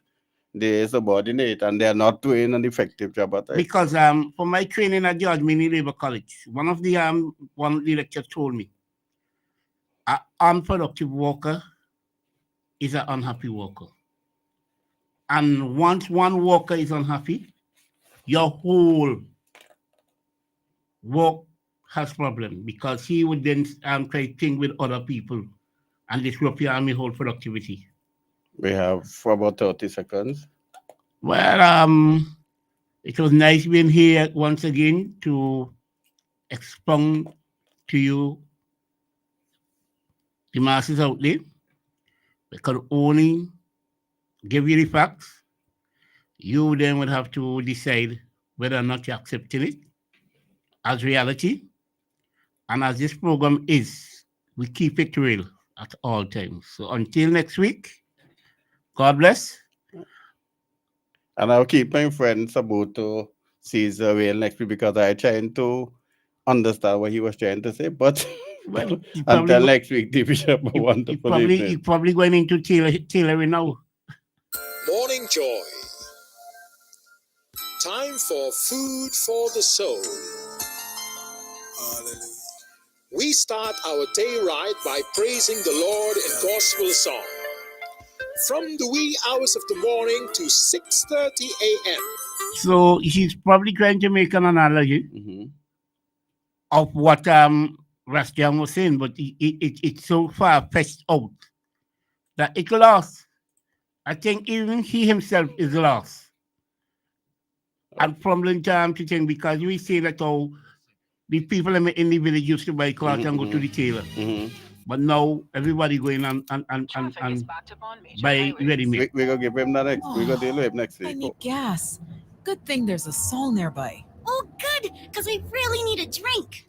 the subordinate, and they are not doing an effective job at it. Because for my training at George Mini Labour College, one of the lecturers told me, an unproductive worker is an unhappy worker. And once one worker is unhappy, your whole work has problem, because he would then try to think with other people and disrupt your whole productivity. We have for about 30 seconds. Well, it was nice being here once again to expound to you the masses out there. We could only give you the facts. You then would have to decide whether or not you're accepting it as reality. And as this program is, we keep it real at all times. So until next week, God bless. And I'll keep my friend Sabuto Caesar real next week because I'm trying to understand what he was trying to say. But well, until next week, the Bishop, a wonderful evening. You're probably going into tailoring now. Morning Joy. Time for food for the soul. Hallelujah. We start our day right by praising the Lord in gospel song. From the wee hours of the morning to 6:30 a.m. So he's probably trying to make an analogy of what Rastian was saying, but it's so far-fetched out that it lost. I think even he himself is lost. And from time to time, because we say that all the people in the village used to buy clothes and go to the tailor. But now everybody going and buy ready-made. We're going to give him that next. We're going to deal with him next I week. need gas. Good thing there's a Sol nearby. Oh, good, because we really need a drink.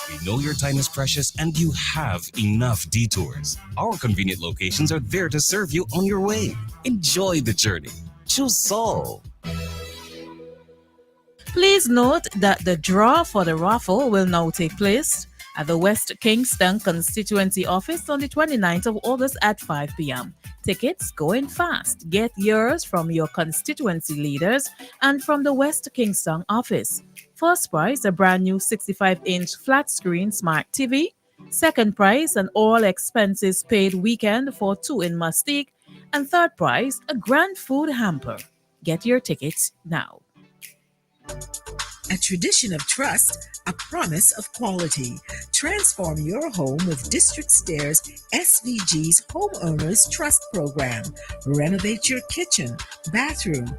We know your time is precious and you have enough detours. Our convenient locations are there to serve you on your way. Enjoy the journey. Choose Sol. Please note that the draw for the raffle will now take place at the West Kingston Constituency Office on the 29th of August at 5 p.m. Tickets going fast. Get yours from your constituency leaders and from the West Kingston office. First prize, a brand new 65-inch flat screen smart TV. Second prize, an all expenses paid weekend for two in Mustique. And third prize, a grand food hamper. Get your tickets now. A tradition of trust, a promise of quality. Transform your home with District Stairs SVG's Homeowners Trust Program. Renovate your kitchen, bathroom,